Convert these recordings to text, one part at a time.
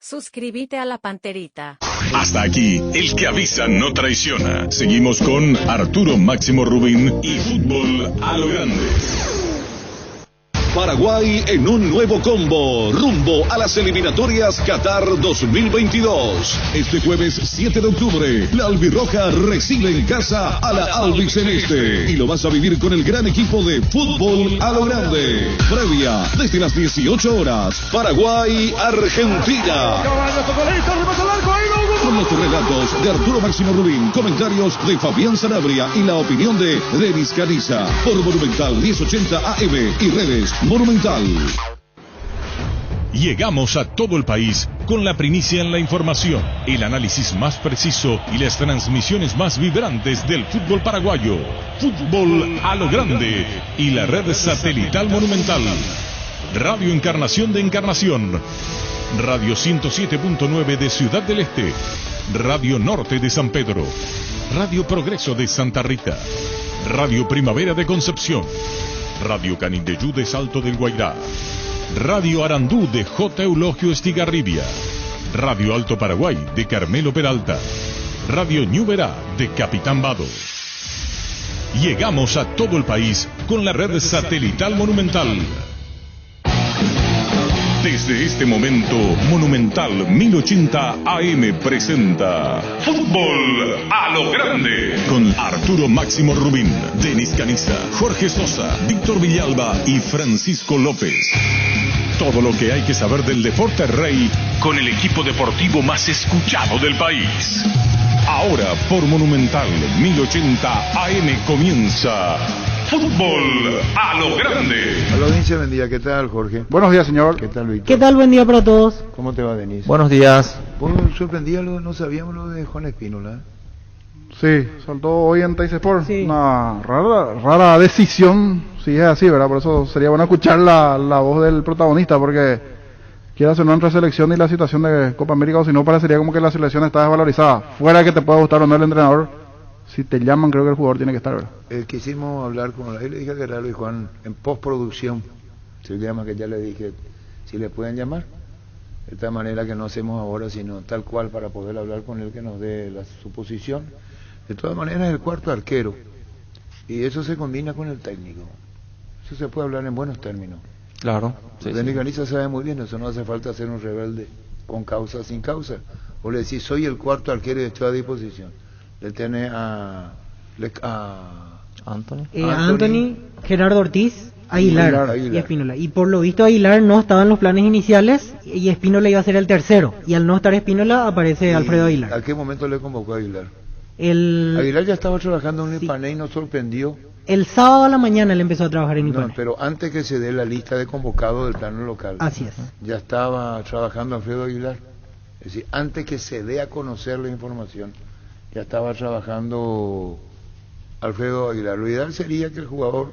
Suscríbete a La Panterita. Hasta aquí, el que avisa no traiciona. Seguimos con Arturo Máximo Rubín y Fútbol a lo Grande. Paraguay en un nuevo combo, rumbo a las eliminatorias Qatar 2022. Este jueves 7 de octubre, la albirroja recibe en casa a la albiceleste. Y lo vas a vivir con el gran equipo de Fútbol a lo Grande. Previa, desde las 18 horas, Paraguay-Argentina. Con los relatos de Arturo Máximo Rubín, comentarios de Fabián Sanabria y la opinión de Denis Caniza. Por Monumental 1080 AM y redes Monumental. Llegamos a todo el país con la primicia en la información, el análisis más preciso y las transmisiones más vibrantes del fútbol paraguayo. Fútbol a lo Grande y la red satelital Monumental. Radio Encarnación de Encarnación. Radio 107.9 de Ciudad del Este. Radio Norte de San Pedro. Radio Progreso de Santa Rita. Radio Primavera de Concepción. Radio Canindeyú de Salto del Guairá. Radio Arandú de J. Eulogio Estigarribia. Radio Alto Paraguay de Carmelo Peralta. Radio Ñuberá de Capitán Vado. Llegamos a todo el país con la red satelital Monumental. Desde este momento, Monumental 1080 AM presenta Fútbol a lo Grande con Arturo Máximo Rubín, Denis Caniza, Jorge Sosa, Víctor Villalba y Francisco López. Todo lo que hay que saber del deporte rey con el equipo deportivo más escuchado del país. Ahora por Monumental 1080 AM comienza Fútbol a lo Grande. Hola, audiencia, buen día. ¿Qué tal, Jorge? Buenos días, señor. ¿Qué tal, Víctor? ¿Qué tal? Buen día para todos. ¿Cómo te va, Denis? Buenos días. Vos sorprendías, no sabíamos lo de Juan Espínola. Sí, saltó hoy en Teis Sport. Sí. Una rara decisión, si es así, ¿verdad? Por eso sería bueno escuchar la voz del protagonista, porque quiere hacer una entre selección y la situación de Copa América, o si no, parecería como que la selección está desvalorizada. Fuera que te pueda gustar o no el entrenador, si te llaman, creo que el jugador tiene que estar, ¿verdad? Quisimos hablar con él, le dije a Gerardo y Juan, en postproducción, se llama, que ya le dije si le pueden llamar, de tal manera que no hacemos ahora, sino tal cual, para poder hablar con él, que nos dé su posición. De todas maneras, es el cuarto arquero, y eso se combina con el técnico. Eso se puede hablar en buenos términos. Claro. Sí, Denis Caniza sabe muy bien, eso no hace falta ser un rebelde con causa, sin causa. O le decís, soy el cuarto arquero y estoy a disposición. Le tiene a Anthony, Gerardo Ortiz, Aguilar y Aguilar. Espínola. Y por lo visto Aguilar no estaba en los planes iniciales y Espínola iba a ser el tercero. Y al no estar Espínola aparece Alfredo Aguilar. ¿A qué momento le convocó a Aguilar? El Aguilar ya estaba trabajando en Ipané y nos sorprendió. sábado a la mañana él empezó a trabajar en Ipané. No, pero antes que se dé la lista de convocados del plano local. Así es. Ya estaba trabajando Alfredo Aguilar. Es decir, antes que se dé a conocer la información, ya estaba trabajando Alfredo Aguilar. Lo ideal sería que el jugador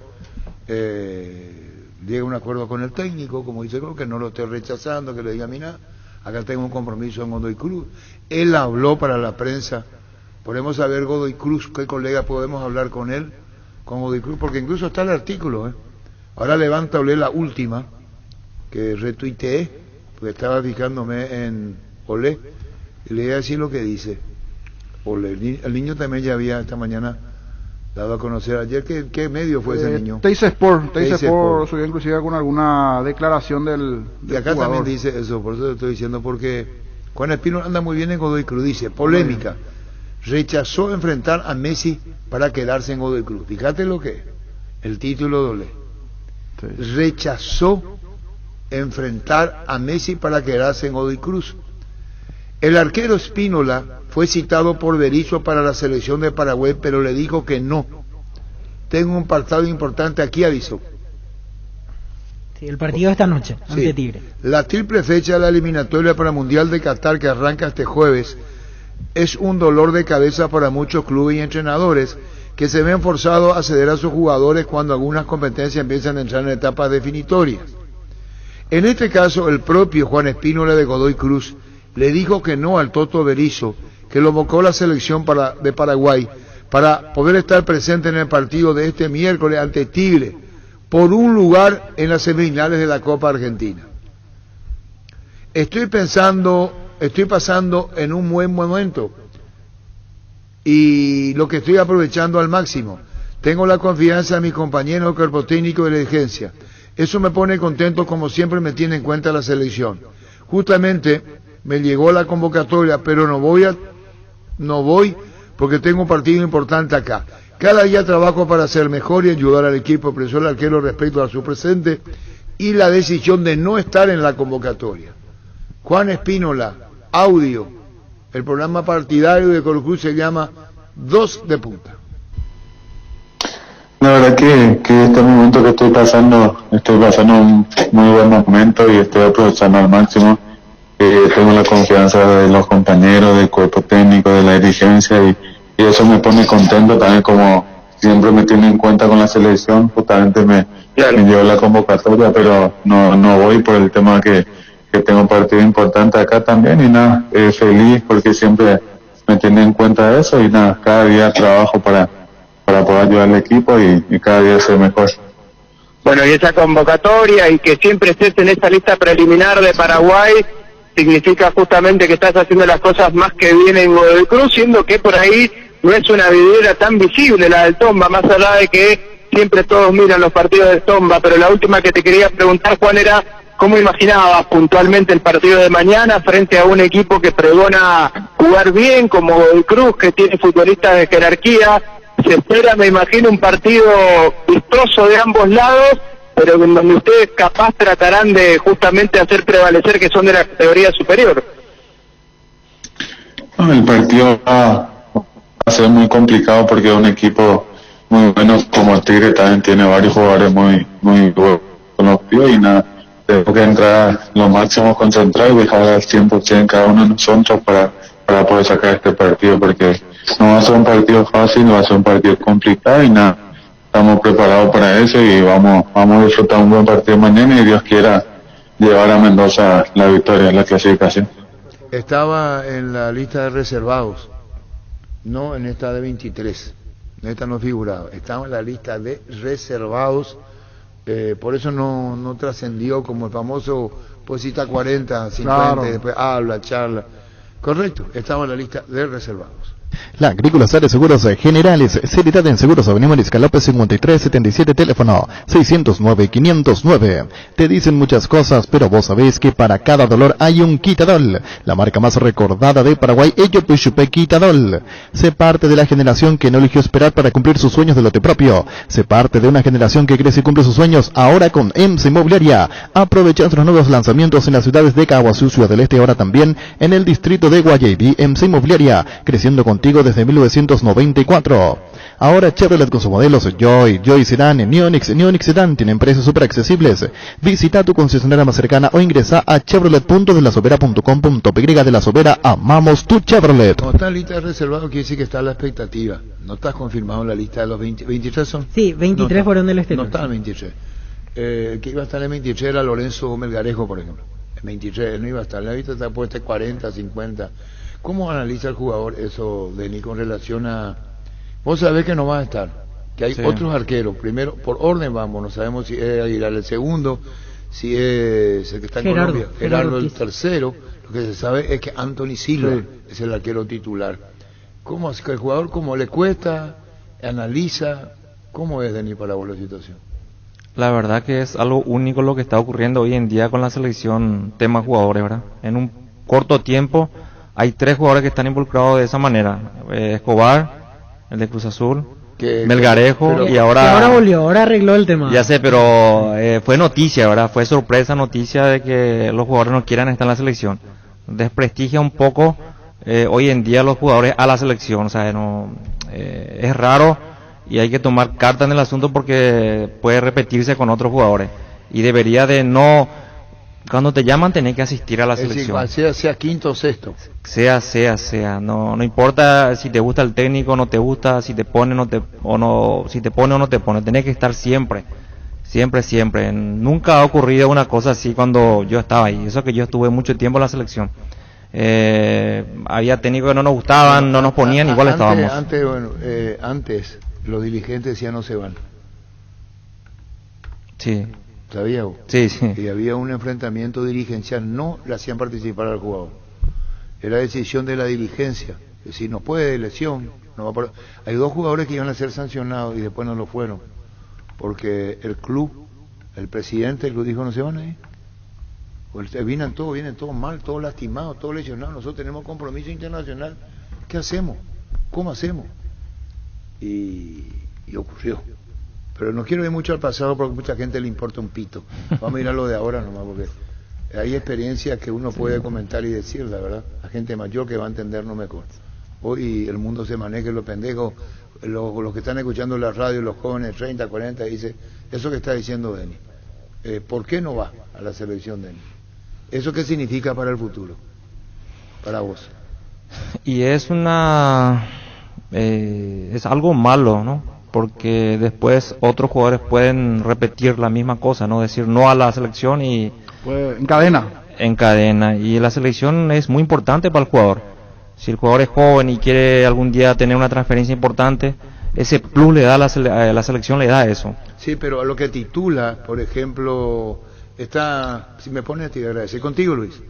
llegue a un acuerdo con el técnico, como dice, que no lo esté rechazando, que le diga, mira, acá tengo un compromiso en Godoy Cruz. Él habló para la prensa, podemos saber Godoy Cruz, qué colega podemos hablar con él, con Godoy Cruz, porque incluso está el artículo, Ahora levanta Olé la última, que retuiteé, porque estaba fijándome en Olé, y le voy a decir lo que dice. El niño también ya había esta mañana dado a conocer ayer. ¿Qué medio fue ese niño? Teis Sport subió inclusive con alguna declaración del Y acá jugador. también dice eso, por eso te estoy diciendo, porque Juan Espino anda muy bien en Godoy Cruz. Dice, polémica, rechazó enfrentar a Messi para quedarse en Godoy Cruz. Fíjate lo que es, el título doble. Sí. Rechazó enfrentar a Messi para quedarse en Godoy Cruz. El arquero Espínola fue citado por Berizzo para la selección de Paraguay, pero le dijo que no. Tengo un partido importante aquí, avisó. Sí, el partido esta noche, ante Sí. Tigre. La triple fecha de la eliminatoria para el Mundial de Qatar, que arranca este jueves, es un dolor de cabeza para muchos clubes y entrenadores que se ven forzados a ceder a sus jugadores cuando algunas competencias empiezan a entrar en etapas definitorias. En este caso, el propio Juan Espínola de Godoy Cruz le dijo que no al Toto Berizzo, que lo convocó la selección de Paraguay para poder estar presente en el partido de este miércoles ante Tigre, por un lugar en las semifinales de la Copa Argentina. Estoy pensando estoy pasando en un buen momento y lo que estoy aprovechando al máximo. Tengo la confianza de mis compañeros del cuerpo técnico y de la dirigencia. Eso me pone contento, como siempre me tiene en cuenta la selección. Justamente me llegó la convocatoria, pero no voy porque tengo un partido importante acá. Cada día trabajo para ser mejor y ayudar al equipo, expresó el arquero respecto a su presente y la decisión de no estar en la convocatoria. Juan Espínola, audio. El programa partidario de Colo Cruz se llama Dos de Punta. La verdad que este momento que estoy pasando un muy buen momento y estoy aprovechando al máximo. Tengo la confianza de los compañeros, del cuerpo técnico, de la dirigencia y eso me pone contento también, como siempre me tiene en cuenta con la selección. Justamente me llevó la convocatoria, pero no voy por el tema que tengo un partido importante acá también y nada, feliz porque siempre me tiene en cuenta eso y nada, cada día trabajo para poder ayudar al equipo y cada día ser mejor. Bueno, y esa convocatoria y que siempre estés en esa lista preliminar de Paraguay significa justamente que estás haciendo las cosas más que bien en Godoy Cruz, siendo que por ahí no es una vidriera tan visible la del Tomba, más allá de que siempre todos miran los partidos del Tomba, pero la última que te quería preguntar, Juan, era ¿cómo imaginabas puntualmente el partido de mañana frente a un equipo que pregona jugar bien, como Godoy Cruz, que tiene futbolistas de jerarquía? Se espera, me imagino, un partido vistoso de ambos lados, pero en donde ustedes capaz tratarán de justamente hacer prevalecer que son de la categoría superior. No, el partido va a ser muy complicado porque es un equipo muy bueno, como Tigre también tiene varios jugadores muy conocidos y nada, tengo que entrar lo máximo concentrado y dejar al 100% cada uno de nosotros para poder sacar este partido, porque no va a ser un partido fácil, va a ser un partido complicado y nada, estamos preparados para eso y vamos a disfrutar un buen partido mañana y Dios quiera llevar a Mendoza la victoria en la clasificación. Estaba en la lista de reservados, no en esta de 23, en esta no figuraba, estaba en la lista de reservados, por eso no trascendió como el famoso posita 40, 50, claro. Y después habla, charla. Correcto, estaba en la lista de reservados. La Agrícola Sales Seguros Generales, seriedad en seguros, Avenida Mariscal López 5377, teléfono 609-509. Te dicen muchas cosas, pero vos sabés que para cada dolor hay un Quitadol. La marca más recordada de Paraguay, Eyopuchupe Quitadol. Sé parte de la generación que no eligió esperar para cumplir sus sueños de lote propio. Sé parte de una generación que crece y cumple sus sueños ahora con EMSA Inmobiliaria. Aprovechando los nuevos lanzamientos en las ciudades de Caguazú, Ciudad del Este, ahora también en el distrito de Guayaquil. EMSA Inmobiliaria, creciendo contigo desde 1994. Ahora Chevrolet con sus modelos Joy Sedan, Neonix Sedan tienen precios súper accesibles. Visita tu concesionaria más cercana o ingresa a chevrolet.delasobera.com.py. De La Sobera, amamos tu Chevrolet. Como está en lista de reservado, quiere decir que está a la expectativa. No estás confirmado en la lista de los 23 son. Sí, 23 no, fueron del exterior. No está en 23. Que iba a estar en 23 era Lorenzo Melgarejo, por ejemplo. En 23 no iba a estar. La lista está puesta 40, 50. ¿Cómo analiza el jugador eso, Denis, con relación a... Vos sabés que no va a estar, que hay otros arqueros. Primero, por orden vamos, no sabemos si es Aguilar el segundo, si es el que está en Colombia, Gerardo el tercero. Lo que se sabe es que Anthony Silva es el arquero titular. ¿Cómo es que el jugador, cómo le cuesta, analiza? ¿Cómo es, Denis, para vos la situación? La verdad que es algo único lo que está ocurriendo hoy en día con la selección, tema jugadores, ¿verdad? En un corto tiempo hay 3 jugadores que están involucrados de esa manera. Escobar, el de Cruz Azul, Melgarejo y ahora volvió, ahora arregló el tema. Ya sé, pero fue noticia, ¿verdad? Fue sorpresa, noticia de que los jugadores no quieran estar en la selección. Desprestigia un poco hoy en día los jugadores a la selección. O sea, es raro y hay que tomar carta en el asunto porque puede repetirse con otros jugadores. Y debería de no... Cuando te llaman tenés que asistir a la selección. Sea quinto o sexto. Sea. No importa si te gusta el técnico, no te gusta, si te pone si te pone o no te pone. Tenés que estar siempre. Nunca ha ocurrido una cosa así cuando yo estaba ahí. Eso que yo estuve mucho tiempo en la selección. Había técnicos que no nos gustaban, no nos ponían, igual estábamos. Antes los dirigentes decían no se van. Sí. ¿Sabía vos? Sí. Y había un enfrentamiento dirigencial, no le hacían participar al jugador. es la decisión de la dirigencia. Es decir, no puede de lesión. No va por... Hay 2 jugadores que iban a ser sancionados y después no lo fueron. Porque el club, el presidente del club dijo no se van a ir. Vienen todos mal, todos lastimados, todos lesionados. Nosotros tenemos compromiso internacional. ¿Qué hacemos? ¿Cómo hacemos? Y ocurrió. Pero no quiero ir mucho al pasado porque a mucha gente le importa un pito. Vamos a ir a lo de ahora nomás porque hay experiencias que uno puede comentar y decir, la verdad. La gente mayor que va a entendernos mejor. Hoy el mundo se maneja los pendejos, los que están escuchando la radio, los jóvenes 30, 40, dice, eso que está diciendo Denis. ¿Por qué no va a la selección, Denis? ¿Eso qué significa para el futuro? Para vos. Y es es algo malo, ¿no? Porque después otros jugadores pueden repetir la misma cosa, ¿no? Decir no a la selección y... Pues, en cadena. Y la selección es muy importante para el jugador. Si el jugador es joven y quiere algún día tener una transferencia importante, ese plus le da la selección, le da eso. Sí, pero a lo que titula, por ejemplo, si me pones a ti, agradecer. Contigo, Luis.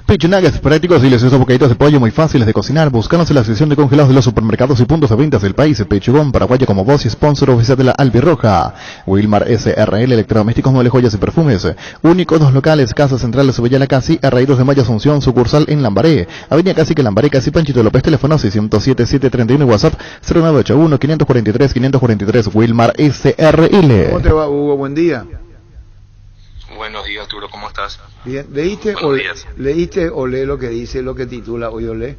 Pecho Nuggets prácticos y deliciosos bocaditos de pollo muy fáciles de cocinar. Búscanos en la sección de congelados de los supermercados y puntos de ventas del país. Pechugón, paraguayo como vos y sponsor oficial de la Albirroja. Wilmar SRL, electrodomésticos, muebles, joyas y perfumes. Únicos 2 locales, Casa Central de Subella Casi, Herrairos de Maya Asunción, sucursal en Lambaré. Avenida Cacique Lambaré, Casi Panchito López, teléfono 607-731 y WhatsApp 0981-543-543. Wilmar SRL. ¿Cómo te va, Hugo? Buen día. Buenos días, Arturo, ¿cómo estás? Bien, ¿leíste o lee lo que dice, lo que titula hoy o lee?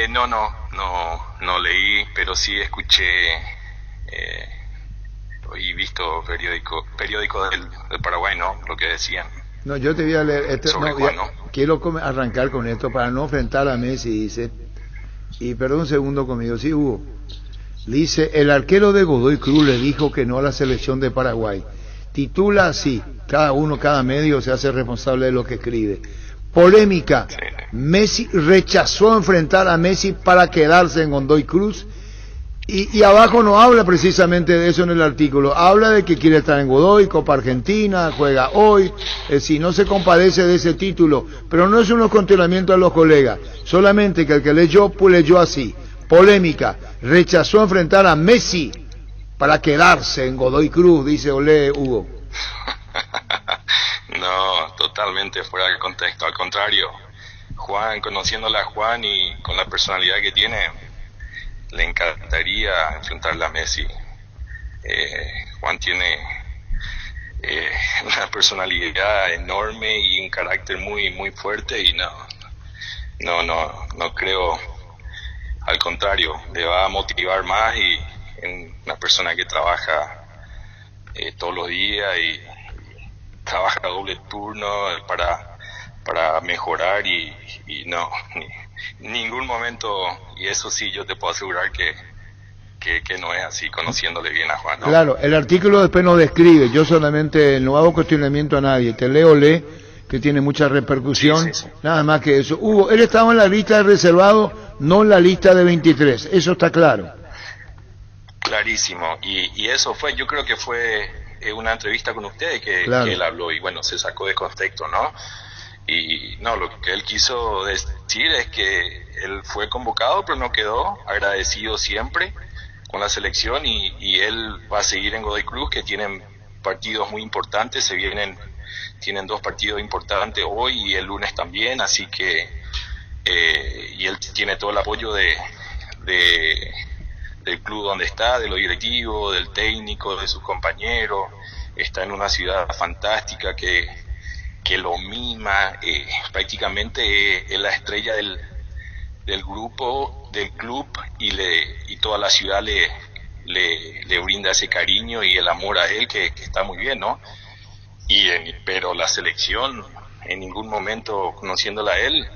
No leí, pero sí escuché y visto periódico del Paraguay, ¿no? Lo que decían. No, yo te voy a leer quiero arrancar con esto para no enfrentar a Messi, dice, y perdón un segundo conmigo, sí, Hugo. Dice, el arquero de Godoy Cruz le dijo que no a la selección de Paraguay. Titula así, cada medio se hace responsable de lo que escribe. Polémica, Messi rechazó enfrentar a Messi para quedarse en Godoy Cruz y abajo no habla precisamente de eso en el artículo, habla de que quiere estar en Godoy, Copa Argentina, juega hoy, si no se compadece de ese título, pero no es un cuestionamiento a los colegas, solamente que el que leyó así, polémica, rechazó enfrentar a Messi para quedarse en Godoy Cruz, dice Olé Hugo. No, totalmente fuera del contexto, al contrario, Juan, conociéndola a Juan y con la personalidad que tiene, le encantaría enfrentarla a Messi. Juan tiene una personalidad enorme y un carácter muy muy fuerte y no creo, al contrario, le va a motivar más y una persona que trabaja todos los días y trabaja doble turno para mejorar y no, ningún momento, y eso sí yo te puedo asegurar que no es así, conociéndole bien a Juan, ¿no? Claro, el artículo después no describe, yo solamente no hago cuestionamiento a nadie, te leo, que tiene mucha repercusión, sí. Nada más que eso. Hugo, él estaba en la lista de reservado, no en la lista de 23, eso está claro. Clarísimo, y eso fue, yo creo que fue una entrevista con ustedes que él habló y bueno, se sacó de contexto, ¿no? Y no, lo que él quiso decir es que él fue convocado pero no quedó, agradecido siempre con la selección y él va a seguir en Godoy Cruz, que tienen partidos muy importantes, tienen 2 partidos importantes hoy y el lunes también, así que y él tiene todo el apoyo del club donde está, de los directivos, del técnico, de sus compañeros, está en una ciudad fantástica que lo mima, prácticamente es la estrella del grupo, del club, y toda la ciudad le brinda ese cariño y el amor a él, que está muy bien, ¿no? Pero la selección, en ningún momento, conociéndola a él,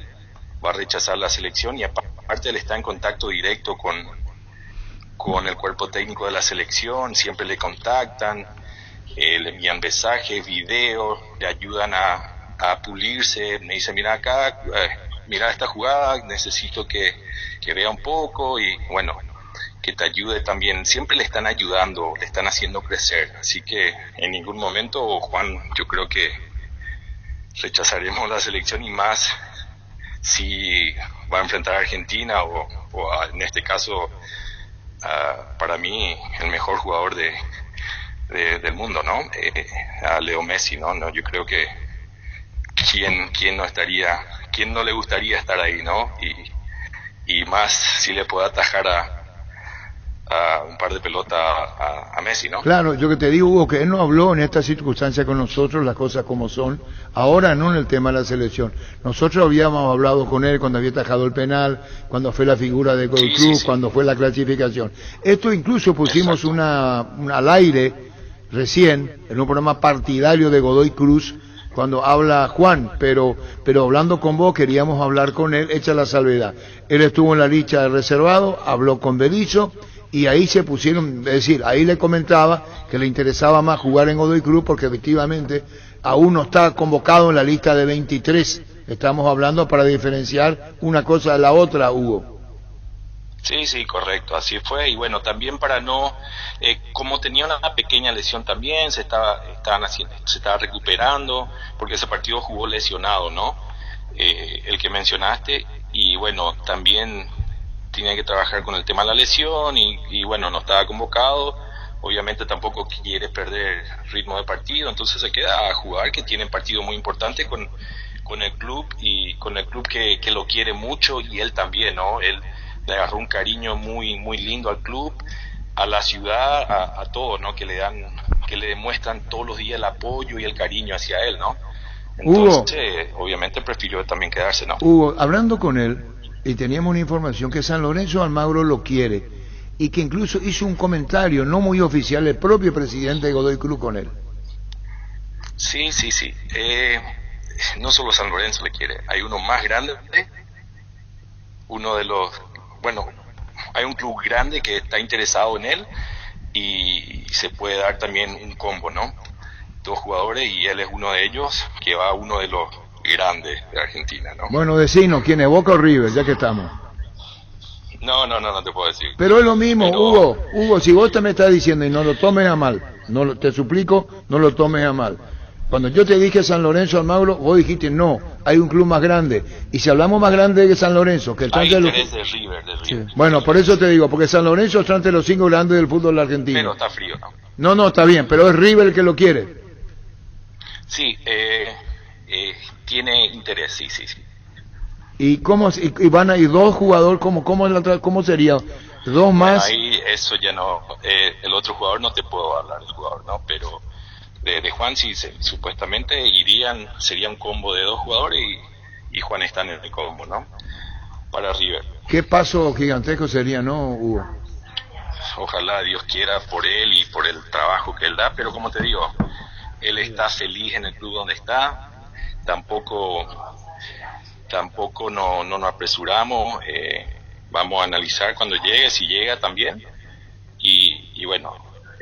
va a rechazar la selección, y aparte él está en contacto directo con el cuerpo técnico de la selección, siempre le contactan, le envían mensajes, videos, le ayudan a pulirse, me dice, mira acá, mira esta jugada, necesito que vea un poco, y bueno, que te ayude también, siempre le están ayudando, le están haciendo crecer, así que en ningún momento Juan, yo creo que rechazaremos la selección, y más si va a enfrentar a Argentina o en este caso para mí el mejor jugador del mundo, ¿no? A Leo Messi, ¿no? Yo creo que quién no le gustaría estar ahí, ¿no? Y más si le puede atajar a un par de pelotas a Messi, ¿no? Claro, yo que te digo, Hugo, que él no habló en esta circunstancia con nosotros, las cosas como son, ahora no en el tema de la selección. Nosotros habíamos hablado con él cuando había atajado el penal, cuando fue la figura de Godoy Cruz, cuando fue la clasificación. Esto incluso pusimos al aire recién, en un programa partidario de Godoy Cruz, cuando habla Juan, pero hablando con vos queríamos hablar con él, hecha la salvedad. Él estuvo en la lista de reservado, habló con Berizzo, y ahí se pusieron, es decir, ahí le comentaba que le interesaba más jugar en Godoy Cruz porque efectivamente aún no está convocado en la lista de 23. Estamos hablando para diferenciar una cosa de la otra, Hugo. Sí, correcto, así fue. Y bueno, también para no, como tenía una pequeña lesión también, se estaba recuperando, porque ese partido jugó lesionado, ¿no? El que mencionaste, y bueno, también tenía que trabajar con el tema de la lesión y bueno, no estaba convocado. Obviamente tampoco quiere perder ritmo de partido, entonces se queda a jugar, que tiene partido muy importante con el club, y con el club que lo quiere mucho, y él también, ¿no? Él le agarró un cariño muy muy lindo al club, a la ciudad, a todo, ¿no? Que le demuestran todos los días el apoyo y el cariño hacia él, ¿no? Entonces, obviamente prefirió también quedarse, ¿no? Hugo, hablando con él, y teníamos una información que San Lorenzo Almagro lo quiere, y que incluso hizo un comentario no muy oficial el propio presidente de Godoy Cruz con él. Sí. No solo San Lorenzo le quiere, hay uno más grande, hay un club grande que está interesado en él, y se puede dar también un combo, ¿no? 2 jugadores, y él es uno de ellos, que va a uno de los grande de Argentina, ¿no? Bueno, decinos, ¿quién es, Boca o River, ya que estamos? No te puedo decir. Pero es lo mismo, Hugo, si vos te me estás diciendo, y no lo tomes a mal, te suplico, no lo tomes a mal. Cuando yo te dije San Lorenzo Almagro, vos dijiste no, hay un club más grande. Y si hablamos más grande que San Lorenzo, que hay interés de River. Sí. Bueno, por eso te digo, porque San Lorenzo está entre los 5 grandes del fútbol argentino. Pero está frío, ¿no? No, está bien, pero es River el que lo quiere. Sí, tiene interés, sí. ¿Y cómo y van a ir 2 jugadores? ¿Cómo sería? 2 más. Ahí eso ya no, el otro jugador no te puedo hablar del jugador, ¿no? Pero de Juan sí, supuestamente sería un combo de 2 jugadores, y Juan está en el combo, ¿no? Para River. Qué paso gigantesco sería, ¿no, Hugo? Ojalá Dios quiera por él y por el trabajo que él da, pero como te digo, él está feliz en el club donde está. Tampoco no nos apresuramos, vamos a analizar cuando llegue, si llega también, y bueno,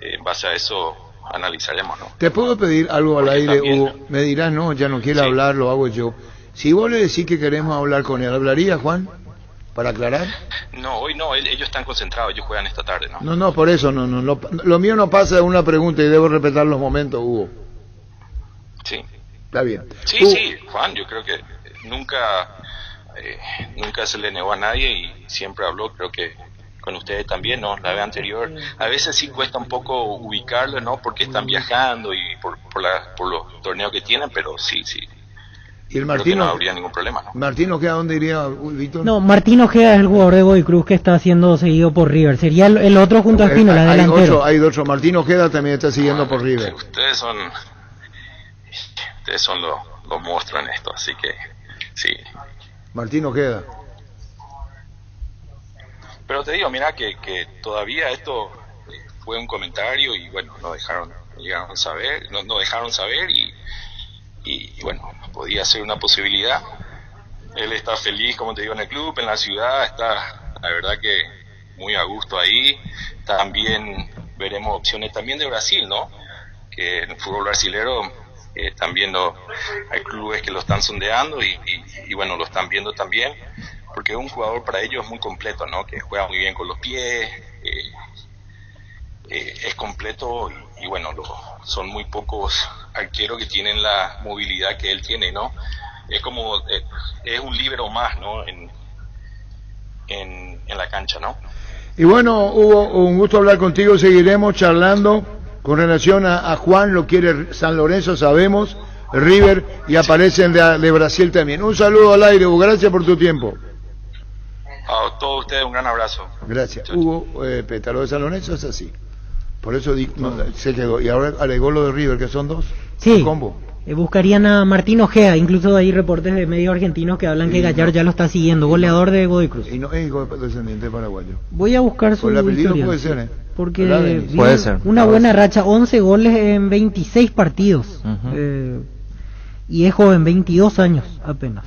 en base a eso analizaremos, ¿no? ¿Te puedo pedir algo al aire, Hugo? Me dirás, no, ya no quiere hablar, lo hago yo. Si vos le decís que queremos hablar con él, ¿hablaría, Juan? ¿Para aclarar? No, hoy no, ellos están concentrados, ellos juegan esta tarde, ¿no? No, por eso, no, lo mío no pasa de una pregunta y debo respetar los momentos, Hugo. Sí. Está bien. Sí, Juan, yo creo que nunca se le negó a nadie, y siempre habló, creo que con ustedes también, ¿no? La vez anterior, a veces sí cuesta un poco ubicarlo, ¿no? Porque están viajando y por los torneos que tienen, pero sí. ¿Y el Martino? No habría ningún problema, ¿no? ¿Martín Ojeda dónde iría, Víctor? No, Martín Ojeda es el jugador de Godoy Cruz que está siendo seguido por River. Sería el otro junto a Espínola, delantero. Hay otro. Martín Ojeda también está siguiendo por River. Ustedes son los monstruos en esto, así que sí. Martín Ojeda. Pero te digo, mira que todavía esto fue un comentario, y bueno, no dejaron saber, y bueno, podía ser una posibilidad. Él está feliz, como te digo, en el club, en la ciudad, está la verdad que muy a gusto ahí. También veremos opciones también de Brasil, ¿no? Que en el fútbol brasilero también hay clubes que lo están sondeando, y bueno, lo están viendo también, porque es un jugador para ellos muy completo, ¿no? Que juega muy bien con los pies, es completo, bueno, son muy pocos arqueros que tienen la movilidad que él tiene, ¿no? Es como, es un líbero más, ¿no? En la cancha, ¿no? Y bueno, Hugo, un gusto hablar contigo, seguiremos charlando con relación a Juan, lo quiere San Lorenzo, sabemos, River, y aparecen de Brasil también. Un saludo al aire, Hugo, gracias por tu tiempo. A todos ustedes un gran abrazo. Gracias. Hugo Pétalo de San Lorenzo es así. Por eso se quedó. Y ahora alegó lo de River, que son dos. Sí. Combo. Buscarían a Martín Ojea, incluso hay reportes de medios argentinos que hablan que Gallardo ya lo está siguiendo, goleador de Godoy Cruz. Y no es descendiente paraguayo. Voy a buscar su el apellido historial, puede ser, porque puede ser. Una buena racha, 11 goles en 26 partidos. Y es joven, 22 años apenas.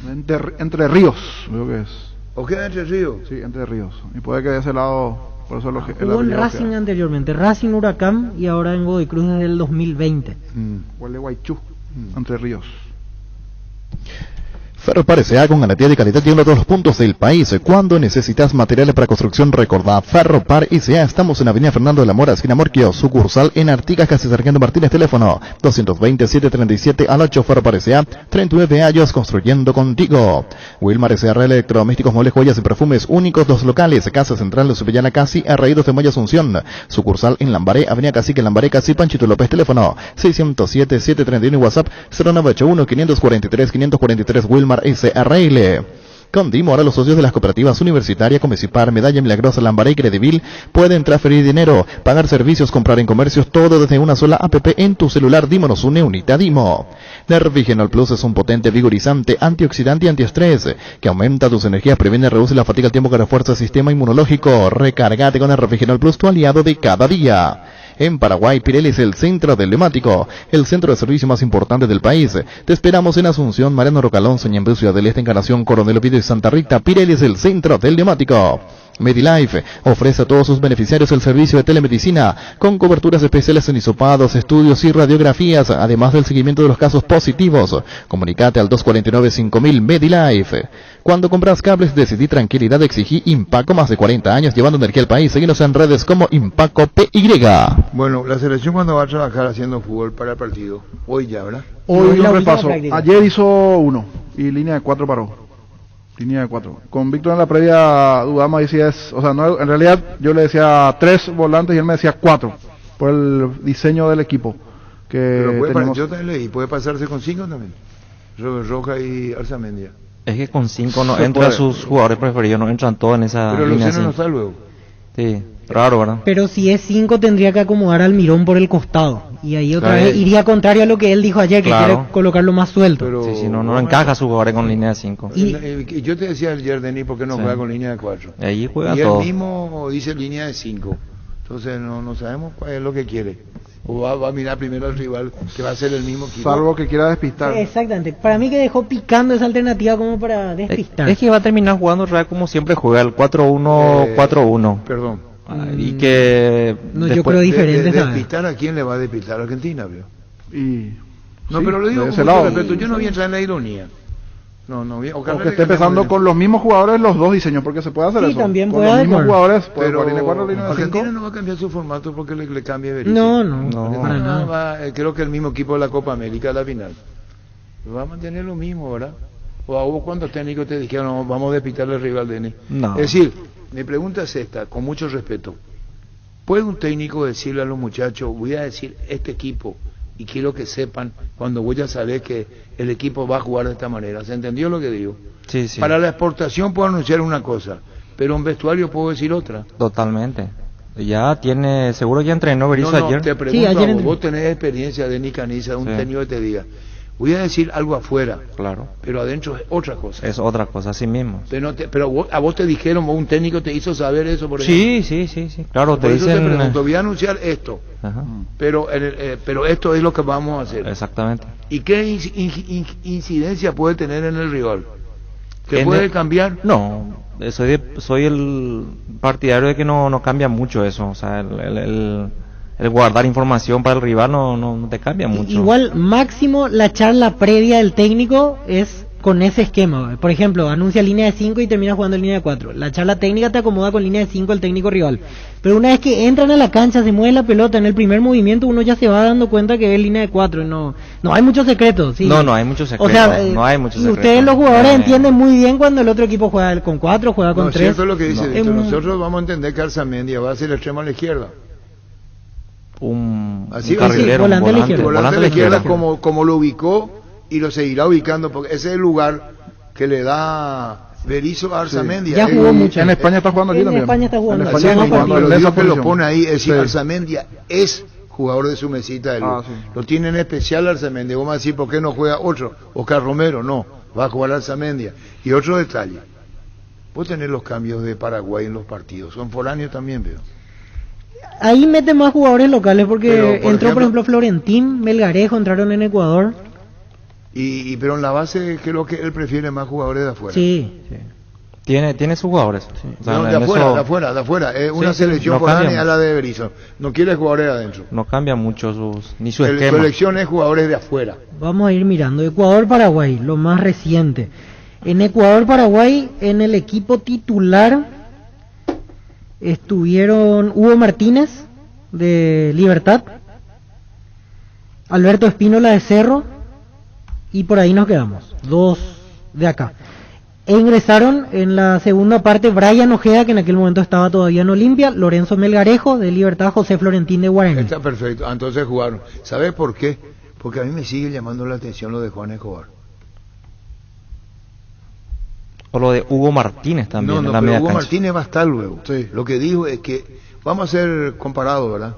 Entre Ríos, creo que es. ¿O queda Entre Ríos? Sí, Entre Ríos. Y puede que de ese lado, por eso lo jugó en Racing anteriormente, Racing, Huracán, y ahora en Godoy Cruz desde el 2020. Huele Guaychú, Entre Ríos. Ferropar S.A. con garantía de calidad y en todos los puntos del país. Cuando necesitas materiales para construcción, recordá Ferropar S.A. Estamos en Avenida Fernando de la Mora, esquina Morquio, sucursal en Artigas, casi Sargento Martínez, teléfono 220-737-8. Ferropar S.A. 39 años construyendo contigo. Wilmar S.A. Electrodomésticos, muebles, joyas y perfumes únicos, 2 locales, Casa Central de Subellana Casi, Arraídos de Moya Asunción, sucursal en Lambaré, Avenida Cacique, Lambaré Casi, Panchito López, teléfono 607-731 y WhatsApp 0981-543-543. Wilmar S.A.R.L. Con Dimo, ahora los socios de las cooperativas Universitaria, Comecipar, Medalla Milagrosa, Lambaré y Credivil pueden transferir dinero, pagar servicios, comprar en comercios, todo desde una sola app en tu celular. Dimo nos une, unita Dimo. Nervigenol Plus es un potente vigorizante, antioxidante y antiestrés que aumenta tus energías, previene y reduce la fatiga al tiempo que refuerza el sistema inmunológico. Recárgate con Nervigenol Plus, tu aliado de cada día. En Paraguay, Pirelli es el centro del neumático, el centro de servicio más importante del país. Te esperamos en Asunción, Mariano Rocalón, Soñembú, Ciudad del Este, Encarnación, Coronel Oviedo y Santa Rita. Pirelli es el centro del neumático. Medilife ofrece a todos sus beneficiarios el servicio de telemedicina con coberturas especiales en hisopados, estudios y radiografías, además del seguimiento de los casos positivos. Comunicate al 249-5000 Medilife. Cuando compras cables, decidí tranquilidad, exigí Impaco, más de 40 años llevando energía al país. Seguinos en redes como Impaco PY. Bueno, la selección cuando va a trabajar haciendo fútbol para el partido, hoy ya, ¿verdad? Hoy un repaso. Ayer hizo 1 y línea de 4 paró. Línea de 4. Con Víctor en la previa dudamos si es, o sea, no, en realidad yo le decía 3 volantes y él me decía 4 por el diseño del equipo que pero tenemos. Yo también leí, puede pasarse con 5 también. Roja y Arzamendia. Es que con 5 no entran sus jugadores preferidos, no entran todos en esa pero línea. Pero Luceno no está luego. Sí, raro, ¿verdad? Pero si es 5 tendría que acomodar al Mirón por el costado. Y ahí otra vez iría contrario a lo que él dijo ayer, que quiere colocarlo más suelto. Pero, sí, no encaja su jugador con línea de 5. Y yo te decía ayer, Denis, ¿por qué no juega con línea de 4? Ahí juega y todo. él mismo dice línea de 5. Entonces no sabemos cuál es lo que quiere. O va a mirar primero al rival, que va a ser el mismo equipo. Salvo que quiera despistar. Sí, exactamente. Para mí que dejó picando esa alternativa como para despistar. Es que va a terminar jugando Real como siempre juega, el 4-1, 4-1. Perdón. Y que no, yo creo diferente. ¿Despistar a quién le va a despistar? ¿A Argentina, veo? No, sí, pero lo digo con mucho respeto, yo no voy a entrar en la ironía. No, que esté empezando con los mismos jugadores los dos diseños, porque se puede hacer eso. Sí, también con puede los mismos jugadores, pero línea 4, línea 5. Argentina no va a cambiar su formato porque le cambie Berizzo. No, para nada. Creo que el mismo equipo de la Copa América a la final va a mantener lo mismo, ¿verdad? ¿O a vos cuántos técnicos te dijeron no, vamos a despistarle al rival de Denis? No. Es decir, mi pregunta es esta, con mucho respeto. ¿Puede un técnico decirle a los muchachos, voy a decir este equipo y quiero que sepan cuando voy a saber que el equipo va a jugar de esta manera? ¿Se entendió lo que digo? Sí. Para la exportación puedo anunciar una cosa, pero en vestuario puedo decir otra. Totalmente. Seguro ya entrenó Berizzo ayer. Te pregunto, ayer vos tenés experiencia de Denis Caniza, un técnico que te diga, voy a decir algo afuera, claro, pero adentro es otra cosa. Es otra cosa, así mismo. Pero a vos te dijeron, un técnico te hizo saber eso, por ejemplo. Sí, claro, por te eso dicen... te pregunto, voy a anunciar esto, pero esto es lo que vamos a hacer. Exactamente. ¿Y qué incidencia puede tener en el rival? ¿Te puede cambiar? No, soy el partidario de que no cambia mucho eso, o sea, el guardar información para el rival no te cambia mucho. Igual máximo la charla previa del técnico es con ese esquema. Por ejemplo, anuncia línea de 5 y termina jugando en línea de 4. La charla técnica te acomoda con línea de 5 el técnico rival. Pero una vez que entran a la cancha, se mueve la pelota, en el primer movimiento uno ya se va dando cuenta que es línea de 4. No hay muchos secretos. ¿Sí? No hay muchos secretos. O sea, no hay muchos secretos. Ustedes los jugadores entienden muy bien cuando el otro equipo juega con 4, juega con 3. Cierto es lo que dice Víctor. Nosotros vamos a entender que Arzamendi va a ser el extremo a la izquierda. Un carrilero, volante a la izquierda. Volante a la izquierda como lo ubicó y lo seguirá ubicando, porque ese es el lugar que le da Berizzo a Arzamendi. Ya jugó mucho. En España está jugando aquí también. En España está jugando. En España está jugando. Lo digo que lo pone ahí, es decir, Arzamendi es jugador de su mesita de luz. Lo tiene en especial Arzamendi. Vamos a decir, ¿por qué no juega otro? Oscar Romero, no, va a jugar Arzamendi. Y otro detalle, vos tenés los cambios de Paraguay en los partidos, son foráneos también, veo. Ahí meten más jugadores locales porque Pero, por ejemplo, Florentín, Melgarejo entraron en Ecuador. Pero en la base creo que él prefiere más jugadores de afuera. Sí. Tiene sus jugadores. Sí. O sea, de afuera. Es una selección foránea a la de Berizzo. No quiere jugadores adentro. No cambia mucho su esquema. Su elección es jugadores de afuera. Vamos a ir mirando. Ecuador-Paraguay, lo más reciente. En Ecuador-Paraguay, en el equipo titular estuvieron Hugo Martínez de Libertad, Alberto Espínola de Cerro, y por ahí nos quedamos, 2 de acá. E ingresaron en la segunda parte Brian Ojeda, que en aquel momento estaba todavía en Olimpia, Lorenzo Melgarejo de Libertad, José Florentín de Guaraní. Está perfecto, entonces jugaron. ¿Sabes por qué? Porque a mí me sigue llamando la atención lo de Juan Escobar. O lo de Hugo Martínez también. No, pero Hugo Martínez va a estar luego. Sí. Lo que dijo es que vamos a ser comparados, ¿verdad?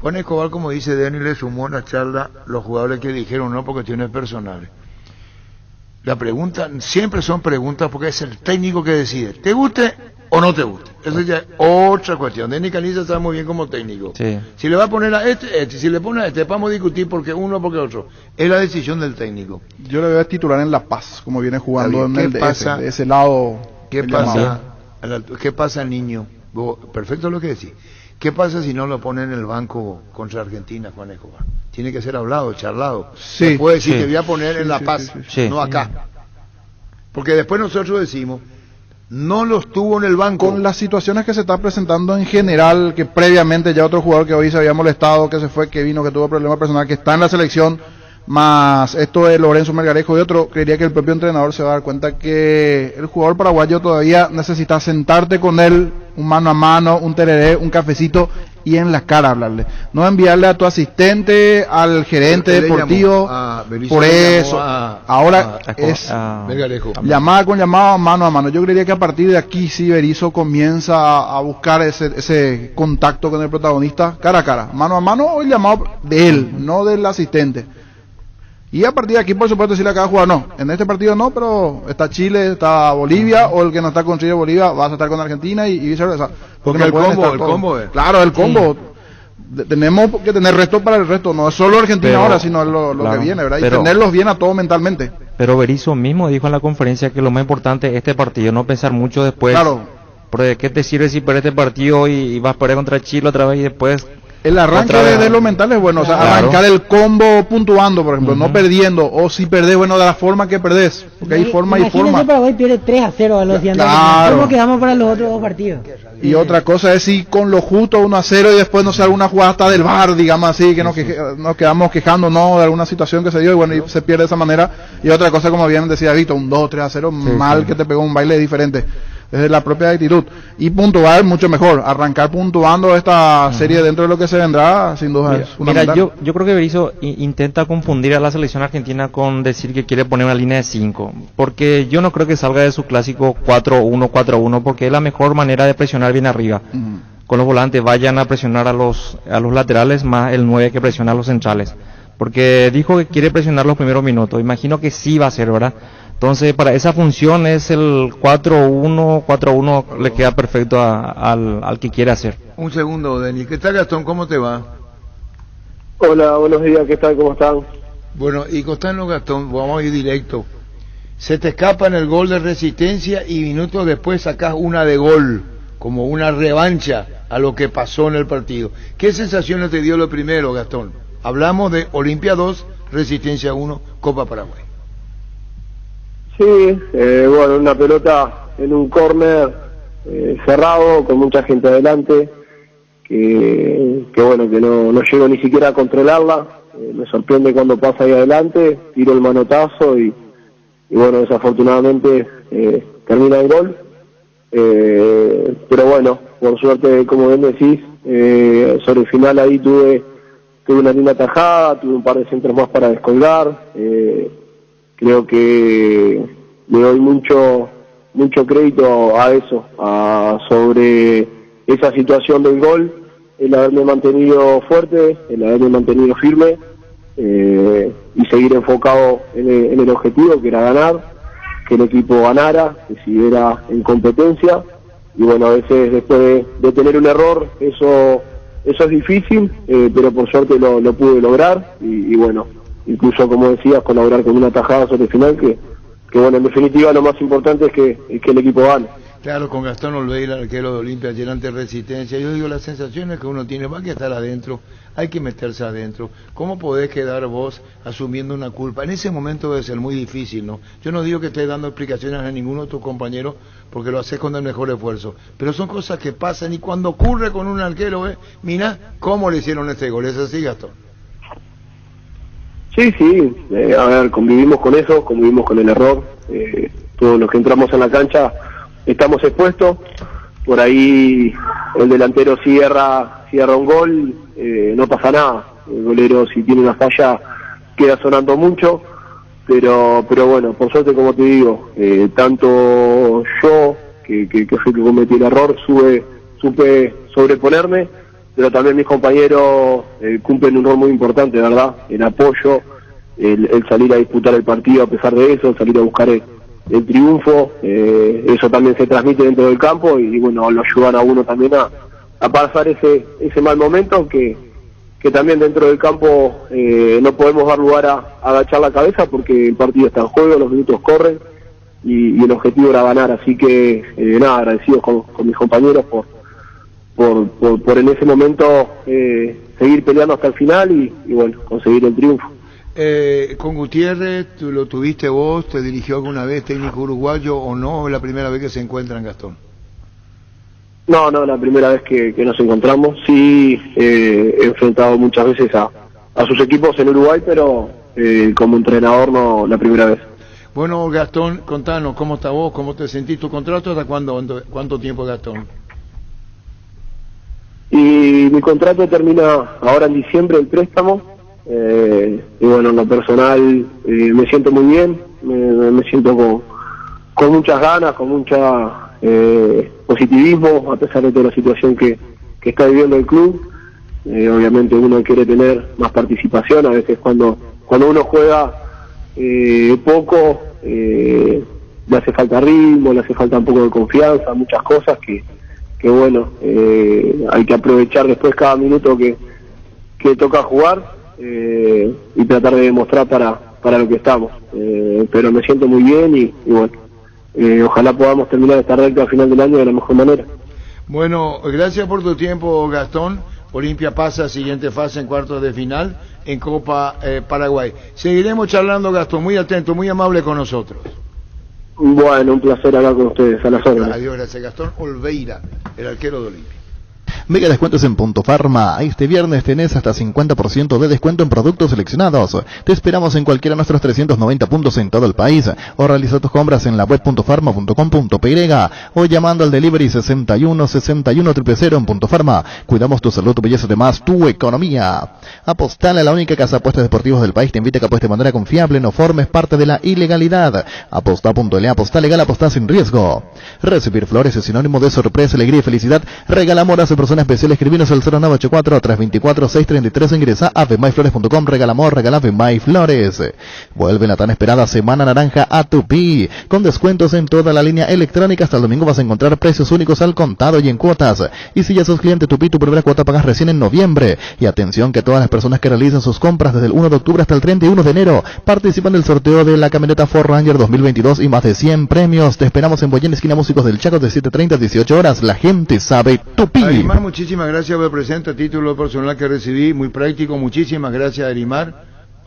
Juan Escobar, como dice Denis, le sumó a la charla los jugadores que dijeron no por cuestiones personales. La pregunta, siempre son preguntas porque es el técnico que decide, ¿te guste o no te guste? Esa ya es otra cuestión. Denis Caniza sabe muy bien como técnico. Sí. Si le va a poner a si le pone a vamos a discutir porque uno o porque otro. Es la decisión del técnico. Yo le voy a titular en La Paz, como viene jugando en el pasa, de ese lado. ¿Qué pasa, niño? Perfecto lo que decís. ¿Qué pasa si no lo pone en el banco contra Argentina, Juan Escobar? Tiene que ser hablado, charlado. Sí, puede decir, te voy a poner en La Paz, no acá. Sí. Porque después nosotros decimos, no los tuvo en el banco. Con las situaciones que se está presentando en general, que previamente ya otro jugador que hoy se había molestado, que se fue, que vino, que tuvo problemas personales, que está en la selección, más esto de Lorenzo Melgarejo y otro, creería que el propio entrenador se va a dar cuenta que el jugador paraguayo todavía necesita sentarte con él, un mano a mano, un tereré, un cafecito y en la cara hablarle. No enviarle a tu asistente, al gerente deportivo, por eso. Ahora es llamada con llamada, mano a mano. Yo creería que a partir de aquí sí Berizzo comienza a buscar ese contacto con el protagonista cara a cara, mano a mano, o el llamado de él, no del asistente. Y a partir de aquí, por supuesto, si le acaba de jugar, no. En este partido no, pero está Chile, está Bolivia, o el que no está con Chile Bolivia va a estar con Argentina y viceversa. Porque el combo es. Claro, el combo. Tenemos que tener resto para el resto, no es solo Argentina ahora, sino lo que viene, ¿verdad? Y tenerlos bien a todos mentalmente. Pero Berizzo mismo dijo en la conferencia que lo más importante es este partido, no pensar mucho después. Claro. Porque ¿qué te sirve si pierdes este partido y vas a perder contra Chile otra vez y después... El arranque de lo mental es bueno, o sea, arrancar el combo puntuando, por ejemplo, no perdiendo, o si perdés, bueno, de la forma que perdés, porque hay forma y forma. Imagínense Paraguay pierde 3-0 a los diantes. Claro. ¿Cómo quedamos para los otros dos partidos? Y otra cosa es si con lo justo 1-0 y después no sé, alguna jugada hasta del VAR, digamos así, que nos quedamos quejando, no, de alguna situación que se dio y bueno, y se pierde de esa manera. Y otra cosa, como bien decía Víctor, un 2-3-0, mal que te pegó un baile diferente. Desde la propia actitud y puntuar mucho mejor, arrancar puntuando esta serie dentro de lo que se vendrá, sin duda es fundamental. Mira, yo creo que Berizzo intenta confundir a la selección argentina con decir que quiere poner una línea de 5, porque yo no creo que salga de su clásico 4-1, 4-1, porque es la mejor manera de presionar bien arriba. Con los volantes vayan a presionar a los laterales, más el 9 que presiona a los centrales, porque dijo que quiere presionar los primeros minutos, imagino que sí va a ser, ¿verdad? Entonces, para esa función es el 4-1, 4-1 le queda perfecto al que quiere hacer. Un segundo, Denis. ¿Qué tal, Gastón? ¿Cómo te va? Hola, buenos días. ¿Qué tal? ¿Cómo están? Bueno, y Costano, Gastón, vamos a ir directo. Se te escapa en el gol de Resistencia y minutos después sacás una de gol, como una revancha a lo que pasó en el partido. ¿Qué sensaciones te dio lo primero, Gastón? Hablamos de Olimpia 2, Resistencia 1, Copa Paraguay. Sí, bueno, una pelota en un córner cerrado, con mucha gente adelante, que bueno, que no llego ni siquiera a controlarla. Me sorprende cuando pasa ahí adelante, tiro el manotazo y bueno, desafortunadamente termina el gol. Pero bueno, por suerte, como bien decís, sobre el final ahí tuve una linda tajada, tuve un par de centros más para descolgar. Creo que le doy mucho crédito a eso, sobre esa situación del gol, el haberme mantenido fuerte, el haberme mantenido firme, y seguir enfocado en el objetivo, que era ganar, que el equipo ganara, que siguiera en competencia. Y bueno, a veces después de tener un error, eso es difícil, pero por suerte lo pude lograr, y bueno, incluso, como decías, colaborar con una tajada sobre el final, que bueno, en definitiva lo más importante es que el equipo gane. Claro, con Gastón Olveira, arquero de Olimpia, ayer ante Resistencia, yo digo, las sensaciones que uno tiene, va que estar adentro, hay que meterse adentro. ¿Cómo podés quedar vos asumiendo una culpa? En ese momento debe ser muy difícil, ¿no? Yo no digo que estés dando explicaciones a ninguno de tus compañeros, porque lo haces con el mejor esfuerzo, pero son cosas que pasan, y cuando ocurre con un arquero, mira cómo le hicieron este gol. ¿Es así, Gastón? Sí, a ver, convivimos con eso, convivimos con el error. Todos los que entramos en la cancha estamos expuestos. Por ahí el delantero cierra un gol, no pasa nada. El golero, si tiene una falla, queda sonando mucho, pero bueno, por suerte, como te digo, tanto yo, que fui que cometí el error, supe sobreponerme, pero también mis compañeros cumplen un rol muy importante, ¿verdad? El apoyo, el salir a disputar el partido a pesar de eso, salir a buscar el triunfo, eso también se transmite dentro del campo, y bueno, lo ayudan a uno también a pasar ese mal momento, que también dentro del campo no podemos dar lugar a agachar la cabeza, porque el partido está en juego, los minutos corren, y el objetivo era ganar. Así que nada, agradecidos con mis compañeros por en ese momento seguir peleando hasta el final y bueno, conseguir el triunfo. Con Gutiérrez, ¿tú lo tuviste vos? ¿Te dirigió alguna vez, técnico uruguayo, o no? ¿Es la primera vez que se encuentran, Gastón? No, la primera vez que nos encontramos. Sí, he enfrentado muchas veces a sus equipos en Uruguay, pero como entrenador no, la primera vez. Bueno, Gastón, contanos, ¿cómo está vos? ¿Cómo te sentís? ¿Tu contrato hasta cuánto tiempo, Gastón? Y mi contrato termina ahora en diciembre, el préstamo. Y bueno, en lo personal me siento muy bien, me siento con muchas ganas, con mucha positivismo, a pesar de toda la situación que está viviendo el club. Obviamente uno quiere tener más participación, a veces cuando uno juega poco, le hace falta ritmo, le hace falta un poco de confianza, muchas cosas que bueno, hay que aprovechar después cada minuto que toca jugar, y tratar de demostrar para lo que estamos. Pero me siento muy bien y bueno, ojalá podamos terminar esta recta al final del año de la mejor manera. Bueno, gracias por tu tiempo, Gastón. Olimpia pasa a siguiente fase en cuartos de final en Copa Paraguay. Seguiremos charlando, Gastón, muy atento, muy amable con nosotros. Bueno, un placer hablar con ustedes, a las órdenes. Adiós, gracias. Gastón Olveira, el arquero de Olimpia. Mega descuentos en Punto Farma. Este viernes tenés hasta 50% de descuento en productos seleccionados. Te esperamos en cualquiera de nuestros 390 puntos en todo el país, o realiza tus compras en la web .farma.com.py o llamando al delivery 61 61 000 en Punto Farma. Cuidamos tu salud, tu belleza, además tu economía. Apostale a la única casa de apuestas deportivos del país. Te invita a que apuestes de manera confiable, no formes parte de la ilegalidad. Aposta.le, aposta legal, aposta sin riesgo. Recibir flores es sinónimo de sorpresa, alegría y felicidad. Regala amor a su persona especial. Escribinos al 0984-324-633. Ingresa a vemaiflores.com. Regala amor, regala Vemaiflores. Vuelve la tan esperada Semana Naranja a Tupi, con descuentos en toda la línea electrónica. Hasta el domingo vas a encontrar precios únicos al contado y en cuotas. Y si ya sos cliente Tupi, tu primera cuota pagas recién en noviembre. Y atención, que todas las personas que realicen sus compras desde el 1 de octubre hasta el 31 de enero participan del sorteo de la camioneta Ford Ranger 2022 y más de 100 premios. Te esperamos en Boyén, esquina Músicos del Chaco, de 7:30 a 18 horas. La gente sabe Tupi. Arimar, muchísimas gracias por el presente, título personal que recibí, muy práctico. Muchísimas gracias, Arimar.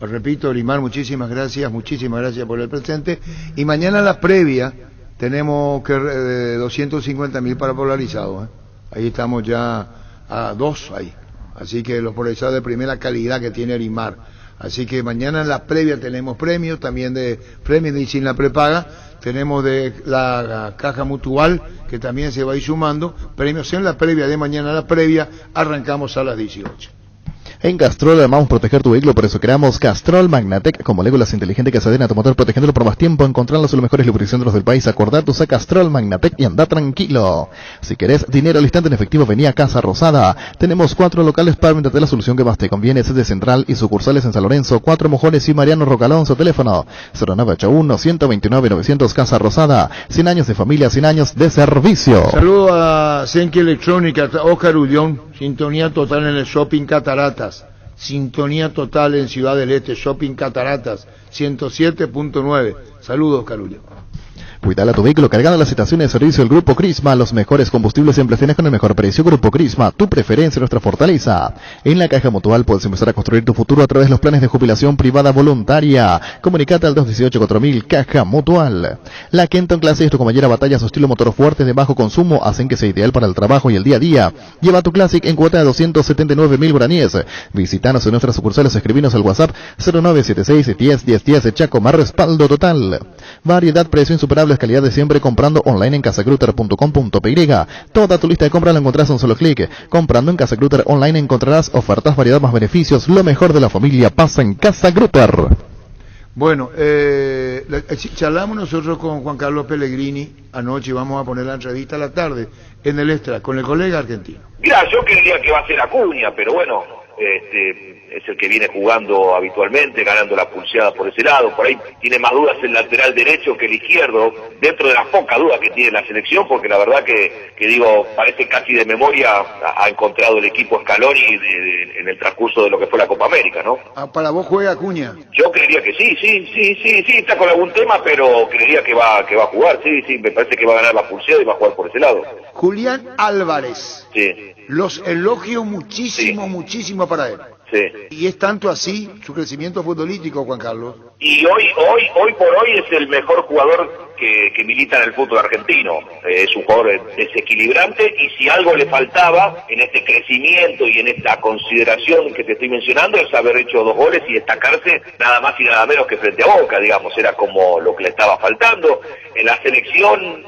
repito, Olimar, muchísimas gracias por el presente. Y mañana la previa tenemos que 250.000 para polarizados. Ahí estamos ya a 2 ahí. Así que los polarizados de primera calidad que tiene Olimar. Así que mañana en la previa tenemos premios, también de premios y sin la prepaga. Tenemos de la caja mutual, que también se va a ir sumando. Premios en la previa de mañana, la previa, arrancamos a las 18. En Castrol amamos proteger tu vehículo, por eso creamos Castrol Magnatec como moléculas inteligentes que se adhieren a tu motor, protegiéndolo por más tiempo. Encontrarlos en los mejores lubricentros del país. Acordate, usa Castrol Magnatec y anda tranquilo. Si querés dinero al instante en efectivo, vení a Casa Rosada. Tenemos 4 locales para venderte la solución que más te conviene. Sede Central y sucursales en San Lorenzo, 4 Mojones y Mariano Rocalonso. Teléfono 0981-129-900. Casa Rosada. 100 años de familia, 100 años de servicio. Saludo a Senki Electrónica, Oscar Ullón. Sintonía total en el Shopping Cataratas. Sintonía total en Ciudad del Este, Shopping Cataratas, 107.9. Saludos, Carullo. Cuidale a tu vehículo cargando las estaciones de servicio del Grupo Crisma, los mejores combustibles en placenes con el mejor precio. Grupo Crisma, tu preferencia, nuestra fortaleza. En la Caja Mutual puedes empezar a construir tu futuro a través de los planes de jubilación privada voluntaria. Comunicate al 218-4000, Caja Mutual. La Kenton Classic es tu compañera batalla, su estilo motor fuerte de bajo consumo hacen que sea ideal para el trabajo y el día a día. Lleva tu Classic en cuota de 279.000 guaraníes. Visítanos en nuestras sucursales, escribinos al WhatsApp 0976-10-10-10, Chaco, más respaldo total. Variedad, precio insuperable, calidad de siempre, comprando online en casagrutter.com.py. Toda tu lista de compras la encontrás en un solo clic. Comprando en Casa Grutter online encontrarás ofertas, variedad más beneficios. Lo mejor de la familia pasa en Casa Grutter. Bueno, charlamos nosotros con Juan Carlos Pellegrini anoche y vamos a poner la entrevista a la tarde en el Extra con el colega argentino. Mira, yo creería que va a ser Acuña, pero bueno, es el que viene jugando habitualmente, ganando la pulseada por ese lado. Por ahí tiene más dudas el lateral derecho que el izquierdo, dentro de las pocas dudas que tiene la selección, porque la verdad que digo, parece casi de memoria ha encontrado el equipo Scaloni en el transcurso de lo que fue la Copa América, ¿no? ¿Para vos juega Acuña? Yo creería que sí, está con algún tema, pero creería que va a jugar, sí, me parece que va a ganar la pulseada y va a jugar por ese lado. Julián Álvarez. Sí. Los elogio muchísimo para él. Sí. Y es tanto así su crecimiento futbolístico, Juan Carlos. Y hoy por hoy es el mejor jugador que milita en el fútbol argentino. Es un jugador desequilibrante y si algo le faltaba en este crecimiento y en esta consideración que te estoy mencionando es haber hecho 2 goles y destacarse nada más y nada menos que frente a Boca, digamos, era como lo que le estaba faltando. En la selección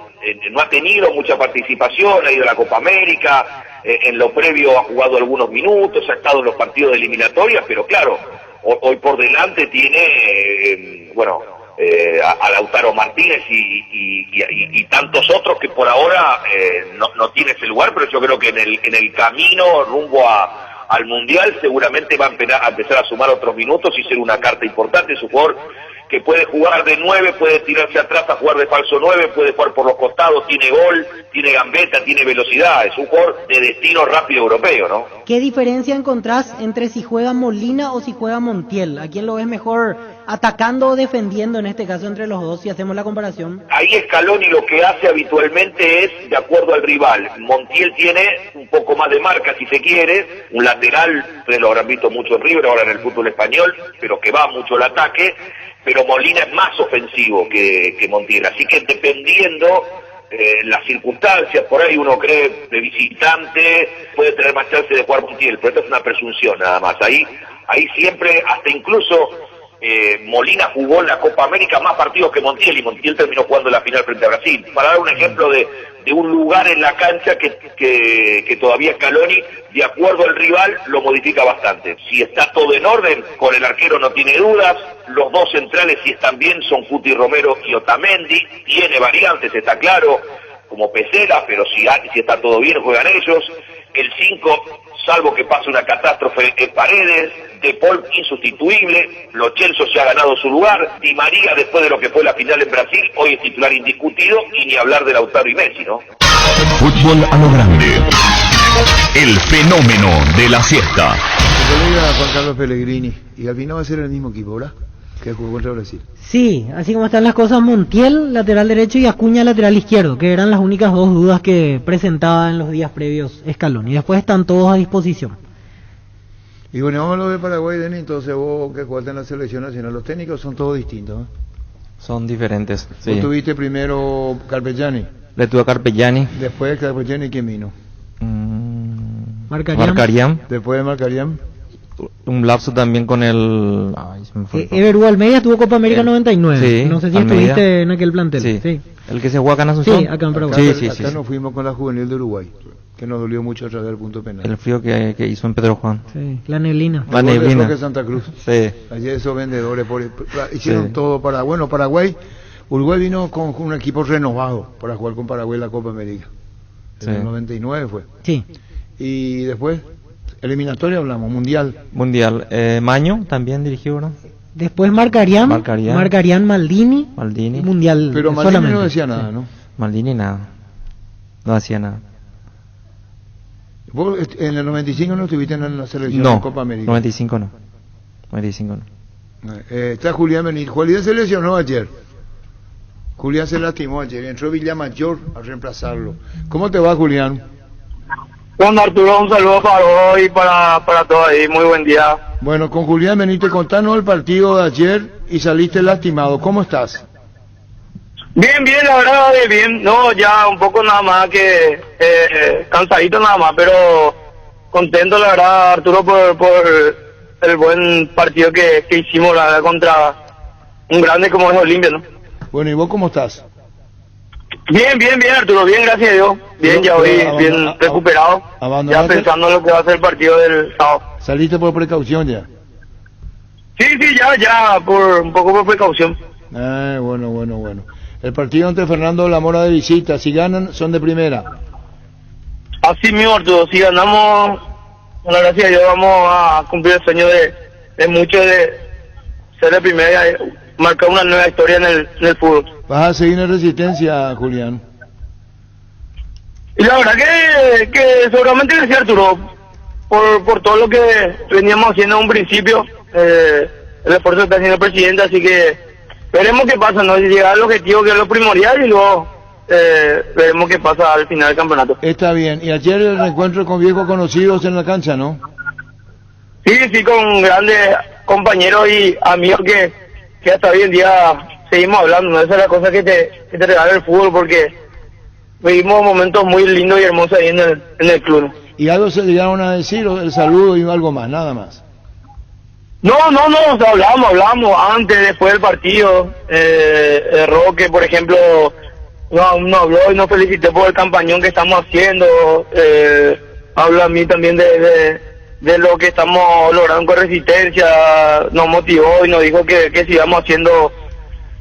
no ha tenido mucha participación, ha ido a la Copa América, en lo previo ha jugado algunos minutos, ha estado en los partidos de eliminatorias, pero claro, hoy por delante tiene, a Lautaro Martínez y tantos otros que por ahora no tiene ese lugar, pero yo creo que en el camino rumbo al Mundial seguramente va a empezar a sumar otros minutos y ser una carta importante. Es un jugador que puede jugar de 9, puede tirarse atrás a jugar de falso 9, puede jugar por los costados, tiene gol, tiene gambeta, tiene velocidad, es un jugador de destino rápido europeo, ¿no? ¿Qué diferencia encontrás entre si juega Molina o si juega Montiel? ¿A quién lo ves mejor atacando o defendiendo en este caso entre los dos, si hacemos la comparación? Ahí Scaloni lo que hace habitualmente es de acuerdo al rival. Montiel tiene un poco más de marca, si se quiere, un lateral, ustedes lo habrán visto mucho en River, ahora en el fútbol español, pero que va mucho al ataque, pero Molina es más ofensivo que Montiel, así que dependiendo las circunstancias, por ahí uno cree de visitante puede tener más chance de jugar Montiel, pero esto es una presunción nada más. Ahí siempre, hasta incluso Molina jugó en la Copa América más partidos que Montiel, y Montiel terminó jugando la final frente a Brasil. Para dar un ejemplo de un lugar en la cancha que todavía Scaloni, de acuerdo al rival, lo modifica bastante. Si está todo en orden, con el arquero no tiene dudas, los dos centrales si están bien son Cuti Romero y Otamendi, tiene variantes, está claro, como Pesela, pero si está todo bien juegan ellos. El 5, salvo que pase una catástrofe, es Paredes. De Paul insustituible, Lo Celso se ha ganado su lugar, Di María después de lo que fue la final en Brasil, hoy es titular indiscutido, y ni hablar de Lautaro y Messi, ¿no? Fútbol a lo grande. El fenómeno de la siesta. El colega Juan Carlos Pellegrini, y al final va a ser el mismo equipo, ¿verdad? Que jugó contra Brasil. Sí, así como están las cosas, Montiel, lateral derecho, y Acuña, lateral izquierdo, que eran las únicas dos dudas que presentaba en los días previos Scaloni. Después están todos a disposición. Y bueno, vamos a lo de Paraguay, Denis, entonces vos que jugaste en la selección nacional, los técnicos son todos distintos, ¿eh? Son diferentes, sí. Vos tuviste primero Carpegiani. Le tuve a Carpegiani. Después de Carpegiani, ¿quién vino? Marcarián. Después de Marcarián. Un lapso también con el... Ay, se me fue. Everu Almeida tuvo Copa América 99. Sí, no sé si Almeida. estuviste en aquel plantel. Sí. El que se juega acá en Asunción. Sí, acá en Paraguay. Acá nos fuimos con la juvenil de Uruguay, que nos dolió mucho a través del punto penal. El frío que hizo en Pedro Juan. Sí, la neblina. La neblina. De Santa Cruz. Sí. Ayer esos vendedores hicieron todo para... Bueno, Paraguay... Uruguay vino con un equipo renovado para jugar con Paraguay la Copa América. En el 99 fue. Sí. Y después, eliminatoria hablamos, mundial. Maño también dirigió, ¿no? Después Marcarián, Maldini. Mundial. Pero Maldini solamente. No decía nada, ¿no? Maldini nada. No hacía nada. ¿Vos en el 95 no estuviste en la selección de Copa América? 95 no. Está Julián Benítez. Julián se lesionó ayer. Julián se lastimó ayer, entró Villamayor a reemplazarlo. ¿Cómo te va, Julián? Bueno, Arturo, un saludo para hoy y para todos ahí, muy buen día. Bueno, con Julián Benítez, contanos el partido de ayer y saliste lastimado. ¿Cómo estás? Bien, la verdad, bien. No, ya un poco nada más que cansadito nada más, pero contento, la verdad, Arturo, por el buen partido que hicimos, la verdad, contra un grande como es Olimpia, ¿no? Bueno, ¿y vos cómo estás? Bien, Arturo, bien, gracias a Dios. Bien, ya hoy bien recuperado. Ya pensando en lo que va a ser el partido del sábado. ¿Saliste por precaución ya? Sí, ya, un poco por precaución. Bueno. El partido ante Fernando Lamora de visita, si ganan, son de primera. Así mismo, Arturo, si ganamos, con la gracia de Dios, vamos a cumplir el sueño de muchos de ser de primera, marcar una nueva historia en el fútbol. ¿Vas a seguir en Resistencia, Julián? Y la verdad que seguramente decía Arturo, por todo lo que veníamos haciendo en un principio, el esfuerzo que está haciendo el presidente, así que veremos qué pasa, ¿no? Si llegar al objetivo, que es lo primordial, y luego veremos qué pasa al final del campeonato. Está bien. Y ayer el reencuentro con viejos conocidos en la cancha, ¿no? Sí, con grandes compañeros y amigos que hasta hoy en día seguimos hablando, ¿no? Esa es la cosa que te regala el fútbol, porque vivimos momentos muy lindos y hermosos ahí en el club, ¿no? ¿Y algo se llegaron a decir, el saludo y algo más, nada más? No, o sea, hablamos antes, después del partido. Roque, por ejemplo, no habló y nos felicitó por el campañón que estamos haciendo. Habló a mí también de lo que estamos logrando con Resistencia, nos motivó y nos dijo que sigamos haciendo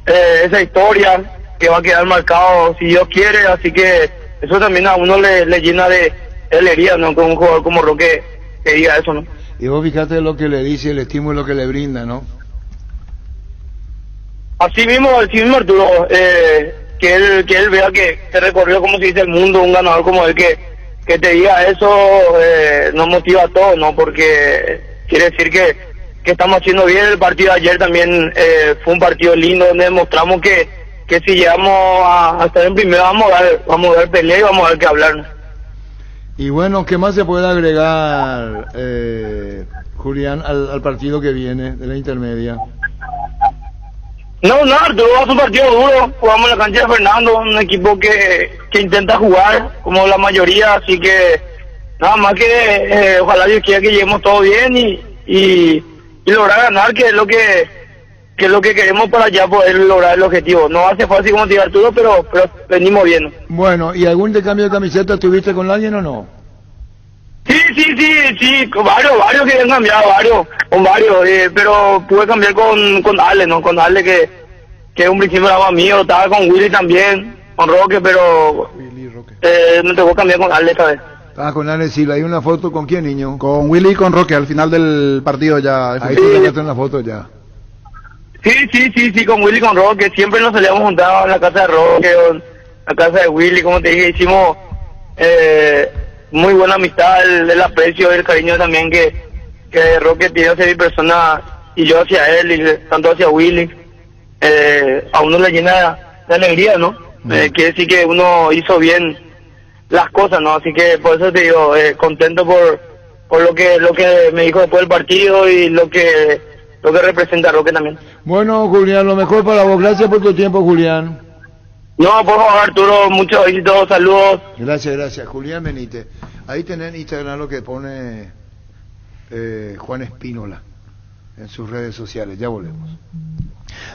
esa historia, que va a quedar marcado si Dios quiere, así que eso también a uno le llena de alegría, ¿no? Con un jugador como Roque que diga eso, ¿no? Y vos fíjate lo que le dice, el estímulo que le brinda, ¿no? Así mismo Arturo, que él vea que recorrió, como se dice, el mundo, un ganador como él, que te diga eso, nos motiva a todos, ¿no? Porque quiere decir que estamos haciendo bien. El partido de ayer también fue un partido lindo, donde demostramos que si llegamos a estar en primera vamos a dar pelea y vamos a ver qué hablar, ¿no? Y bueno, ¿qué más se puede agregar, Julián, al partido que viene de la intermedia? No, Arturo, va a ser un partido duro. Jugamos en la cancha de Fernando, un equipo que intenta jugar como la mayoría, así que nada más que ojalá Dios quiera que lleguemos todo bien y lograr ganar, que es lo que queremos para ya poder lograr el objetivo. No hace fácil, como te digo, Arturo, pero venimos bien. Bueno, ¿y algún intercambio de camiseta tuviste con alguien o no? Sí, varios que han cambiado, con varios, pero pude cambiar con Ale, ¿no? Con Ale, que un principio era mío, estaba con Willy también, con Roque, pero me tocó cambiar con Ale esta vez. Con Ale Silva. ¿Hay una foto con quién, niño? Con Willy y con Roque, al final del partido ya. Ahí te sacaste una foto ya. Sí, con Willy y con Roque, siempre nos salíamos juntados en la casa de Roque, o en la casa de Willy, como te dije, hicimos muy buena amistad, el aprecio y el cariño también que Roque tiene hacia mi persona y yo hacia él, y tanto hacia Willy. A uno le llena de alegría, ¿no? Quiere decir que uno hizo bien las cosas, ¿no? Así que por eso te digo, contento por por lo que me dijo después del partido y lo que representa Roque también. Bueno, Julián, lo mejor para vos. Gracias por tu tiempo, Julián. No, por favor, Arturo, muchos éxitos, saludos. Gracias. Julián Benítez. Ahí tenés en Instagram lo que pone Juan Espínola en sus redes sociales. Ya volvemos.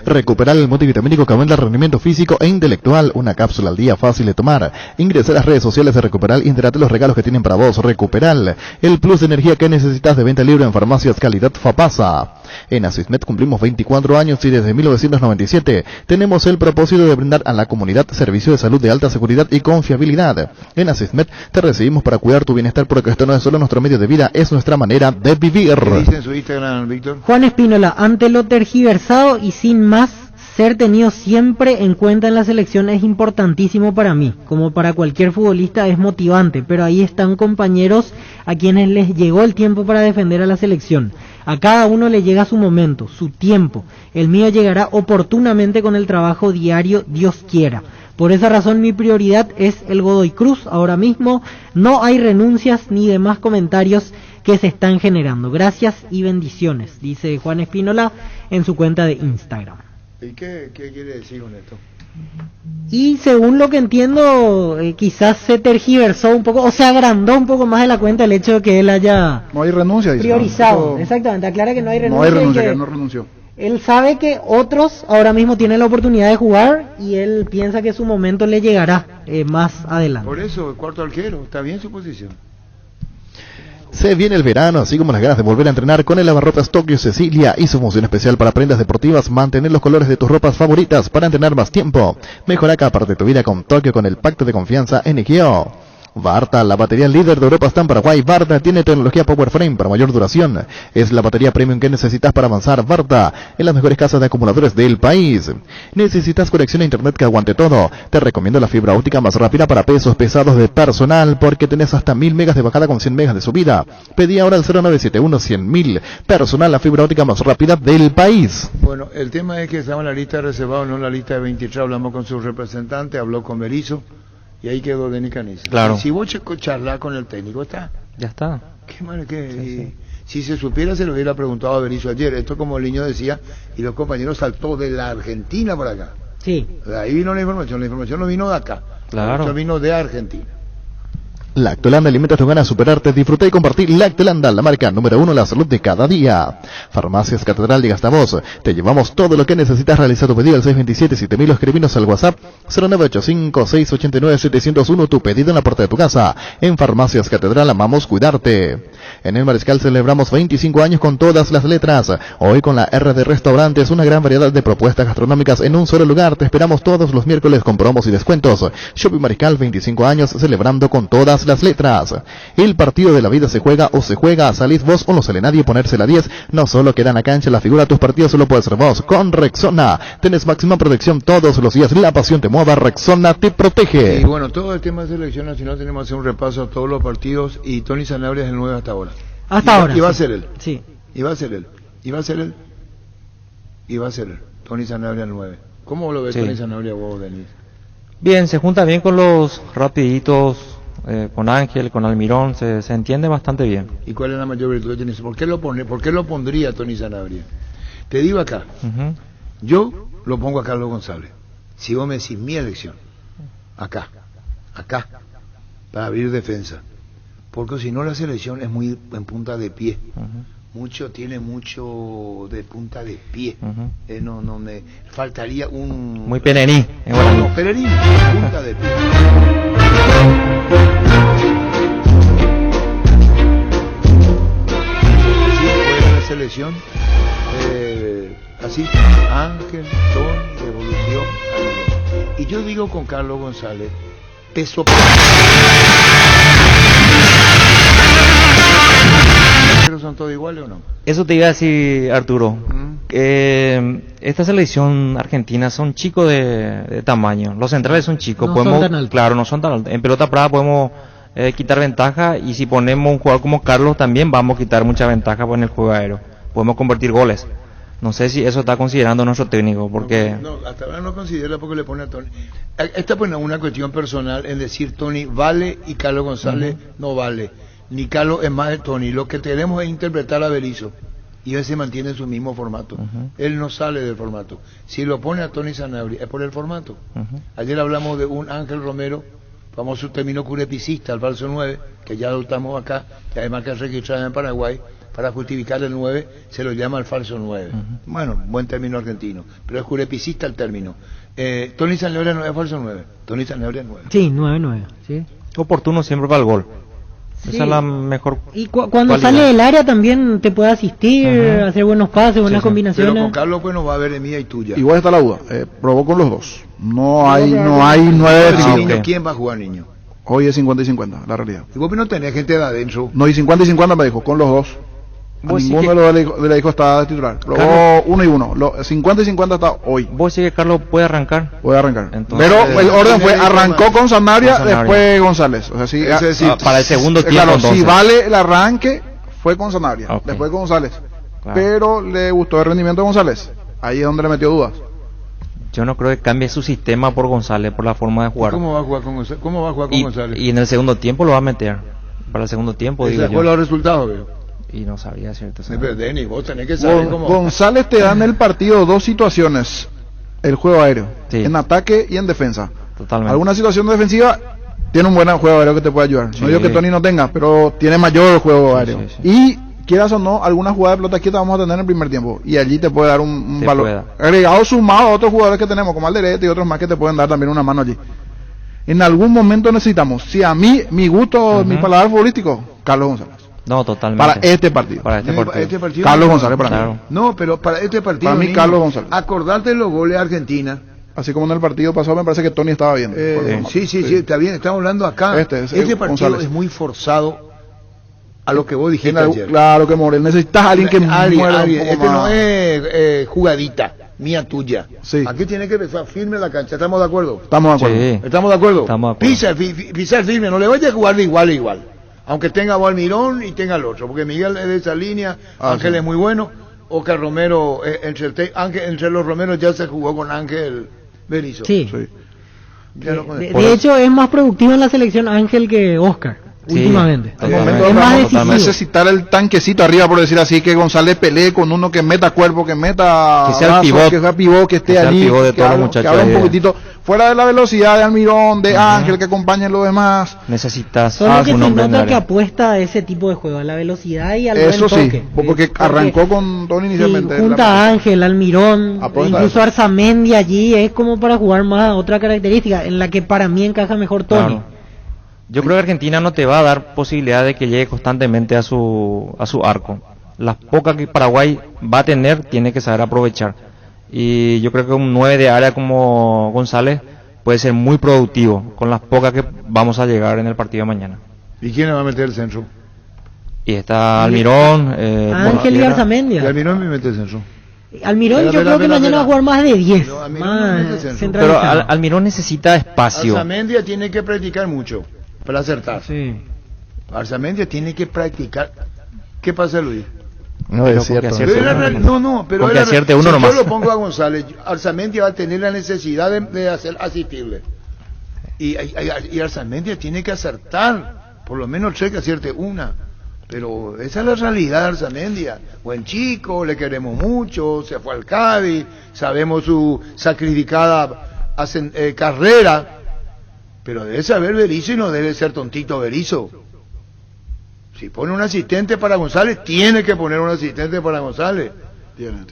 Recuperar el multivitamínico que aumenta el rendimiento físico e intelectual. Una cápsula al día fácil de tomar. Ingresa a las redes sociales de Recuperal y entérate los regalos que tienen para vos. Recuperal, el plus de energía que necesitas, de venta libre en farmacias calidad Fapasa. En Asismed cumplimos 24 años y desde 1997 tenemos el propósito de brindar a la comunidad servicio de salud de alta seguridad y confiabilidad. En Asismed te recibimos para cuidar tu bienestar, porque esto no es solo nuestro medio de vida, es nuestra manera de vivir. ¿Qué dice en su Instagram, Víctor? Juan Espínola, ante lo tergiversado y sin más, ser tenido siempre en cuenta en la selección es importantísimo para mí. Como para cualquier futbolista es motivante, pero ahí están compañeros a quienes les llegó el tiempo para defender a la selección. A cada uno le llega su momento, su tiempo. El mío llegará oportunamente con el trabajo diario, Dios quiera. Por esa razón mi prioridad es el Godoy Cruz. Ahora mismo no hay renuncias ni demás comentarios que se están generando. Gracias y bendiciones, dice Juan Espínola en su cuenta de Instagram. ¿Y qué quiere decir con esto? Y según lo que entiendo, quizás se tergiversó un poco, o se agrandó un poco más de la cuenta el hecho de que él haya no hay renuncia, dice, priorizado. ¿no? Exactamente, aclara que no hay renuncia. No hay renuncia, que él no renunció. Él sabe que otros ahora mismo tienen la oportunidad de jugar y él piensa que su momento le llegará más adelante. Por eso, el cuarto arquero, está bien su posición. Se viene el verano, así como las ganas de volver a entrenar con el lavarropas Tokio Cecilia y su función especial para prendas deportivas. Mantener los colores de tus ropas favoritas para entrenar más tiempo. Mejora cada parte de tu vida con Tokio, con el pacto de confianza NGO. Varta, la batería líder de Europa está en Paraguay. Varta tiene tecnología PowerFrame para mayor duración. Es la batería premium que necesitas para avanzar. Varta, en las mejores casas de acumuladores del país. ¿Necesitas conexión a internet que aguante todo? Te recomiendo la fibra óptica más rápida para pesos pesados de personal, porque tenés hasta 1000 megas de bajada con 100 megas de subida. Pedí ahora al 0971-100.000. Personal, la fibra óptica más rápida del país. Bueno, el tema es que estaba en la lista de reservados, no en la lista de 23. Hablamos con su representante, habló con Berizzo. Y ahí quedó Denis Canizza. Claro. Y si vos charlas con el técnico, está. Ya está. Qué mal que... Sí. Si se supiera, se lo hubiera preguntado a Berizzo ayer. Esto, como el niño decía, y los compañeros saltó de la Argentina para acá. Sí. De ahí vino la información no vino de acá. Claro. La vino de Argentina. Lactolanda alimenta tus ganas de superarte, disfrutar y compartir. Lactolanda, la marca número 1 en la salud de cada día. Farmacias Catedral de Gastavoz. Te llevamos todo lo que necesitas. Realizar tu pedido al 627-7000 o escribinos al WhatsApp 0985-689-701. Tu pedido en la puerta de tu casa. En Farmacias Catedral amamos cuidarte. En el Mariscal celebramos 25 años con todas las letras. Hoy con la R de Restaurantes, una gran variedad de propuestas gastronómicas en un solo lugar. Te esperamos todos los miércoles con promos y descuentos. Shopping Mariscal, 25 años celebrando con todas las letras. El partido de la vida se juega o se juega. Salís vos o no sale nadie. Ponerse la 10. No solo queda en la cancha la figura. Tus partidos solo puedes ser vos. Con Rexona tenés máxima protección todos los días. La pasión te mueva. Rexona te protege. Y bueno, todo el tema de selección nacional tenemos que hacer un repaso a todos los partidos. Y Tony Sanabria es el 9 hasta ahora. Hasta ahora. Y va a ser él. Sí. Y va a ser él. Y va a ser él. Y va a ser él. Tony Sanabria el 9. ¿Cómo lo ves, Sí. Tony Sanabria, vos, Denis? Bien, se junta bien con los rapiditos, con Ángel, con Almirón, se entiende bastante bien. ¿Y cuál es la mayor virtud de Tony Sanabria? ¿Por qué lo pondría Tony Sanabria? Te digo acá. Ujú. Yo lo pongo a Carlos González. Si vos me decís mi elección, acá, para abrir defensa. Porque si no, la selección es muy en punta de pie. Tiene mucho de punta de pie. No me faltaría un... Muy Perení. No, Perení, punta de pie. Sí, juega la selección. Así, Ángel, Tony, Revolución, Almirón. Y yo digo con Carlos González, peso... ¿Pero son todos iguales o no? Eso te iba a decir, Arturo. Esta selección argentina son chicos de tamaño. Los centrales son chicos. No podemos, son tan altos. claro, no son tan altos. En pelota parada podemos quitar ventaja, y si ponemos un jugador como Carlos también vamos a quitar mucha ventaja en el juego aéreo. Podemos convertir goles. No sé si eso está considerando nuestro técnico, porque... No, hasta ahora no considera porque le pone a Tony. Esta es una cuestión personal en decir Tony vale y Carlos González no vale. ni Carlos es más de Tony. Lo que tenemos es interpretar a Berizzo. Y él se mantiene en su mismo formato. Él no sale del formato. Si lo pone a Tony Sanabria, es por el formato. Ayer hablamos de un Ángel Romero, famoso término curepicista, al falso 9, que ya adoptamos acá, que además que es registrado en Paraguay, para justificar el 9, se lo llama el falso 9. Bueno, buen término argentino, pero es curepicista el término. Tony Sanabria no es falso 9, Tony Sanabria es 9. Sí, 9-9, sí. Oportuno siempre para el gol. Sí. Esa es la mejor. Y cuando cualidad. sale del área también te puede asistir, hacer buenos pases, buenas combinaciones. Pero con Carlos pues no va a haber de mía y tuya. Igual está la duda. Probó con los dos. No hay 9 definidos. ¿Quién va a jugar, niño? Hoy es 50 y 50, la realidad. Y vos no tenés gente de adentro. No, y 50 y 50 me dijo, con los dos. Ninguno de los dijo está de titular. Probó 1 y 1. 50 y 50 está hoy. ¿Vos sí que Carlos puede arrancar? Puede arrancar. Entonces, pero el orden fue, arrancó con Sanabria, después González. O sea, sí, es decir, para el segundo tiempo. Claro, entonces. si vale el arranque, fue con Sanabria, Okay. después con González. Claro. Pero le gustó el rendimiento de González. Ahí es donde le metió dudas. Yo no creo que cambie su sistema por González, por la forma de jugar. ¿Cómo va a jugar con González? ¿Cómo va a jugar con González? Y en el segundo tiempo lo va a meter. Para el segundo tiempo, digo Después yo. los resultados, veo. Y no sabía, ¿cierto? Pero Denny, vos tenés que saber cómo. González te da en el partido dos situaciones: el juego aéreo, en ataque y en defensa. Totalmente. Alguna situación defensiva tiene un buen juego aéreo que te puede ayudar. Sí. No digo que Tony no tenga, pero tiene mayor juego aéreo. Y quieras o no, alguna jugada de pelota quieta vamos a tener en el primer tiempo. Y allí te puede dar un valor agregado, sumado a otros jugadores que tenemos, como Alderete y otros más que te pueden dar también una mano allí. En algún momento necesitamos, si a mí, mi gusto, mi paladar futbolístico, Carlos González. No, totalmente. Para este partido. Para este partido. Carlos González para mí. No, pero para este partido. Para mí, Carlos González. Acordate los goles de Argentina. Así como en el partido pasado me parece que Tony estaba viendo. Sí, está bien, estamos hablando acá. Este partido González. Es muy forzado a lo que vos dijiste ayer. Claro que Morel, necesitas a alguien que muera un poco Este más. no es jugadita, mía tuya. Sí. Aquí tiene que empezar firme la cancha, ¿estamos de acuerdo? Estamos de acuerdo. Sí. ¿Estamos de acuerdo? Estamos de acuerdo. Pisar firme, no le vayas a jugar de igual a igual. Aunque tenga a Almirón y tenga al otro, porque Miguel es de esa línea, Ángel es muy bueno, Oscar Romero, entre los Romeros ya se jugó con Ángel Berizzo. Sí. De De hecho, es más productivo en la selección Ángel que Oscar, últimamente. Es más decisivo. Necesitar el tanquecito arriba, por decir así, que González pelee con uno que meta cuerpo, que meta que sea el pivot, que esté allí, que haga un poquitito fuera de la velocidad de Almirón, de Ángel, que acompañen los demás. Necesitas solo que se nota que apuesta a ese tipo de juego, a la velocidad y al eso buen toque. Sí, porque arrancó con Tony inicialmente. Junta a Ángel, Almirón, incluso Arzamendi allí, es como para jugar más otra característica, en la que para mí encaja mejor Tony. Claro. Yo creo que Argentina no te va a dar posibilidad de que llegue constantemente a su arco. Las pocas que Paraguay va a tener, tiene que saber aprovechar. Y yo creo que un 9 de área como González puede ser muy productivo con las pocas que vamos a llegar en el partido de mañana. ¿Y quién le va a meter el centro? Y está Almirón, Ángel y Arzamendi. Almirón me mete el centro. Almirón yo creo que mañana va a jugar más de 10. Más pero Almirón necesita espacio. Arzamendi tiene que practicar mucho para acertar. Sí. Arzamendi tiene que practicar. ¿Qué pasa, Luis? No es cierto. Pero que acierte uno nomás. Yo lo pongo a González. Arzamendi va a tener la necesidad de hacer asistible. Y Arzamendi tiene que acertar. Por lo menos 3 que acierte una. Pero esa es la realidad de Arzamendia. Buen chico, le queremos mucho, se fue al Cádiz, sabemos su sacrificada carrera, pero debe saber Berizzo y no debe ser tontito Berizzo. Si pone un asistente para González, tiene que poner un asistente para González. Tiene.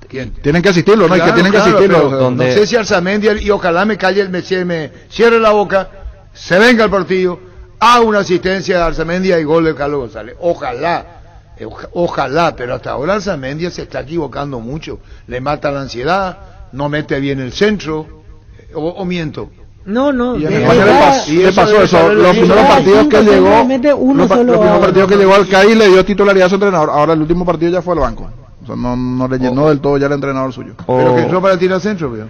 ¿Quién? Tienen que asistirlo, ¿no? Claro, que tienen que asistirlo. No sé si Arzamendi, y ojalá me cierre la boca, se venga el partido, haga una asistencia de Arzamendi y gol de Carlos González. Ojalá, pero hasta ahora Arzamendi se está equivocando mucho. Le mata la ansiedad, no mete bien el centro, o miento. No. Y le pasó eso. Los primeros partidos que llegó, los primeros partidos que llegó al Cádiz le dio titularidad a su entrenador. Ahora el último partido ya fue al banco. O sea, no le llenó del todo ya el entrenador suyo. Pero que entró para tirar centro, veo.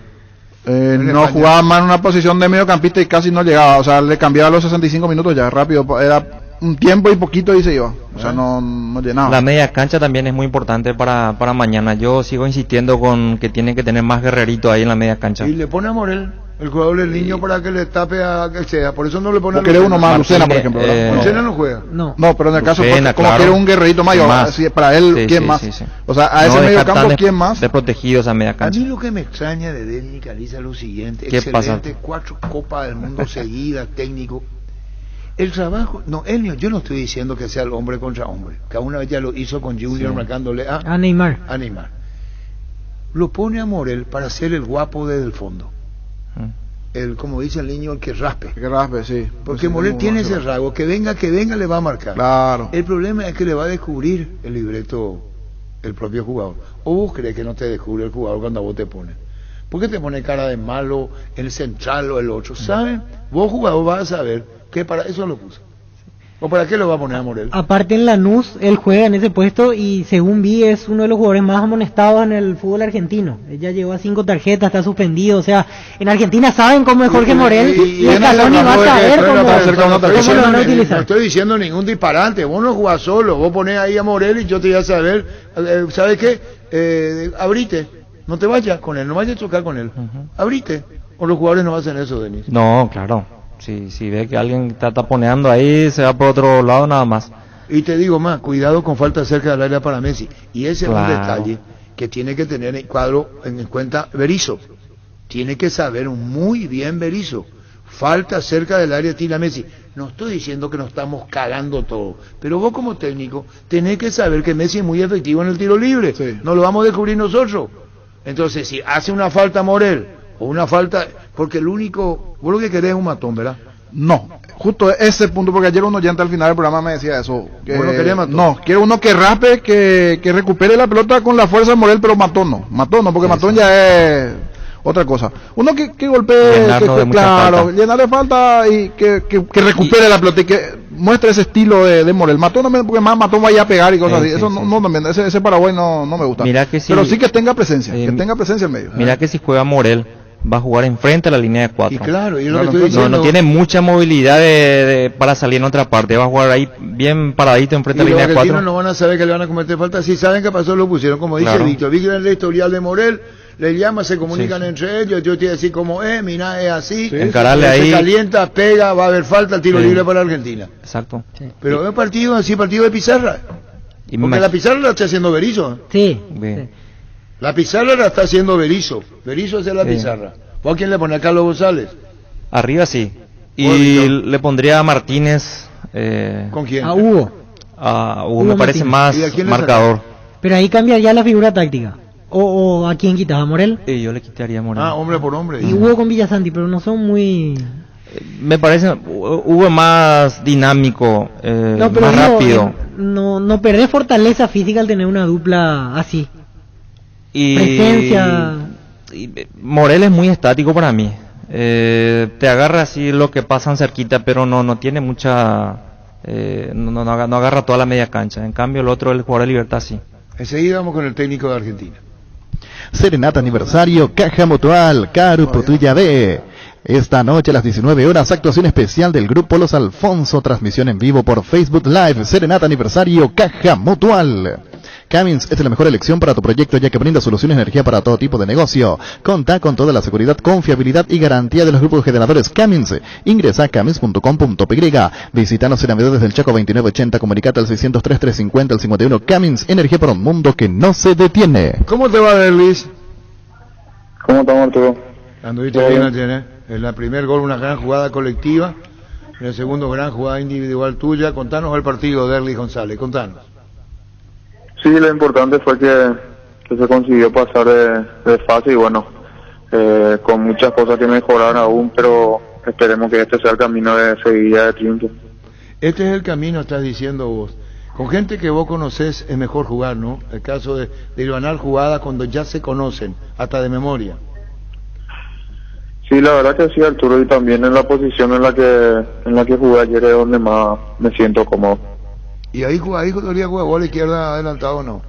No jugaba más en una posición de mediocampista y casi no llegaba. O sea, le cambiaba a los 65 minutos ya rápido. Era un tiempo y poquito y se iba. O sea, no llenaba. La media cancha también es muy importante para mañana. Yo sigo insistiendo con que tienen que tener más guerrerito ahí en la media cancha. Y le pone a Morel. El jugador del niño para que le tape a que sea, por eso no le pone. ¿O quiere uno más? Lucena, por ejemplo. Lucena no juega. No, pero en el caso Lucena, como claro. quiere un guerrerito mayor, así, para él, Sí, ¿quién sí, más? sí, sí. O sea, a ese No medio dejar campo, tan ¿quién más? desprotegidos a media A cancha. mí lo que me extraña de Delny Caliza es lo siguiente: ¿Qué excelente, pasa? 4 Copas del Mundo seguidas, técnico. El trabajo, no, yo no estoy diciendo que sea el hombre contra hombre, que una vez ya lo hizo con Junior, Sí. marcándole A Neymar. a Neymar. Lo pone a Morel para ser el guapo desde el fondo. El, como dice el niño, el que raspe. Que raspe, sí. Porque Sí, Morel no, tiene no, ese no. rasgo, que venga, le va a marcar. Claro. El problema es que le va a descubrir el libreto el propio jugador. O vos crees que no te descubre el jugador cuando a vos te pones. ¿Por qué te pone cara de malo el central o el otro? ¿Saben? Vos jugador vas a saber que para eso lo puso. ¿O para qué lo va a poner a Morel? Aparte en Lanús, él juega en ese puesto y según vi es uno de los jugadores más amonestados en el fútbol argentino. Él ya llegó a 5 tarjetas, está suspendido. O sea, en Argentina saben cómo es Jorge Morel y Scaloni va a saber cómo lo van a utilizar. No estoy diciendo ningún disparate. Vos no jugás solo. Vos ponés ahí a Morel y yo te voy a saber. ¿Sabes qué? Abrite. No te vayas con él. No vayas a chocar con él. Abrite. O los jugadores no hacen eso, Denis. No, claro. Si ve que alguien está taponeando ahí, se va por otro lado nada más. Y te digo más, cuidado con falta cerca del área para Messi. Y ese es un Claro. detalle que tiene que tener en cuadro en cuenta Berizzo. Tiene que saber muy bien Berizzo. Falta cerca del área tira Messi. No estoy diciendo que nos estamos cagando todo, pero vos como técnico tenés que saber que Messi es muy efectivo en el tiro libre. Sí. No lo vamos a descubrir nosotros. Entonces, si hace una falta Morel o una falta, porque el único, vos lo que querés es un matón, ¿verdad? No, justo ese punto, porque ayer un oyente al final del programa me decía eso. Que, ¿Vos no querés matón? No, quiero uno que raspe, que recupere la pelota con la fuerza de Morel, pero matón no, porque matón ya es otra cosa. Uno que golpee, Llenarlo de mucha claro, falta. llenarle falta y que recupere la pelota y que muestre ese estilo de Morel. Matón no me, porque más matón vaya a pegar y cosas Sí, así. sí, Eso sí, no también, ese Paraguay no me gusta. Mira que sí. Pero sí que tenga presencia, que tenga presencia en medio. Mira que si juega Morel, va a jugar enfrente a la línea de 4. Y claro, y es lo Claro, que estoy diciendo. No tiene mucha movilidad para salir en otra parte. Va a jugar ahí bien paradito enfrente Y a la los línea de 4. argentinos no van a saber que le van a cometer falta. Si saben qué pasó, lo pusieron. Como dice Claro. Víctor. Víctor en el historial de Morel, le llama, se comunican Sí, sí. entre ellos. Yo te voy a decir cómo es, mira, es así. Encararle Se ahí. calienta, pega, va a haber falta, el tiro Sí. libre para Argentina. Exacto. Pero es partido así, partido de pizarra. Y Porque me la pizarra la está haciendo Berizzo. Sí. Bien. La pizarra la está haciendo Berizzo. Berizzo hace la Sí. pizarra. ¿Vos a quién le pone? A Carlos González. Arriba sí. Bueno, Y Víctor. le pondría a Martínez. ¿Con quién? A Hugo. A Hugo Hugo me parece Martínez. más ¿Y a quién le marcador. Pero ahí cambia ya la figura táctica. O a quién quitas, a Morel. Y yo le quitaría a Morel. Ah, hombre por hombre. Y Hugo con Villasanti, pero no son muy... Me parece Hugo es más dinámico, No, pero más digo, rápido. no perdés fortaleza física al tener una dupla así. Y, Presencia. y Morel es muy estático para mí. Te agarra así lo que pasan cerquita, pero no tiene mucha... no agarra toda la media cancha. En cambio el otro, el jugador de Libertad, sí. Enseguida vamos con el técnico de Argentina. Serenata aniversario, Caja Mutual, Carupo Tuya B. Esta noche a las 19 horas, actuación especial del Grupo Los Alfonso, transmisión en vivo por Facebook Live, Serenata aniversario, Caja Mutual. Cummins es la mejor elección para tu proyecto ya que brinda soluciones de energía para todo tipo de negocio. Contá con toda la seguridad, confiabilidad y garantía de los grupos generadores Cummins. Ingresa a cummins.com.py. Visítanos en Avenida desde el Chaco 2980, comunicate al 603-350 al 51. Cummins, energía para un mundo que no se detiene. ¿Cómo te va, Luis? ¿Cómo estamos, Arturo? Anduviste bien, tiene. En la primer gol una gran jugada colectiva, en el segundo gran jugada individual tuya. Contanos el partido de Derlis González, contanos. Sí, lo importante fue que se consiguió pasar de fase y bueno, con muchas cosas que mejorar aún, pero esperemos que este sea el camino de seguida de triunfo. Este es el camino, estás diciendo vos. Con gente que vos conocés es mejor jugar, ¿no? El caso de ganar jugadas cuando ya se conocen, hasta de memoria. Sí, la verdad que sí, Arturo, y también en la posición en la que jugué ayer es donde más me siento cómodo. ¿Y ahí podría jugar vos a la izquierda adelantado o no?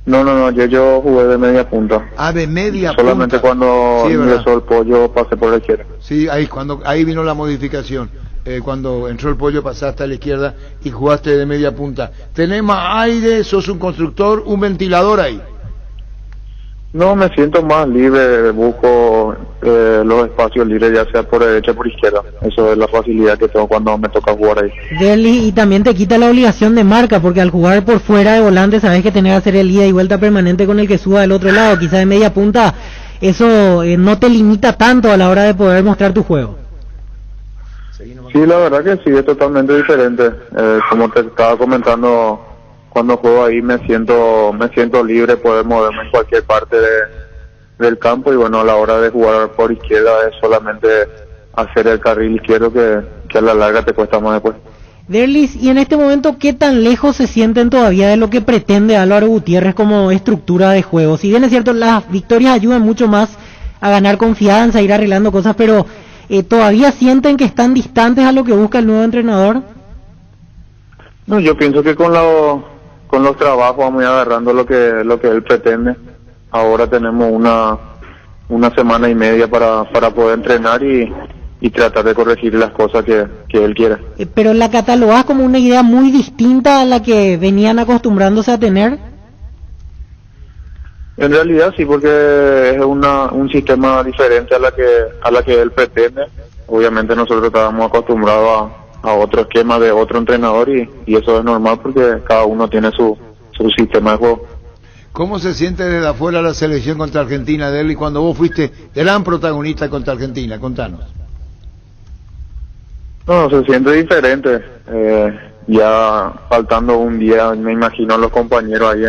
No, ayer yo jugué de media punta. Ah, de media Solamente punta. cuando Sí, ingresó ¿verdad? el pollo pasé por la izquierda. Sí, ahí vino la modificación. Cuando entró el pollo pasaste a la izquierda y jugaste de media punta. ¿Tenés más aire? ¿Sos un constructor? ¿Un ventilador ahí? No, me siento más libre, busco los espacios libres, ya sea por derecha o por izquierda. Eso es la facilidad que tengo cuando me toca jugar ahí. Derlis, y también te quita la obligación de marca, porque al jugar por fuera de volante sabes que tenés que hacer el ida y vuelta permanente con el que suba del otro lado, quizás de media punta. Eso no te limita tanto a la hora de poder mostrar tu juego. Sí, la verdad que sí, es totalmente diferente. Como te estaba comentando, cuando juego ahí me siento libre, poder moverme en cualquier parte del campo, y bueno, a la hora de jugar por izquierda es solamente hacer el carril izquierdo que a la larga te cuesta más después. Derlis, y en este momento, ¿qué tan lejos se sienten todavía de lo que pretende Álvaro Gutiérrez como estructura de juego? Si bien es cierto, las victorias ayudan mucho más a ganar confianza, a ir arreglando cosas, pero ¿todavía sienten que están distantes a lo que busca el nuevo entrenador? No, yo pienso que con los trabajos vamos a ir agarrando lo que él pretende. Ahora tenemos una semana y media para poder entrenar y tratar de corregir las cosas que él quiere. Pero la catalogás como una idea muy distinta a la que venían acostumbrándose a tener. En realidad sí, porque es un sistema diferente a la que él pretende. Obviamente nosotros estábamos acostumbrados a otro esquema de otro entrenador, y eso es normal porque cada uno tiene su sistema de juego. ¿Cómo se siente desde afuera la selección contra Argentina, Derlis, cuando vos fuiste gran protagonista contra Argentina? Contanos. No, se siente diferente. Ya faltando un día, me imagino los compañeros ahí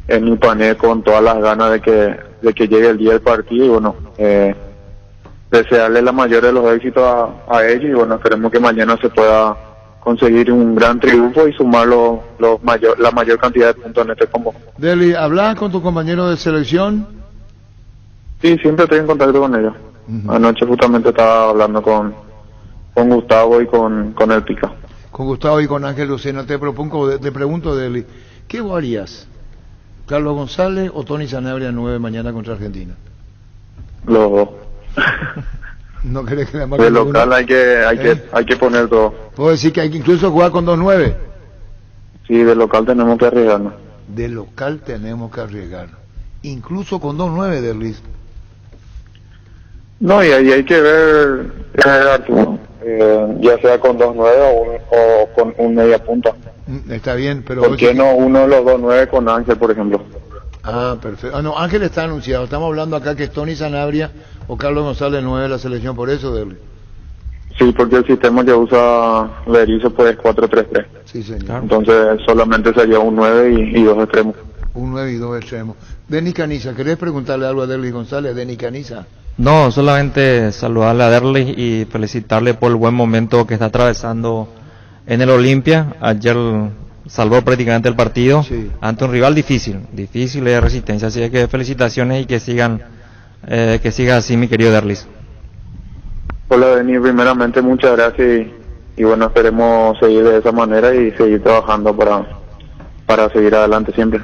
en Ipané con todas las ganas de que llegue el día del partido, y bueno, desearle la mayor de los éxitos a ellos, y bueno, esperemos que mañana se pueda conseguir un gran triunfo y sumar la mayor cantidad de puntos en este combo. Derlis, ¿hablás con tu compañero de selección? Sí, siempre estoy en contacto con ellos. Anoche justamente estaba hablando con Gustavo y con el Pica. Con Gustavo y con Ángel Lucena. Te pregunto, Derlis, ¿qué vos harías? ¿Carlos González o Tony Sanabria 9 mañana contra Argentina? Los dos. ¿No querés que la de local hay que poner todo. ¿Puedo decir que hay que incluso jugar con 2-9? Sí, de local tenemos que arriesgarnos. De local tenemos que arriesgarnos. Incluso con 2-9, Derlis. No, y ahí hay que ver, Arturo, ya sea con 2-9 o con un media punta. Está bien, pero... ¿Por qué no uno de los 2-9 con Ángel, por ejemplo? Ah, perfecto. No, Ángel está anunciado. Estamos hablando acá que es Tony Sanabria o Carlos González 9 de la selección, por eso, Derlis. Sí, porque el sistema que usa Berizzo pues es 4-3-3. Sí, señor. Entonces solamente sería un 9 y dos extremos. Un 9 y 2 extremos. Denis Caniza, ¿querés preguntarle algo a Derlis González? Denis Caniza. No, solamente saludarle a Derlis y felicitarle por el buen momento que está atravesando en el Olimpia. Ayer salvó prácticamente el partido ante un rival difícil de resistencia. Así que felicitaciones y que siga así, mi querido Derlis. Hola, Denis, primeramente muchas gracias y bueno, esperemos seguir de esa manera y seguir trabajando para seguir adelante siempre.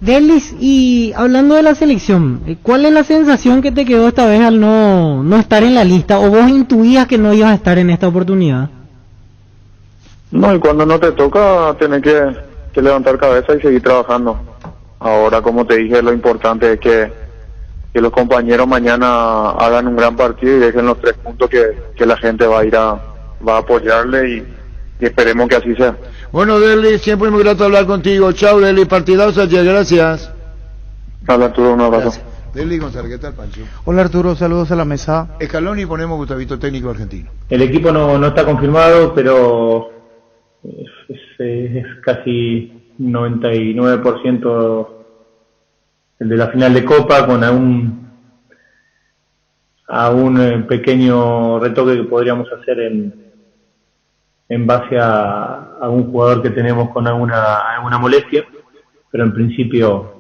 Derlis, y hablando de la selección, ¿cuál es la sensación que te quedó esta vez al no estar en la lista? ¿O vos intuías que no ibas a estar en esta oportunidad? No, y cuando no te toca, tenés que levantar cabeza y seguir trabajando. Ahora, como te dije, lo importante es que los compañeros mañana hagan un gran partido y dejen los 3 puntos que la gente va a apoyarle y esperemos que así sea. Bueno, Derlis, siempre muy grato hablar contigo. Chao, Derlis, partidazo ayer, gracias. Hola, Arturo, un abrazo. Derlis González, ¿qué tal, Pancho? Hola, Arturo, saludos a la mesa. Escalón y ponemos Gustavito, técnico argentino. El equipo no está confirmado, pero es casi 99% el de la final de Copa, con a un pequeño retoque que podríamos hacer en base a un jugador que tenemos con alguna molestia, pero en principio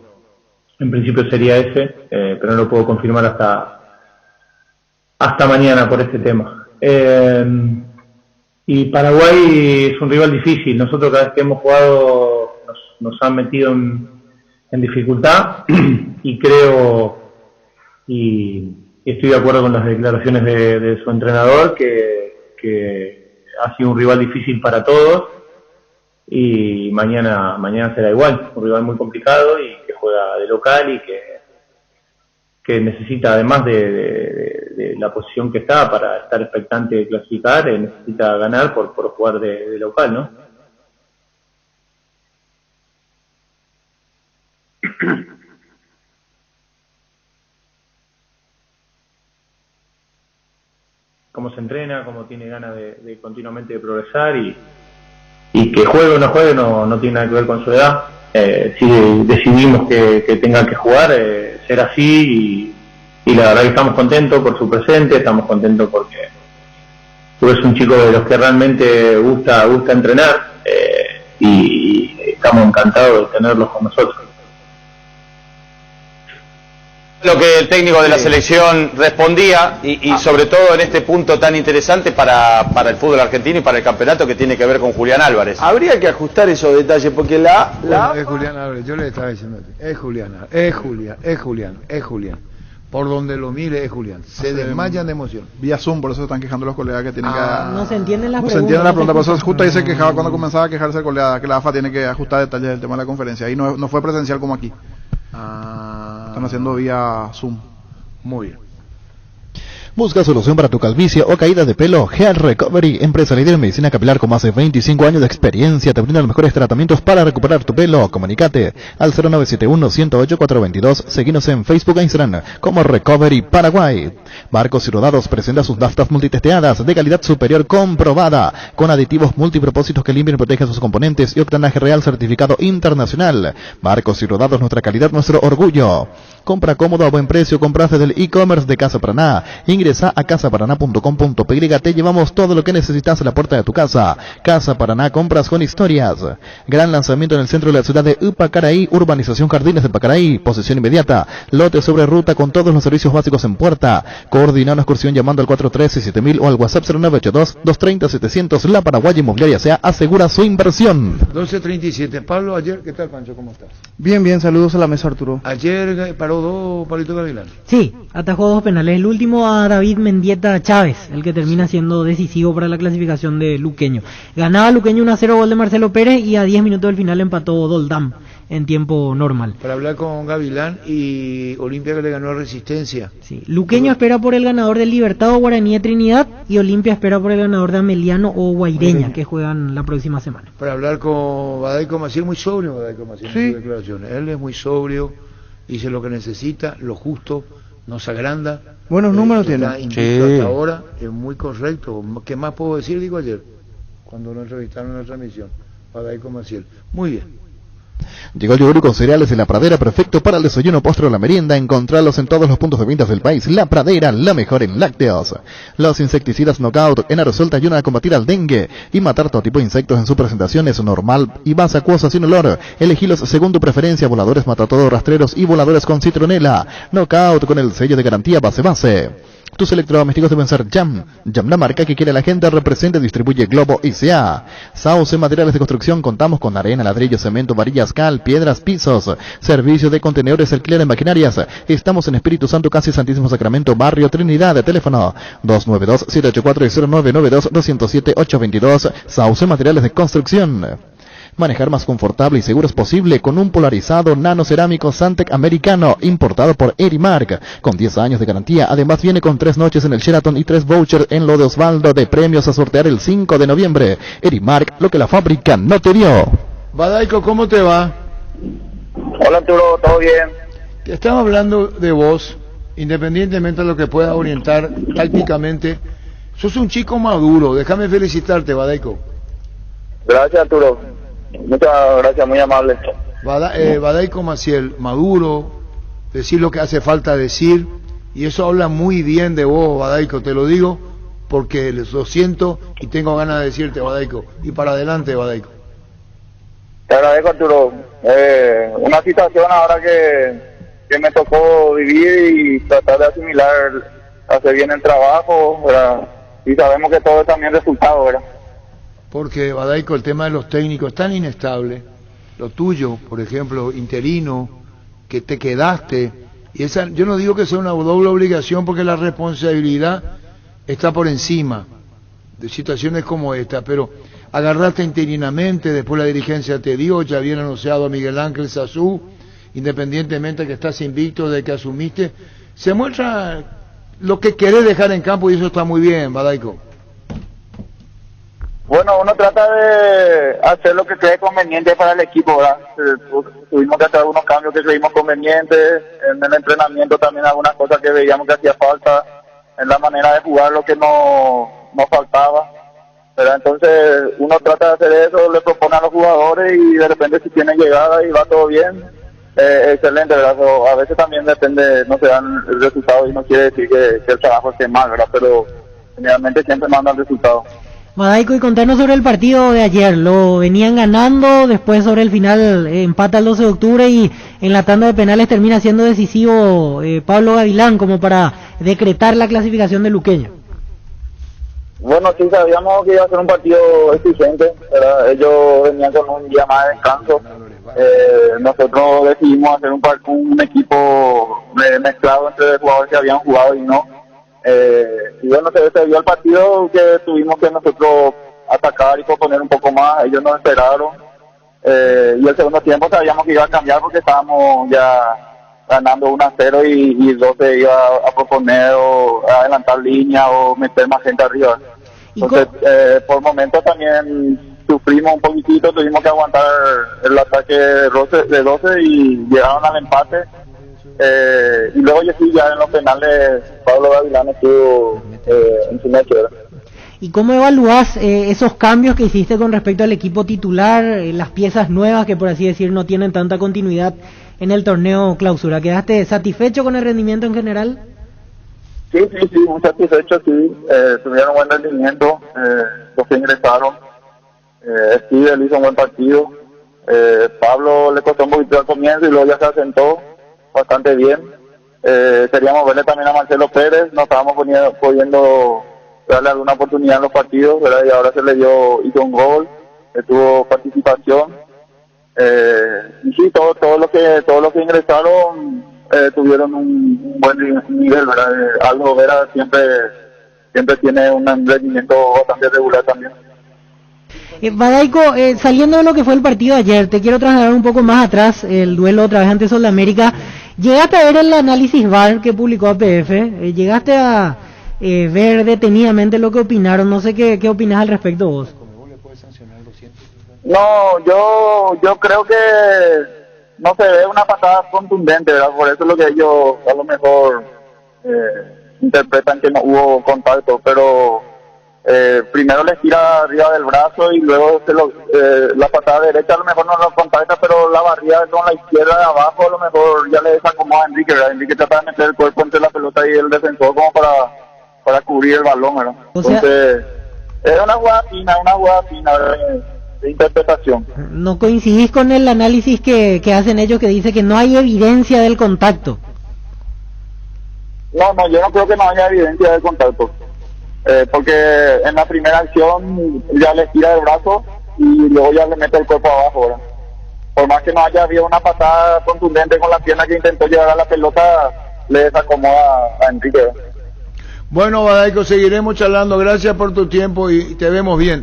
sería ese, pero no lo puedo confirmar hasta mañana por este tema. Y Paraguay es un rival difícil. Nosotros cada vez que hemos jugado nos han metido en dificultad y creo y estoy de acuerdo con las declaraciones de su entrenador que ha sido un rival difícil para todos y mañana será igual, un rival muy complicado y que juega de local y que que necesita, además de la posición que está para estar expectante de clasificar, necesita ganar por jugar de local, ¿no? Cómo se entrena, cómo tiene ganas de continuamente de progresar y que juegue o no juegue no tiene nada que ver con su edad. Si decidimos que tenga que jugar, ser así y la verdad que estamos contentos por su presente, estamos contentos porque es un chico de los que realmente gusta entrenar y estamos encantados de tenerlos con nosotros. Lo que el técnico de la selección respondía y sobre todo en este punto tan interesante para el fútbol argentino y para el campeonato que tiene que ver con Julián Álvarez. Habría que ajustar esos detalles porque Bueno, es Julián Álvarez, yo le estaba diciendo, es Julián. Por donde lo mire es Julián. Se desmayan de emoción. Vía Zoom, por eso están quejando los colegas que tienen que... No se entienden las No preguntas. se entiende la pregunta, por eso justo ahí se quejaba cuando comenzaba a quejarse el colega, que la AFA tiene que ajustar detalles del tema de la conferencia. Ahí no fue presencial como aquí. Están haciendo vía Zoom. Muy bien. Busca solución para tu calvicie o caída de pelo. Hair Recovery, empresa líder en medicina capilar con más de 25 años de experiencia, te brinda los mejores tratamientos para recuperar tu pelo. Comunícate al 0971-108-422. Seguinos en Facebook e Instagram como Recovery Paraguay. Barcos y Rodados presenta sus naftas multitesteadas de calidad superior comprobada, con aditivos multipropósitos que limpian y protegen sus componentes y octanaje real certificado internacional. Barcos y Rodados, nuestra calidad, nuestro orgullo. Compra cómodo a buen precio, compras desde el e-commerce de Casa Paraná. Ingresa a casaparaná.com.py, te llevamos todo lo que necesitas a la puerta de tu casa. Casa Paraná, compras con historias. Gran lanzamiento en el centro de la ciudad de Upacaraí, urbanización Jardines de Pacaraí, posesión inmediata, lote sobre ruta con todos los servicios básicos en puerta. Coordina una excursión llamando al 413-7000 o al WhatsApp 0982-230-700. La Paraguaya Inmobiliaria SEA asegura su inversión. 12:37. Pablo, ayer, ¿qué tal, Pancho? ¿Cómo estás? Bien, saludos a la mesa, Arturo. Ayer paró dos Pablito Gavilán. Sí, atajó 2 penales. El último a David Mendieta Chávez, el que termina siendo decisivo para la clasificación de Luqueño. Ganaba Luqueño 1-0, gol de Marcelo Pérez, y a 10 minutos del final empató Doldam en tiempo normal. Para hablar con Gavilán y Olimpia, que le ganó a Resistencia. Sí, Luqueño espera por el ganador del Libertad o Guaraní de Trinidad, y Olimpia espera por el ganador de Ameliano o Guaireña, que juegan la próxima semana. Para hablar con Badaico Maciel, muy sobrio Badaico Maciel, en sus declaraciones. Él es muy sobrio, dice lo que necesita, lo justo, no se agranda. Buenos números tiene. Hasta ahora es muy correcto. ¿Qué más puedo decir? Digo ayer, cuando lo entrevistaron en la transmisión. Badaico Maciel. Muy bien. Llegó el yogur con cereales de La Pradera, perfecto para el desayuno, postre o la merienda. Encontralos en todos los puntos de ventas del país. La Pradera, la mejor en lácteos. Los insecticidas Knockout en aerosol te ayudan a combatir al dengue y matar todo tipo de insectos en su presentación es normal y más acuosa sin olor. Elegilos según tu preferencia, voladores matatodos rastreros y voladores con citronela. Knockout con el sello de garantía base. Tus electrodomésticos deben ser Jam, la marca que quiere la gente. Representa y distribuye Globo ICA. Sauce Materiales de Construcción, contamos con arena, ladrillo, cemento, varillas, cal, piedras, pisos. Servicio de contenedores, alquiler en maquinarias. Estamos en Espíritu Santo, casi Santísimo Sacramento, Barrio Trinidad. Teléfono 292-784 y 0992-207-822. Sauce Materiales de Construcción. Manejar más confortable y seguro es posible con un polarizado nanocerámico Santec americano importado por Erimark con 10 años de garantía. Además viene con 3 noches en el Sheraton y 3 vouchers en lo de Osvaldo de premios a sortear el 5 de noviembre. Erimark, lo que la fábrica no te dio. Badaico, ¿cómo te va? Hola Arturo, ¿todo bien? Estamos hablando de vos, independientemente de lo que puedas orientar tácticamente. Sos un chico maduro, déjame felicitarte, Badaico. Gracias Arturo. Muchas gracias, muy amable. Badaico Maciel, maduro, decir lo que hace falta decir, y eso habla muy bien de vos, Badaico, te lo digo porque lo siento y tengo ganas de decirte, Badaico, y para adelante, Badaico. Te agradezco, Arturo. Una situación ahora que me tocó vivir y tratar de asimilar, hacer bien el trabajo, ¿verdad? Y sabemos que todo es también resultado, ¿verdad? Porque, Badaico, el tema de los técnicos es tan inestable. Lo tuyo, por ejemplo, interino, que te quedaste. Y esa, yo no digo que sea una doble obligación, porque la responsabilidad está por encima de situaciones como esta. Pero agarraste interinamente, después la dirigencia te dio, ya habían anunciado a Miguel Ángel Sazú, independientemente que estás invicto de que asumiste. se muestra lo que querés dejar en campo y eso está muy bien, Badaico. Bueno, uno trata de hacer lo que cree conveniente para el equipo, ¿verdad? Tuvimos que hacer algunos cambios que creímos convenientes, en el entrenamiento también algunas cosas que veíamos que hacía falta, en la manera de jugar lo que nos faltaba, ¿verdad? Entonces uno trata de hacer eso, le propone a los jugadores y de repente si tienen llegada y va todo bien, excelente, ¿verdad? O a veces también depende, no se dan el resultado y no quiere decir que el trabajo esté mal, ¿verdad? Pero generalmente siempre mandan resultados. Badaico, y contanos sobre el partido de ayer. Lo venían ganando, después sobre el final empata el 12 de octubre y en la tanda de penales termina siendo decisivo Pablo Gavilán como para decretar la clasificación de Luqueño. Bueno, sí sabíamos que iba a ser un partido exigente, ¿verdad? Ellos venían con un día más de descanso. Nosotros decidimos hacer un equipo mezclado entre jugadores que habían jugado y no. Y bueno, se vio el partido que tuvimos que nosotros atacar y proponer un poco más, ellos nos esperaron, y el segundo tiempo sabíamos que iba a cambiar porque estábamos ya ganando 1-0 y el 12 iba a proponer o a adelantar línea o meter más gente arriba. Entonces, por momentos también sufrimos un poquitito, tuvimos que aguantar el ataque de 12 y llegaron al empate. Y luego ya en los penales Pablo Gavilán estuvo en su noche. ¿Y cómo evaluás esos cambios que hiciste con respecto al equipo titular, las piezas nuevas que por así decir no tienen tanta continuidad en el torneo clausura? ¿Quedaste satisfecho con el rendimiento en general? Sí, muy satisfecho, sí. Tuvieron buen rendimiento, los que ingresaron. Steve hizo un buen partido. Pablo le costó un poquito al comienzo y luego ya se asentó bastante bien. Queríamos verle también a Marcelo Pérez, no estábamos pudiendo darle alguna oportunidad en los partidos, ¿verdad? Y ahora hizo un gol, tuvo participación, y sí, todos los que ingresaron tuvieron un buen nivel, ¿verdad? Aldo Vera siempre tiene un rendimiento bastante regular también. Badaico, saliendo de lo que fue el partido de ayer, te quiero trasladar un poco más atrás, el duelo otra vez ante Sol de América. ¿Llegaste a ver el análisis VAR que publicó APF? ¿Llegaste a ver detenidamente lo que opinaron? No sé qué opinas al respecto vos. No, yo creo que no se ve una patada contundente, ¿verdad? Por eso es lo que ellos a lo mejor interpretan que no hubo contacto, pero primero les tira arriba del brazo y luego la patada derecha a lo mejor no lo contacta, pero la barrida con la izquierda de abajo a lo mejor ya le desacomoda a Enrique, ¿verdad? Enrique trata de meter el cuerpo entre la pelota y el defensor como para cubrir el balón, ¿verdad? Entonces, es una jugada fina de interpretación. ¿No coincidís con el análisis que hacen ellos que dice que no hay evidencia del contacto? No, yo no creo que no haya evidencia del contacto. Porque en la primera acción ya le tira el brazo y luego ya le mete el cuerpo abajo, ¿verdad? Por más que no haya habido una patada contundente con la pierna que intentó llegar a la pelota, le desacomoda a Enrique, ¿verdad? Bueno, Badaico, seguiremos charlando. Gracias por tu tiempo y te vemos bien.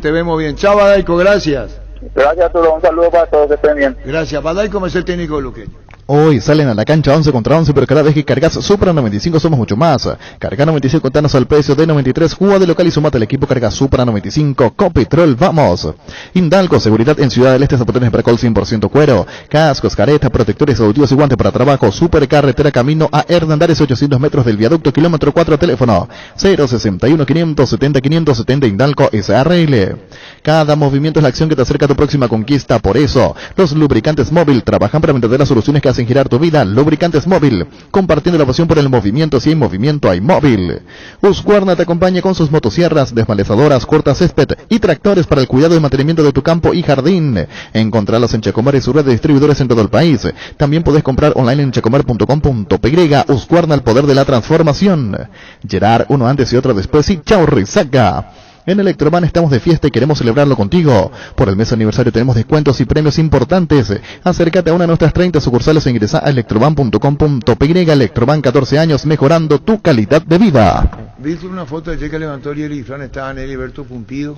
Chao, Badaico, gracias. Gracias, Arturo. Un saludo para todos, que estén bien. Gracias. Badaico es el técnico de Luqueño. Hoy salen a la cancha 11 contra 11, pero cada vez que cargas Supra 95 somos mucho más. Carga 95, contanos al precio de 93, juega de local y sumate al equipo Carga Supra 95, Copetrol, vamos. Indalco, seguridad en Ciudad del Este, zapatones Bracol 100% cuero, cascos, caretas, protectores auditivos y guantes para trabajo, supercarretera camino a Hernandares, 800 metros del viaducto, kilómetro 4, teléfono 061 570 570, Indalco SRL. Cada movimiento es la acción que te acerca a tu próxima conquista, por eso, los lubricantes móvil trabajan para verdaderas soluciones que hacen girar tu vida. Lubricantes móvil, compartiendo la pasión por el movimiento. Si hay movimiento, hay móvil. Husqvarna te acompaña con sus motosierras, desmalezadoras, cortas césped y tractores para el cuidado y mantenimiento de tu campo y jardín. Encontralos en Chacomar y su red de distribuidores en todo el país. También podés comprar online en chacomar.com.py. Husqvarna, el poder de la transformación. Gerard, uno antes y otro después, y chau Rizaga. En Electroban estamos de fiesta y queremos celebrarlo contigo. Por el mes aniversario tenemos descuentos y premios importantes. Acércate a una de nuestras 30 sucursales e ingresa a electroban.com.py. Electroban, 14 años mejorando tu calidad de vida. ¿Viste una foto de que levantó Ariel y Fran? Estaban Heriberto Pumpido,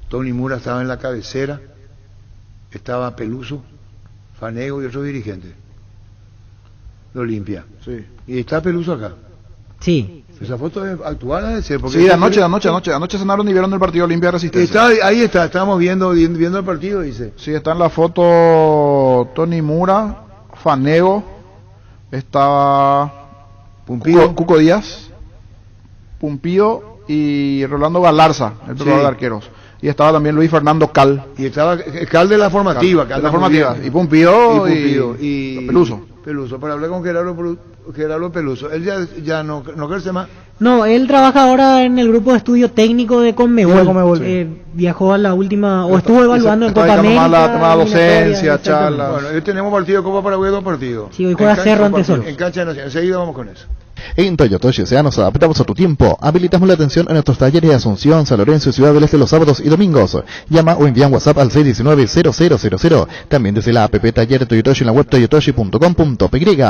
Tony Mura estaba en la cabecera, estaba Peluso, Fanego y otros dirigentes. de Olimpia. Sí. ¿Y está Peluso acá? Sí. Esa foto es actual, debe ser, porque Sí, de anoche cenaron y vieron el partido Olimpia Resistencia. Ahí está, estamos viendo el partido, dice. Sí, está en la foto Tony Mura, Fanego, estaba Pumpido. Cuco Díaz, Pumpido y Rolando Galarza, el preparador de arqueros. Y estaba también Luis Fernando Cal. Y estaba Cal de la formativa. Cal de la formativa. Y Pumpido y Peluso. Para hablar con Gerardo Peluso. Él ya no crece más. No, él trabaja ahora en el grupo de estudio técnico de Conmebol. Viajó a la última, o estuvo evaluando en Copa América. La tema de docencia, charlas. Bueno, hoy tenemos partido de Copa Paraguay, 2 partidos. Sí, hoy juega Cerro ante Sol. En cancha de Nación. Enseguida vamos con eso. En Toyotoshi S.A. nos adaptamos a tu tiempo. Habilitamos la atención en nuestros talleres de Asunción, San Lorenzo y Ciudad del Este los sábados y domingos. Llama o envía un WhatsApp al 619-0000. También desde la app Taller Toyotoshi en la web toyotoshi.com.py.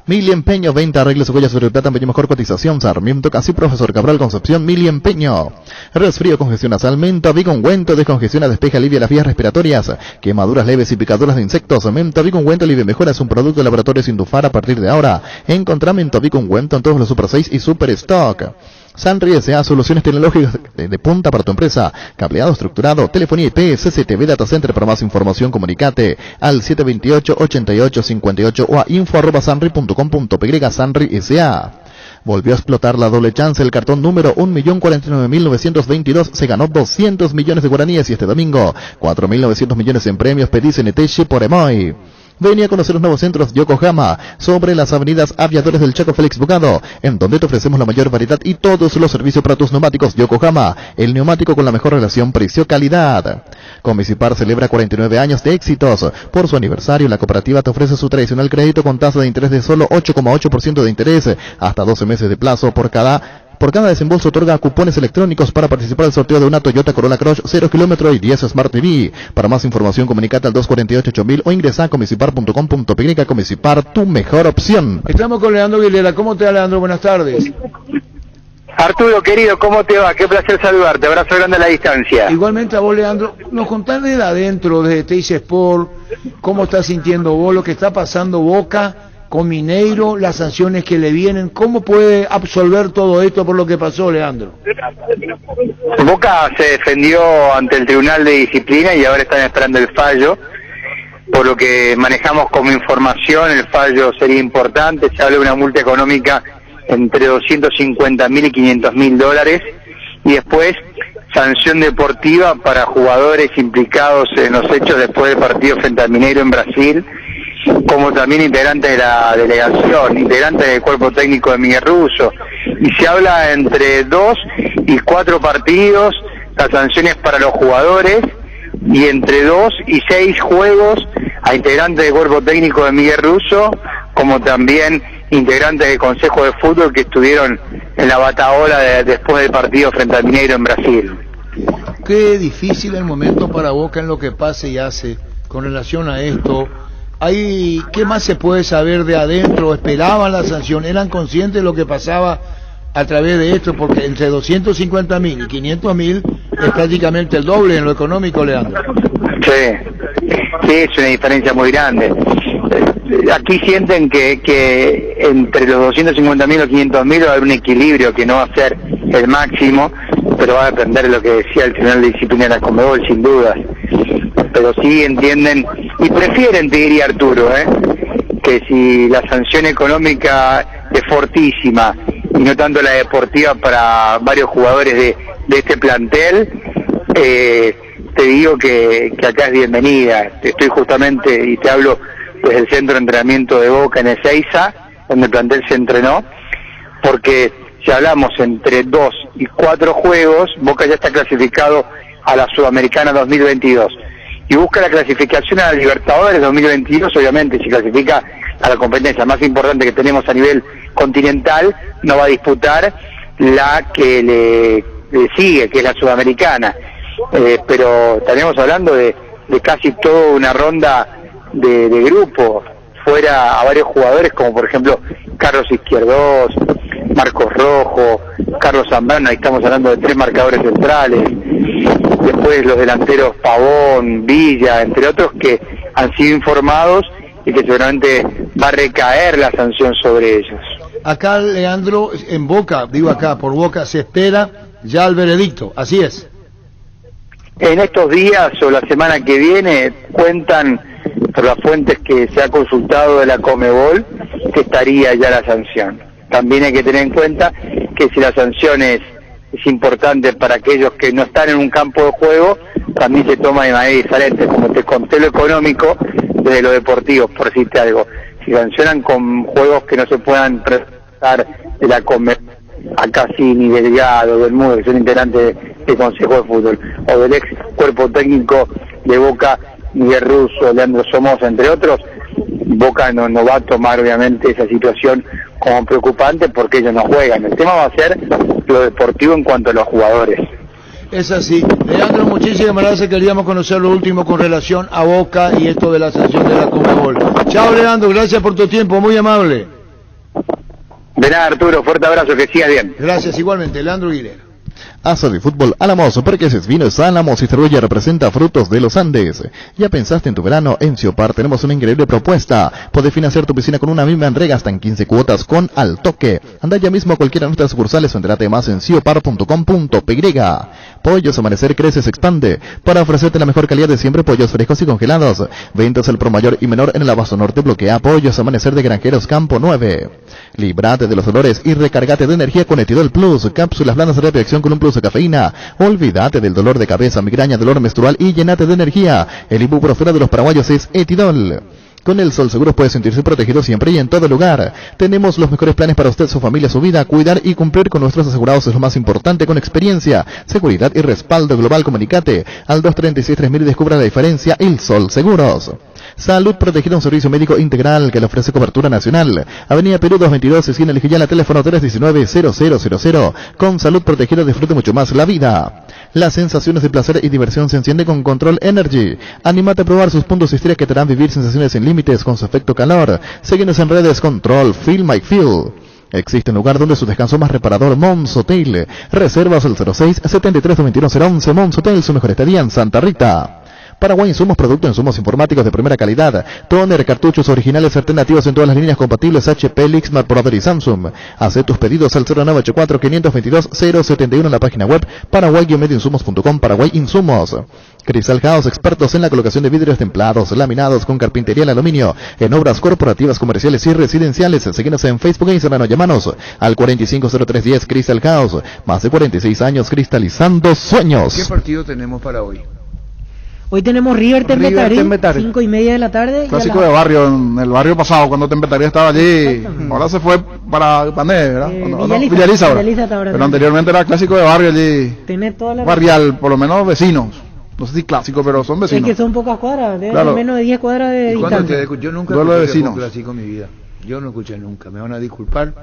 Mil Empeño, venta, arreglos, huellas sobre plata, empeño, mejor cotización. Sarmiento, casi Profesor Cabral, Concepción, Mil Empeño. Resfrío, congestión nasal, menta, ungüento, descongestiona, despeja, alivia las vías respiratorias. Quemaduras leves y picaduras de insectos. Menta, ungüento, alivia, mejora. Es un producto de laboratorio Indufar a partir de ahora. Encontrá Menta, ungüento en todos los Super 6 y Super Stock. Sanri S.A. Soluciones tecnológicas de punta para tu empresa. Cableado estructurado, telefonía IP, CCTV Data Center. Para más información comunicate al 728-8858 o a info@sanri.com.py. Sanri S.A. Volvió a explotar la doble chance. El cartón número 1.049.922 se ganó 200 millones de guaraníes y este domingo 4.900 millones en premios. Pedí CNT por Emoy. Vení a conocer los nuevos centros Yokohama sobre las avenidas Aviadores del Chaco Félix Bugado, en donde te ofrecemos la mayor variedad y todos los servicios para tus neumáticos. Yokohama, el neumático con la mejor relación precio-calidad. Comicipar celebra 49 años de éxitos. Por su aniversario, la cooperativa te ofrece su tradicional crédito con tasa de interés de solo 8,8% de interés, hasta 12 meses de plazo. Por cada desembolso otorga cupones electrónicos para participar del sorteo de una Toyota Corolla Cross 0 km y 10 Smart TV. Para más información comunicate al 248-8000 o ingresa a comicipar.com.py. Comicipar, tu mejor opción. Estamos con Leandro Aguilera. ¿Cómo te va, Leandro? Buenas tardes. Arturo, querido, ¿cómo te va? Qué placer saludarte. Abrazo grande a la distancia. Igualmente a vos, Leandro. Nos contás desde adentro, desde Teis Sport, cómo estás sintiendo vos, lo que está pasando Boca con Mineiro, las sanciones que le vienen. ¿Cómo puede absolver todo esto por lo que pasó, Leandro? Boca se defendió ante el Tribunal de Disciplina y ahora están esperando el fallo. Por lo que manejamos como información, el fallo sería importante. Se habla de una multa económica entre 250.000 y 500.000 dólares. Y después, sanción deportiva para jugadores implicados en los hechos después del partido frente al Mineiro en Brasil, como también integrantes de la delegación, integrantes del cuerpo técnico de Miguel Russo. Y se habla entre 2 y 4 partidos, las sanciones para los jugadores, y entre 2 y 6 juegos a integrantes del cuerpo técnico de Miguel Russo, como también integrantes del Consejo de Fútbol que estuvieron en la batahola después del partido frente al Mineiro en Brasil. Qué difícil el momento para Boca en lo que pase y hace con relación a esto. ¿Qué más se puede saber de adentro? ¿Esperaban la sanción? ¿Eran conscientes de lo que pasaba a través de esto? Porque entre 250.000 y 500.000 es prácticamente el doble en lo económico, Leandro. Sí, es una diferencia muy grande. Aquí sienten que entre los 250.000 o 500.000 va a haber un equilibrio que no va a ser el máximo, pero va a depender de lo que decía el Tribunal de Disciplina de la Conmebol, sin dudas. Pero sí entienden y prefieren, te diría Arturo, que si la sanción económica es fortísima y no tanto la deportiva para varios jugadores de este plantel, te digo que acá es bienvenida. Estoy justamente, y te hablo desde el centro de entrenamiento de Boca en Ezeiza, donde el plantel se entrenó, porque si hablamos entre 2 y 4 juegos, Boca ya está clasificado a la Sudamericana 2022. Y busca la clasificación a la Libertadores 2022, obviamente, si clasifica a la competencia más importante que tenemos a nivel continental, no va a disputar la que le sigue, que es la Sudamericana. Pero estaremos hablando de casi toda una ronda de grupo, fuera a varios jugadores como por ejemplo Carlos Izquierdos, Marcos Rojo, Carlos Zambrano, ahí estamos hablando de 3 marcadores centrales. Después los delanteros Pavón, Villa, entre otros, que han sido informados y que seguramente va a recaer la sanción sobre ellos. Acá, Leandro, en Boca, digo acá, por Boca, se espera ya el veredicto, así es. En estos días o la semana que viene cuentan por las fuentes que se ha consultado de la Conmebol que estaría ya la sanción. También hay que tener en cuenta que si la sanción es importante para aquellos que no están en un campo de juego, también se toma de manera diferente. Como te conté lo económico, desde lo deportivo, por decirte algo. Si sancionan con juegos que no se puedan presentar de la Conmebol, a Cassini, Delgado, Bermúdez, que son integrantes del Consejo de Fútbol, o del ex cuerpo técnico de Boca, Miguel Russo, Leandro Somoza, entre otros, Boca no va a tomar obviamente esa situación como preocupante porque ellos no juegan. El tema va a ser lo deportivo en cuanto a los jugadores. Es así. Leandro, muchísimas gracias. Queríamos conocer lo último con relación a Boca y esto de la sanción de la Conmebol. Chao, Leandro, gracias por tu tiempo, muy amable. De nada, Arturo, fuerte abrazo, que siga bien. Gracias, igualmente, Leandro Aguilera. Asa de Fútbol Álamos, Parques Vinos Álamos y Cervella representa Frutos de los Andes. ¿Ya pensaste en tu verano? En Ciopar tenemos una increíble propuesta. Podés financiar tu piscina con una misma entrega hasta en 15 cuotas con Al Toque. Anda ya mismo a cualquiera de nuestras sucursales o entérate más en ciopar.com.py. Pollos Amanecer crece, se expande para ofrecerte la mejor calidad de siempre, pollos frescos y congelados. Ventas al pro mayor y menor en el Abasto Norte. Bloquea Pollos Amanecer de Granjeros Campo 9. Líbrate de los dolores y recargate de energía con Etidol Plus. Cápsulas blandas de rápida acción con un plus de cafeína. Olvídate del dolor de cabeza, migraña, dolor menstrual y llenate de energía. El ibuprofeno de los paraguayos es Etidol. Con el Sol Seguros puede sentirse protegido siempre y en todo lugar. Tenemos los mejores planes para usted, su familia, su vida. Cuidar y cumplir con nuestros asegurados es lo más importante, con experiencia, seguridad y respaldo global. Comunicate al 236-3000 y descubra la diferencia. El Sol Seguros. Salud Protegida, un servicio médico integral que le ofrece cobertura nacional. Avenida Perú 222, esquina El Gillán, teléfono 319-0000. Con Salud Protegida disfrute mucho más la vida. Las sensaciones de placer y diversión se enciende con Control Energy. Anímate a probar sus puntos de historia que te harán vivir sensaciones sin límites con su efecto calor. Síguenos en redes Control Feel My Feel. Existe un lugar donde su descanso más reparador, Mons Hotel. Reservas al 06-73-21011. Mons Hotel, su mejor estadía en Santa Rita. Paraguay Insumos, productos insumos informáticos de primera calidad. Toner, cartuchos originales alternativos en todas las líneas compatibles HP, Lixmar, Brother y Samsung. Haz tus pedidos al 0984-522-071 en la página web paraguay-insumos.com. Paraguay Insumos. Crystal House, expertos en la colocación de vidrios templados, laminados con carpintería en aluminio, en obras corporativas, comerciales y residenciales. Síguenos en Facebook e Instagram o llámanos al 450310 Crystal House. Más de 46 años cristalizando sueños. ¿Qué partido tenemos para hoy? Hoy tenemos River Tembetarí, 5:30 de la tarde. Clásico de barrio, en el barrio pasado, cuando Tembetarí estaba allí. Ahora se fue para Pané, ¿verdad? Villaliza ahora. Pero anteriormente era clásico de barrio allí. Toda la barrial, por lo menos vecinos. No sé si clásico, pero son vecinos. Es que son pocas cuadras, deben menos de 10 cuadras de distancia. Yo nunca escuché un clásico en mi vida. Yo no escuché nunca, me van a disculpar.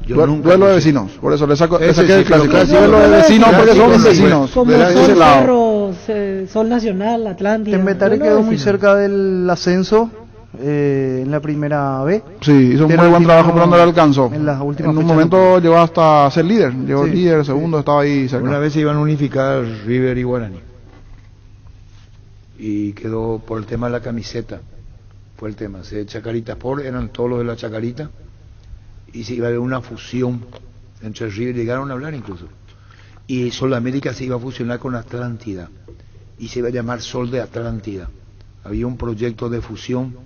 Duelo de vecinos, por eso le saqué el clásico. Duelo de vecinos porque son vecinos. Como Sol Cerro, Sol Nacional, Atlántida. Tembetarí quedó muy cerca del ascenso en la primera B. Sí, hizo un muy buen trabajo, pero no le alcanzó. En un momento llegó hasta ser líder. Llegó líder, segundo, estaba ahí cerca. Una vez se iban a unificar River y Guaraní. Y quedó por el tema de la camiseta. Fue el tema. Chacarita Sport eran todos los de la Chacarita. Y se iba a haber una fusión entre River, llegaron a hablar incluso. Y Sol de América se iba a fusionar con Atlántida. Y se iba a llamar Sol de Atlántida. Había un proyecto de fusión,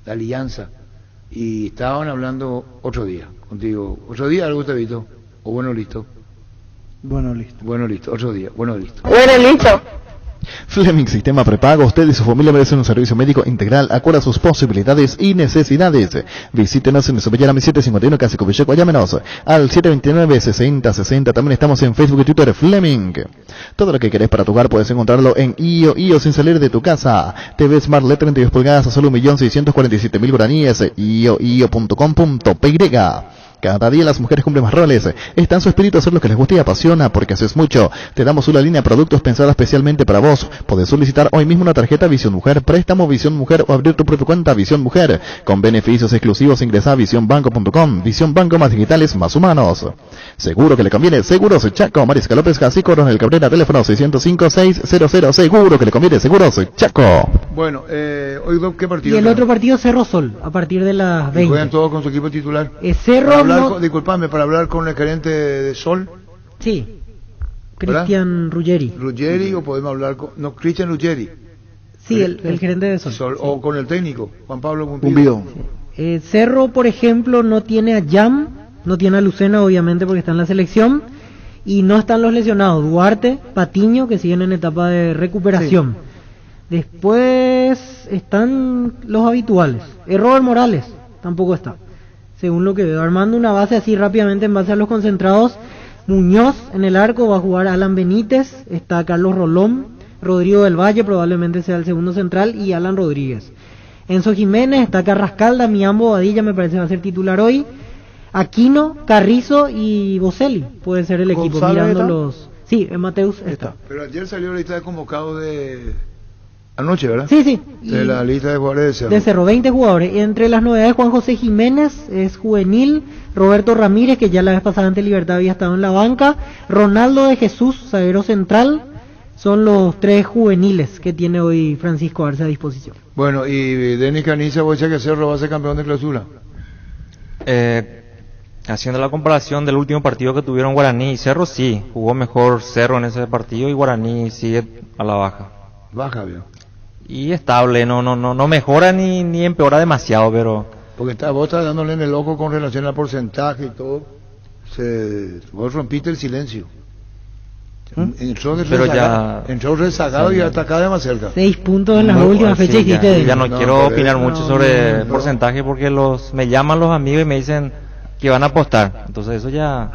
de alianza. Y estaban hablando otro día contigo. ¿Otro día algo te visto? ¿O bueno, listo? Bueno, listo. Bueno, listo. Otro día. Bueno, listo. Bueno, listo. Fleming Sistema Prepago, usted y su familia merecen un servicio médico integral acorde a sus posibilidades y necesidades. Visítenos en Sobellana 751 Casico Villeco, llámenos al 729-6060. También estamos en Facebook y Twitter, Fleming. Todo lo que querés para tu hogar puedes encontrarlo en IO sin salir de tu casa. TV Smart LED 32 pulgadas a solo 1.647.000 guaraníes. IO.com.py. Cada día las mujeres cumplen más roles. Está en su espíritu hacer lo que les gusta y apasiona, porque haces mucho. Te damos una línea de productos pensada especialmente para vos. Podés solicitar hoy mismo una tarjeta Visión Mujer, préstamo Visión Mujer o abrir tu propia cuenta Visión Mujer. Con beneficios exclusivos ingresá a visionbanco.com. Visión Banco, más digitales, más humanos. Seguro que le conviene. Seguros Chaco. Mariscal López Jací, Coronel Cabrera, teléfono 605-600. Seguro que le conviene. Seguros Chaco. Bueno, hoy ¿qué partido? Y el otro partido Cerro Sol, a partir de las 20. ¿Juegan todos con su equipo titular? Cerro Disculpame, para hablar con el gerente de Sol. Sí, Cristian Ruggeri. ¿Ruggeri o podemos hablar con... No, Cristian Ruggeri. Sí, el gerente de Sol. O con el técnico, Juan Pablo Bumbido. Cerro, por ejemplo, no tiene a Jam, no tiene a Lucena, obviamente, porque está en la selección. Y no están los lesionados, Duarte, Patiño, que siguen en etapa de recuperación. Sí. Después están los habituales. Robert Morales tampoco está. Según lo que veo, armando una base así rápidamente en base a los concentrados. Muñoz en el arco, va a jugar Alan Benítez, está Carlos Rolón, Rodrigo del Valle probablemente sea el segundo central y Alan Rodríguez. Enzo Jiménez, está Carrascal, Damián Bobadilla me parece va a ser titular hoy. Aquino, Carrizo y Boselli puede ser el equipo mirando los... Sí, Mateus está. Pero ayer salió la lista de convocados de... Anoche, ¿verdad? Sí. De la lista de jugadores de Cerro. De Cerro, 20 jugadores. Entre las novedades, Juan José Jiménez es juvenil, Roberto Ramírez, que ya la vez pasada ante Libertad había estado en la banca, Ronaldo de Jesús, zaguero central, son los 3 juveniles que tiene hoy Francisco Arce a disposición. Bueno, y Denis Caniza, ¿vos decís que Cerro va a ser campeón de clausura? Haciendo la comparación del último partido que tuvieron Guaraní y Cerro, sí, jugó mejor Cerro en ese partido y Guaraní sigue a la baja. Baja, vio. Y estable, no mejora ni empeora demasiado, pero... Porque vos estás dándole en el ojo con relación al porcentaje y todo. Vos rompiste el silencio. Entró rezagado y hasta cada vez más cerca. 6 puntos en las últimas fechas. Ya no quiero opinar mucho sobre porcentaje porque me llaman los amigos y me dicen que van a apostar, entonces eso ya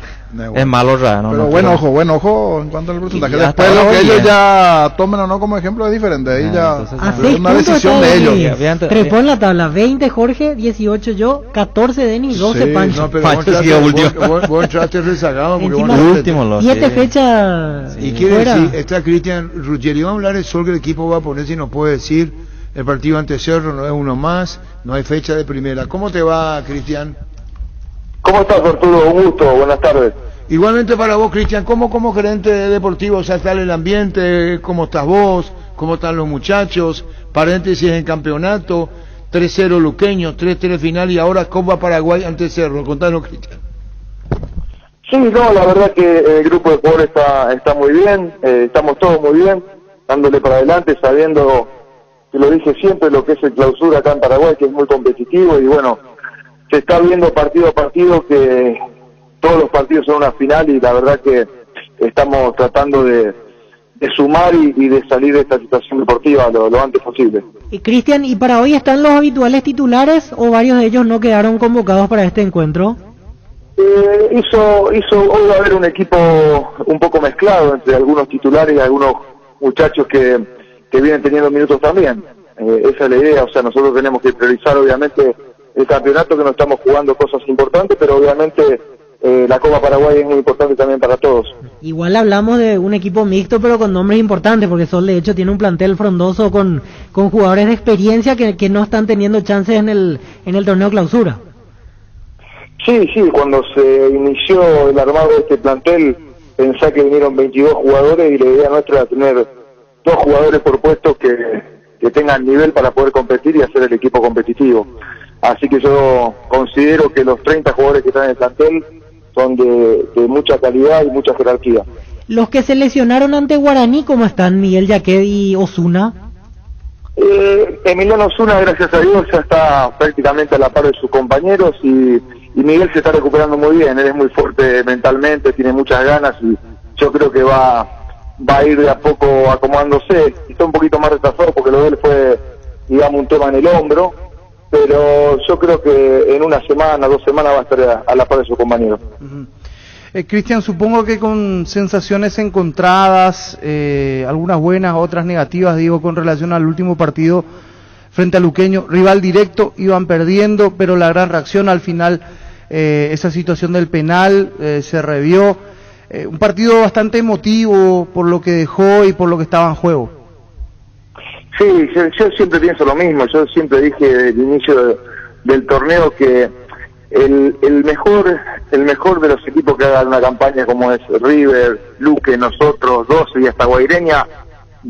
es malo ya, ¿no? Pero buen ojo en cuanto al porcentaje. Después lo que ellos ya tomen o no como ejemplo es diferente, ahí ya es una decisión de ellos. Trepó en la tabla, 20 Jorge, 18 yo, 14 Denis, 12 Pancho. No, pero vos entraste rezagado porque vos último, 7 fechas. Y quiere decir, está Cristian Ruggeri, vamos a hablar del Sol que el equipo va a poner, si nos puede decir, el partido ante Cerro no es uno más, no hay fecha de primera. ¿Cómo te va, Cristian? ¿Cómo estás, Arturo? Un gusto, buenas tardes. Igualmente para vos, Cristian, ¿cómo como gerente deportivo, o sea, está el ambiente, cómo estás vos, cómo están los muchachos, paréntesis en campeonato, 3-0 Luqueño, 3-3 final y ahora Copa Paraguay ante Cerro? Contanos, Cristian. Sí, no, la verdad que el grupo de jugadores está muy bien, estamos todos muy bien, dándole para adelante, sabiendo, que lo dije siempre, lo que es el clausura acá en Paraguay, que es muy competitivo y bueno, se está viendo partido a partido que todos los partidos son una final y la verdad que estamos tratando de sumar y de salir de esta situación deportiva lo antes posible. Y Cristian, ¿y para hoy están los habituales titulares o varios de ellos no quedaron convocados para este encuentro? Hoy va a haber un equipo un poco mezclado entre algunos titulares y algunos muchachos que vienen teniendo minutos también. Esa es la idea, o sea, nosotros tenemos que priorizar obviamente el campeonato, que no estamos jugando cosas importantes, pero obviamente la Copa Paraguay es muy importante también para todos. Igual hablamos de un equipo mixto, pero con nombres importantes, porque Sol de hecho tiene un plantel frondoso con jugadores de experiencia que no están teniendo chances en el torneo clausura. Sí, cuando se inició el armado de este plantel, pensé que vinieron 22 jugadores y la idea nuestra era tener 2 jugadores por puesto que tengan nivel para poder competir y hacer el equipo competitivo. Así que yo considero que los 30 jugadores que están en el plantel son de mucha calidad y mucha jerarquía. Los que se lesionaron ante Guaraní, ¿cómo están Miguel Yaqued y Osuna? Emiliano Osuna, gracias a Dios, ya está prácticamente a la par de sus compañeros y Miguel se está recuperando muy bien, él es muy fuerte mentalmente, tiene muchas ganas y yo creo que va a ir de a poco acomodándose. Está un poquito más retrasado porque lo de él fue, digamos, un tema en el hombro, pero yo creo que en 1 semana, 2 semanas va a estar a la par de sus compañeros. Cristian, supongo que con sensaciones encontradas, algunas buenas, otras negativas, digo, con relación al último partido frente a Luqueño, rival directo, iban perdiendo, pero la gran reacción al final esa situación del penal, se revió. Un partido bastante emotivo por lo que dejó y por lo que estaba en juego. Sí, yo siempre pienso lo mismo. Yo siempre dije desde el inicio del torneo que el mejor de los equipos que hagan una campaña como es River, Luque, nosotros, 12 y hasta Guaireña,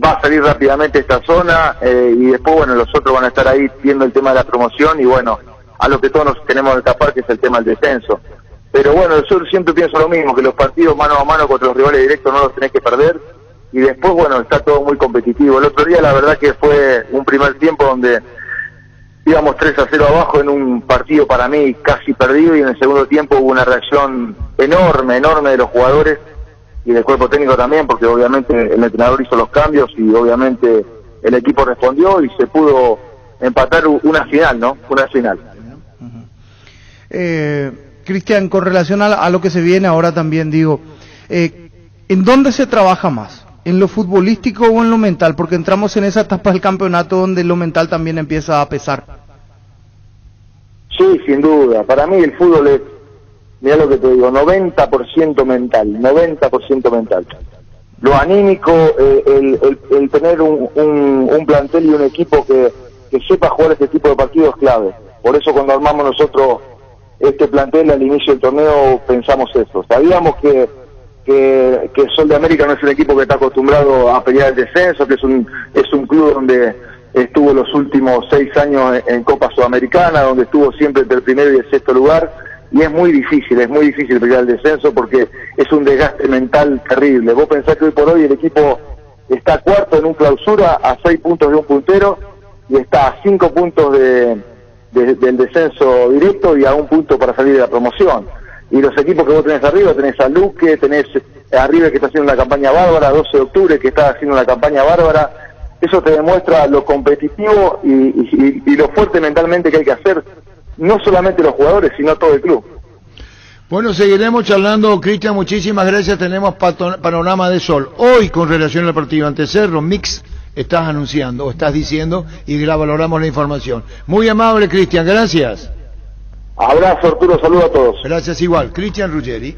va a salir rápidamente esta zona y después, bueno, los otros van a estar ahí viendo el tema de la promoción y, bueno, a lo que todos nos tenemos que escapar, que es el tema del descenso. Pero bueno, yo siempre pienso lo mismo, que los partidos mano a mano contra los rivales directos no los tenés que perder y después, bueno, está todo muy competitivo. El otro día la verdad que fue un primer tiempo donde íbamos 3-0 abajo en un partido para mí casi perdido y en el segundo tiempo hubo una reacción enorme de los jugadores y del cuerpo técnico también, porque obviamente el entrenador hizo los cambios y obviamente el equipo respondió y se pudo empatar una final, ¿no? Una final. Cristian, con relación a lo que se viene ahora también, digo, ¿en dónde se trabaja más? ¿En lo futbolístico o en lo mental? Porque entramos en esa etapa del campeonato donde lo mental también empieza a pesar. Sí, sin duda. Para mí el fútbol es, mira lo que te digo, 90% mental. Lo anímico, el tener un plantel y un equipo que sepa jugar este tipo de partidos es clave. Por eso cuando armamos nosotros este plantel al inicio del torneo pensamos eso. Sabíamos que Sol de América no es un equipo que está acostumbrado a pelear el descenso, que es un club donde estuvo los últimos 6 años en Copa Sudamericana, donde estuvo siempre entre el primero y el sexto lugar, y es muy difícil pelear el descenso porque es un desgaste mental terrible. Vos pensás que hoy por hoy el equipo está cuarto en un clausura, a 6 puntos de un puntero, y está a 5 puntos del descenso directo y a 1 punto para salir de la promoción. Y los equipos que vos tenés arriba, tenés a Luque, tenés a River que está haciendo una campaña bárbara, 12 de octubre que está haciendo una campaña bárbara. Eso te demuestra lo competitivo y lo fuerte mentalmente que hay que hacer, no solamente los jugadores, sino todo el club. Bueno, seguiremos charlando, Cristian, muchísimas gracias. Tenemos panorama de Sol. Hoy, con relación al partido ante Cerro, Mix, estás anunciando, o estás diciendo, y valoramos la información. Muy amable, Cristian, gracias. Abrazo, Arturo, saludos a todos. Gracias igual. Cristian Ruggeri.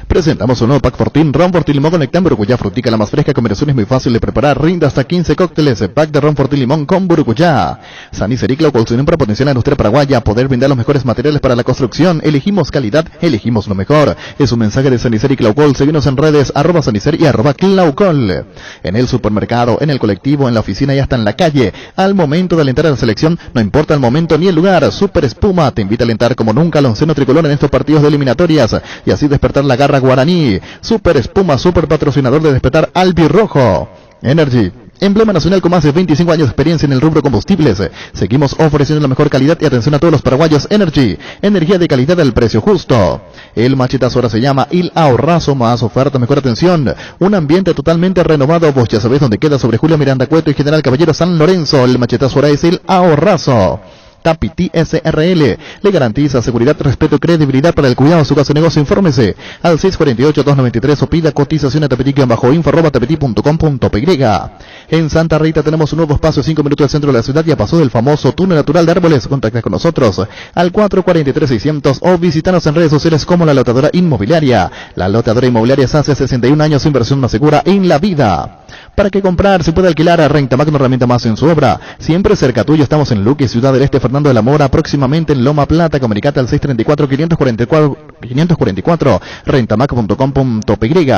Presentamos un nuevo pack Fortín, Ron Fortín Limón con Nectán Burucuyá, frutica la más fresca, combinación es muy fácil de preparar, rinda hasta 15 cócteles, pack de Ron Fortín Limón con Burucuyá. Saniceri Claucolsunión para potenciar la industria paraguaya, poder brindar los mejores materiales para la construcción, elegimos calidad, elegimos lo mejor. Es un mensaje de Saniceri Claucol, seguimos en redes, @Saniceri y @Claucol. En el supermercado, en el colectivo, en la oficina y hasta en la calle. Al momento de alentar a la selección, no importa el momento ni el lugar, Super Espuma te invita a alentar como nunca al onceno tricolor en estos partidos de eliminatorias y así despertar la garra guaraní. Super Espuma, super patrocinador de Despertar Albirrojo. Energy, emblema nacional con más de 25 años de experiencia en el rubro combustibles. Seguimos ofreciendo la mejor calidad y atención a todos los paraguayos. Energy, energía de calidad al precio justo. El machetazo ahora se llama Il Ahorrazo, más oferta, mejor atención. Un ambiente totalmente renovado. Vos ya sabés dónde queda, sobre Julio Miranda Cueto y General Caballero San Lorenzo. El machetazo ahora es Il Ahorrazo. Tapiti SRL le garantiza seguridad, respeto y credibilidad para el cuidado de su casa o negocio. Infórmese al 648-293 o pida cotización a tapiti-info@tapiti.com.py. En Santa Rita tenemos un nuevo espacio 5 minutos del centro de la ciudad y a paso del famoso túnel natural de árboles. Contacta con nosotros al 443-600 o visítanos en redes sociales como La Loteadora Inmobiliaria. La Loteadora Inmobiliaria es hace 61 años inversión más segura en la vida. ¿Para qué comprar? Se puede alquilar a Rentamac, una herramienta más en su obra. Siempre cerca tuyo, estamos en Luque, Ciudad del Este, Fernando de la Mora, próximamente en Loma Plata. Comunicate al 634-544, rentamac.com.py.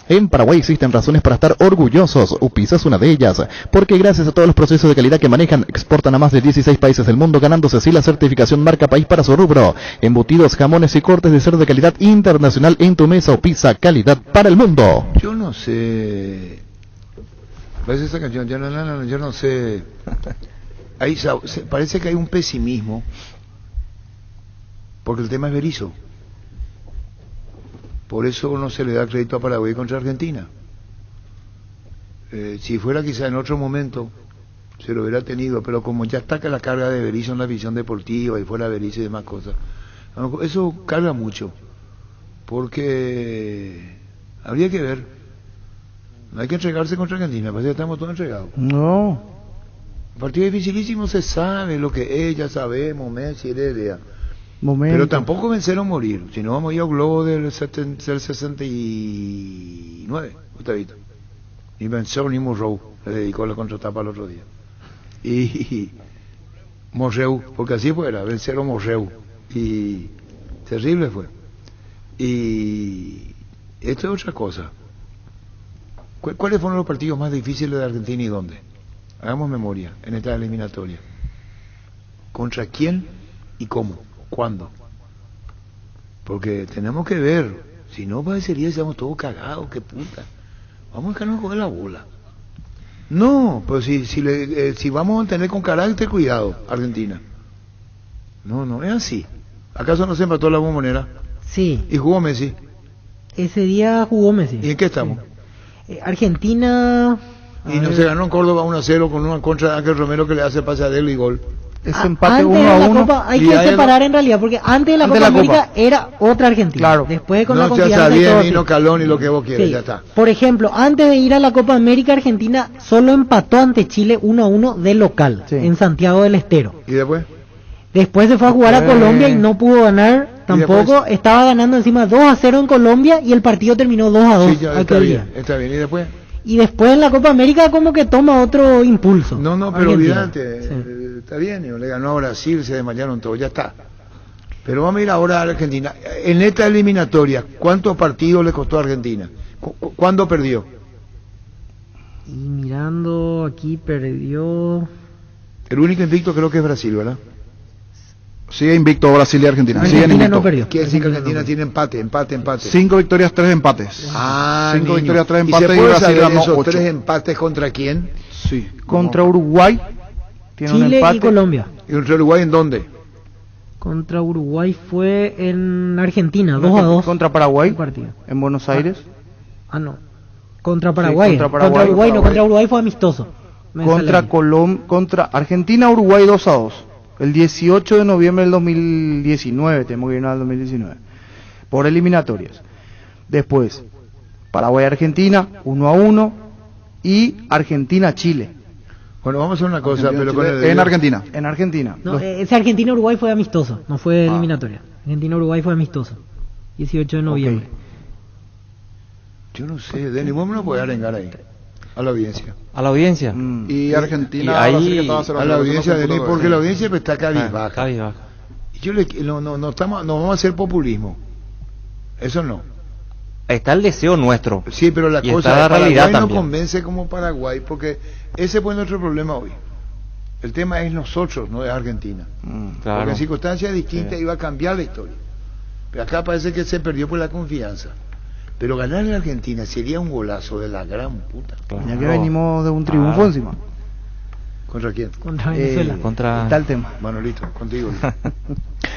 En Paraguay existen razones para estar orgullosos. UPISA es una de ellas, porque gracias a todos los procesos de calidad que manejan, exportan a más de 16 países del mundo, ganándose así la certificación marca país para su rubro. Embutidos, jamones y cortes de cerdo de calidad internacional en tu mesa. UPISA, calidad para el mundo. Yo no sé... ¿Ves esa canción? Yo no sé. Ahí parece que hay un pesimismo, porque el tema es Berizzo. Por eso no se le da crédito a Paraguay contra Argentina. Si fuera quizá en otro momento, se lo hubiera tenido, pero como ya está que la carga de Berizzo en la visión deportiva y fuera Berizzo y demás cosas, eso carga mucho, porque habría que ver. No hay que entregarse contra Argentina, parece que estamos todos entregados. No. El partido dificilísimo, se sabe lo que ella, sabemos, Messi, Heredia. Momento. Pero tampoco vencer o morir. Si no, vamos a ir al globo del 69, Gustavito. Ni venció ni Morreu. Le dedicó la contratapa el otro día. Y Morreu, porque así fuera, vencer o Morreu. Y terrible fue. Y esto es otra cosa. ¿Cuáles fueron los partidos más difíciles de Argentina y dónde? Hagamos memoria en esta eliminatoria. ¿Contra quién y cómo? ¿Cuándo? Porque tenemos que ver. Si no, parecería que estamos todos cagados. ¡Qué puta! Vamos a dejarnos coger la bola. No, pues si vamos a tener con carácter, cuidado, Argentina. No, es así. ¿Acaso no se empató la Bombonera? Sí. ¿Y jugó Messi? Ese día jugó Messi. ¿Y en qué estamos? Argentina... Y no se ganó en Córdoba 1-0 con una contra de Ángel Romero que le hace pase a Dele y gol. Ese empate antes 1-1. Hay que separar en realidad, porque antes de la Copa América era otra Argentina. Claro. Después con no, la confianza ya está bien, todo, vino Calón y lo que vos quieras, sí. ya está. Por ejemplo, antes de ir a la Copa América, Argentina solo empató ante Chile 1-1 de local, en Santiago del Estero. ¿Y después? Después se fue a jugar a Colombia y no pudo ganar tampoco. Estaba ganando encima 2-0 en Colombia y el partido terminó 2-2 Sí, ya, está bien. ¿Y después? Y después en la Copa América como que toma otro impulso. No, pero Argentina. olvídate, está bien, le ganó a Brasil, se desmayaron todos, ya está. Pero vamos a ir ahora a Argentina. En esta eliminatoria, ¿cuántos partidos le costó a Argentina? ¿Cuándo perdió? Y mirando aquí perdió... El único invicto creo que es Brasil, ¿verdad? Sigue invicto Brasil y Argentina. Argentina no perdió. Quiere decir que Argentina tiene empate. 5 victorias, 3 empates. 5 victorias, 3 empates ¿Y y, se puede Brasil saber ganó esos 8. 3 empates contra quién? Sí. Contra Uruguay. Tiene Chile un empate. y Colombia. ¿Y contra Uruguay en dónde? Contra Uruguay fue en Argentina, 2-2. Contra Paraguay. Partido. En Buenos Aires. No. Contra Paraguay. Sí, contra Uruguay no, contra Uruguay fue amistoso. Contra Argentina, Uruguay 2-2. El 18 de noviembre del 2019, tenemos que ir al 2019, por eliminatorias. Después, Paraguay-Argentina, 1-1, y Argentina-Chile. Bueno, vamos a hacer una cosa, pero con en Argentina. En Argentina. No, ese Argentina-Uruguay fue amistoso, no fue eliminatoria. Argentina-Uruguay fue amistoso, 18 de noviembre. Yo no sé, Denis, vos me lo podés arengar ahí, a la audiencia. A la audiencia. Y Argentina y ahí, a la audiencia, Denis, porque la audiencia está cabizbaja. Cabizbaja. Yo no vamos a hacer populismo. Eso no. Está el deseo nuestro. Sí, pero la y cosa está es la realidad Paraguay no también. convence como Paraguay, porque ese fue nuestro problema hoy. El tema es nosotros, no es Argentina. Claro. Porque en circunstancias distintas iba a cambiar la historia. Pero acá parece que se perdió por la confianza. Pero ganarle a Argentina sería un golazo de la gran puta. Ya que venimos de un triunfo encima. ¿Contra quién? Contra Venezuela. Contra... Está el tema. Manolito, contigo.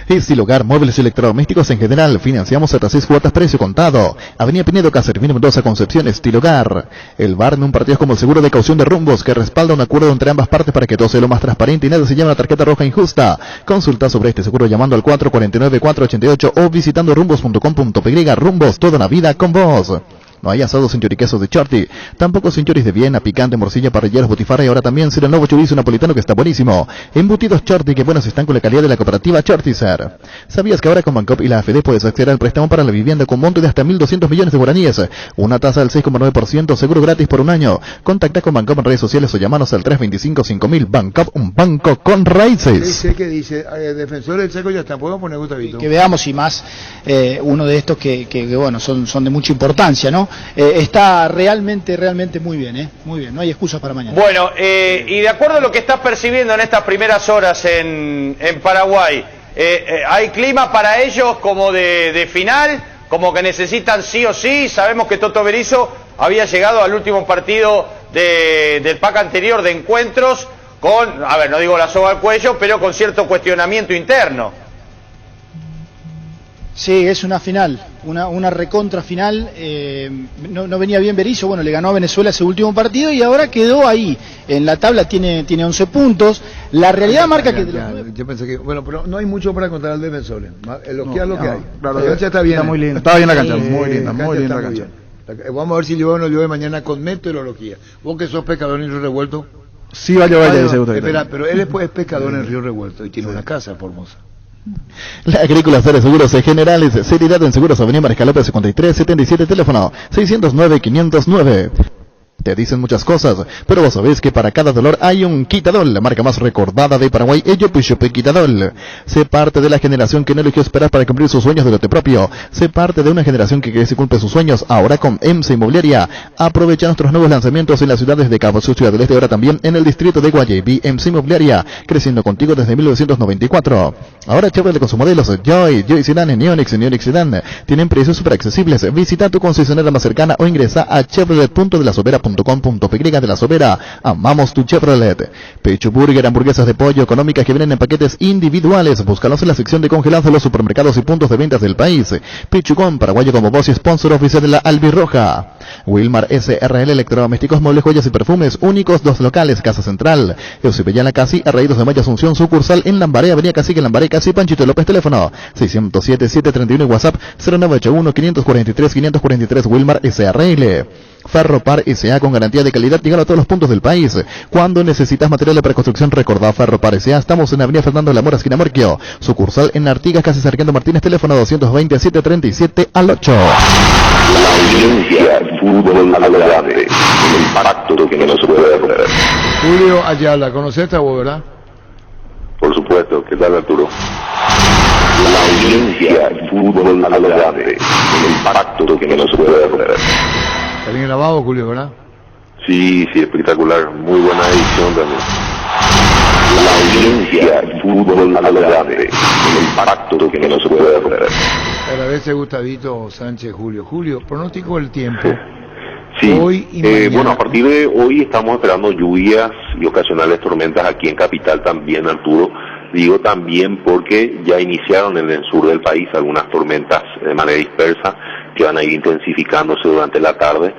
Estilogar, móviles y electrodomésticos en general. Financiamos hasta 6 cuotas precio contado. Avenida Pinedo, Caservino, Mendoza, Concepción, Estilogar. El bar en un partido es como el seguro de caución de Rumbos, que respalda un acuerdo entre ambas partes para que todo sea lo más transparente y nadie se llame una tarjeta roja injusta. Consulta sobre este seguro llamando al 449-488 o visitando rumbos.com.py. Rumbos, toda una vida con vos. No hay asados sin choriquesos de Shorty, tampoco sin choris de Viena, picante, morcilla, parrilleros, butifarra y ahora también será el nuevo chorizo napolitano que está buenísimo. Embutidos Shorty, que buenos están con la calidad de la cooperativa Shortizer. ¿Sabías que ahora con Bancop y la AFD puedes acceder al préstamo para la vivienda con monto de hasta 1.200 millones de guaraníes? Una tasa del 6,9%, seguro gratis por un año. Contacta con Bancop en redes sociales o llamanos al 325-5000. Bancop, un banco con raíces. ¿Qué dice? Defensor del Chaco ya está. ¿Podemos poner Gustavito? Que veamos y más uno de estos que bueno, son de mucha importancia, ¿no? Está realmente muy bien, muy bien, no hay excusas para mañana. Bueno, y de acuerdo a lo que estás percibiendo en estas primeras horas en Paraguay, ¿hay clima para ellos como de final? Como que necesitan sí o sí. Sabemos que Toto Berizzo había llegado al último partido del pack anterior de encuentros con, a ver, no digo la soga al cuello, pero con cierto cuestionamiento interno. Sí, es una final, una recontra final. No venía bien Berizzo, bueno, le ganó a Venezuela ese último partido y ahora quedó ahí. En la tabla tiene 11 puntos. La realidad marca que... Yo pensé que... Bueno, pero no hay mucho para contar al defensor. Lo que hay. Claro, La cancha está bien. Está muy linda. Está bien la cancha, Sí, muy linda la está cancha. bien. Vamos a ver si llueve o no llueve mañana con meteorología. Vos que sos pescador en Río Revuelto. Sí va a llover, ya dice usted. Espera, pero él es pescador en Río Revuelto y tiene una casa en Formosa. La Agrícola de Seguros Generales, seriedad en Seguros Avenida Mariscal López 5377, teléfono 609-509. Te dicen muchas cosas, pero vos sabés que para cada dolor hay un Quitadol, la marca más recordada de Paraguay, Ello Puchupe Quitadol. Sé parte de la generación que no eligió esperar para cumplir sus sueños de lote propio. Sé parte de una generación que se cumple sus sueños ahora con EMSA Inmobiliaria. Aprovecha nuestros nuevos lanzamientos en las ciudades de Cabo Ciudad del Este, ahora también en el distrito de Guayaquil. EMSA Inmobiliaria, creciendo contigo desde 1994. Ahora Chevrolet con sus modelos Joy Sedan, Neonix Sedan. Tienen precios súper accesibles. Visita tu concesionaria más cercana o ingresa a chevrolet.delasobera.com.py de La Sobera. Amamos tu Chevrolet. Pecho Burger, hamburguesas de pollo económicas que vienen en paquetes individuales. Búscalos en la sección de congelados de los supermercados y puntos de ventas del país. Pichucón, paraguayo como voz y sponsor oficial de la Albirroja. Wilmar SRL, electrodomésticos, muebles, joyas y perfumes únicos, 2 locales, Casa Central, Eusebellana Casi, Arraídos de Maya Asunción, sucursal en Lambaré, Avenida Cacique, Lambaré, Casi, Panchito López, teléfono 607-731 y WhatsApp 0981-543-543, Wilmar SRL. Ferropar S.A. con garantía de calidad, llegando a todos los puntos del país. Cuando necesitas materiales para construcción, recordá Ferropar S.A. Estamos en Avenida Fernando de la Mora, esquina Morquio. Sucursal en Artigas, casi Sargento Martínez, teléfono 220-737 al 8. La audiencia del fútbol a lo grande, el impacto que no se puede perder. Julio Ayala, ¿conocés a vos, verdad? Por supuesto, ¿qué tal, Arturo? La audiencia del fútbol a lo grande, el impacto que no se puede perder. Está bien grabado, Julio, ¿verdad? Sí, espectacular, muy buena edición también. La audiencia del fútbol a lo grande, el impacto que no se puede perder. Agradece Gustavito Sánchez, Julio, pronóstico del tiempo. Sí, hoy y mañana. Bueno, a partir de hoy estamos esperando lluvias y ocasionales tormentas aquí en Capital también, Arturo. Digo también porque ya iniciaron en el sur del país algunas tormentas de manera dispersa que van a ir intensificándose durante la tarde.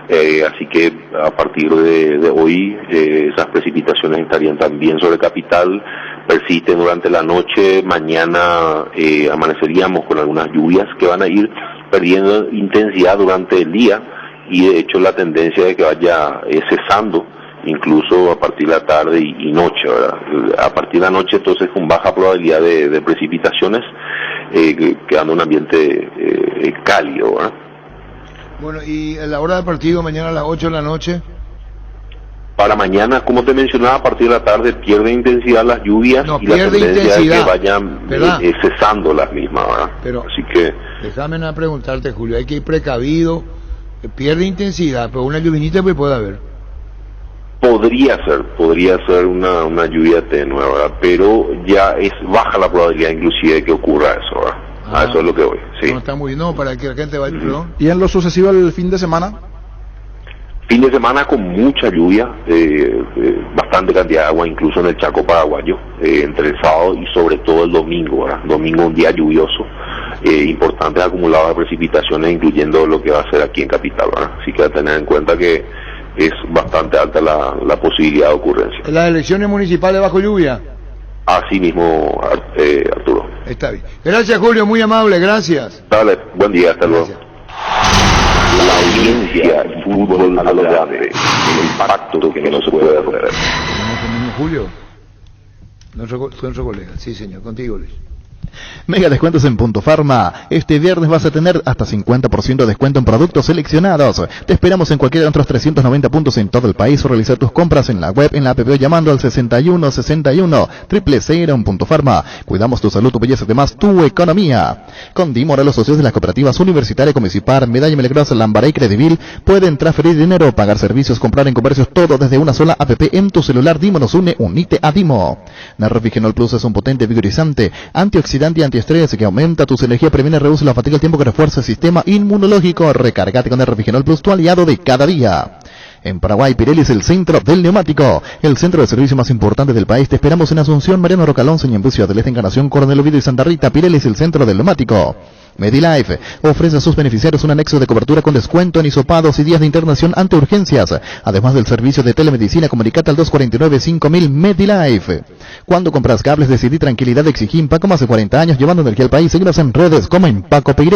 Así que a partir de hoy esas precipitaciones estarían también sobre Capital, persisten durante la noche. Mañana amaneceríamos con algunas lluvias que van a ir perdiendo intensidad durante el día y de hecho la tendencia de que vaya cesando incluso a partir de la tarde y noche, ¿verdad? A partir de la noche entonces con baja probabilidad de precipitaciones, quedando un ambiente cálido, ¿verdad? Bueno, y a la hora del partido, mañana a las 8 de la noche. Para mañana, como te mencionaba, a partir de la tarde pierde intensidad las lluvias y la tendencia es que vayan cesando las mismas, ¿verdad? Pero, así que déjame preguntarte, Julio, hay que ir precavido, pierde intensidad, pero una lluvinita pues puede haber. Podría ser una lluvia tenue, ¿verdad? Pero ya es baja la probabilidad inclusive de que ocurra eso, ¿verdad? A eso es lo que voy, sí. No está muy bien, no, para que la gente vaya, perdón. ¿Y en lo sucesivo el fin de semana? Fin de semana con mucha lluvia, bastante cantidad de agua, incluso en el Chaco paraguayo, entre el sábado y sobre todo el domingo, ¿verdad? Domingo un día lluvioso, importantes acumulados de precipitaciones, incluyendo lo que va a ser aquí en Capital, ¿verdad? Así que a tener en cuenta que es bastante alta la posibilidad de ocurrencia. ¿Las elecciones municipales bajo lluvia? Así mismo, Arturo. Está bien. Gracias, Julio, muy amable, gracias. Dale, buen día, hasta luego. La audiencia del fútbol a lo grande, el impacto que no se puede perder. Julio, nuestro colega, sí señor, contigo Luis. Mega descuentos en Punto Farma. Este viernes vas a tener hasta 50% de descuento en productos seleccionados. Te esperamos en cualquiera de nuestros 390 puntos en todo el país o realizar tus compras en la web, en la app llamando al 6161 000 en Punto Farma. Cuidamos tu salud, tu belleza, además tu economía. Con Dimora, los socios de las cooperativas Universitaria, Comecipar, Medalla Melgrosa, Lambaré y Credivil pueden transferir dinero, pagar servicios, comprar en comercios, todo desde una sola app en tu celular. Dimo nos une, unite a Dimo. Nervigenol Plus es un potente vigorizante, antioxidante y antiestrés que aumenta tus energías, previene, reduce la fatiga, el tiempo que refuerza el sistema inmunológico. Recárgate con Nervigenol Plus, tu aliado de cada día. En Paraguay, Pirelli es el centro del neumático, el centro de servicio más importante del país. Te esperamos en Asunción, Mariano Rocalonce, Ñemby, Ciudad del Este, Encarnación, Coronel Oviedo y Santa Rita. Pirelli es el centro del neumático. Medilife ofrece a sus beneficiarios un anexo de cobertura con descuento en hisopados y días de internación ante urgencias, además del servicio de telemedicina. Comunicate al 249-5000 Medilife. Cuando compras cables, decidí tranquilidad, exigí Impaco, más de 40 años llevando energía al país. Síguenos en redes como Impaco PY.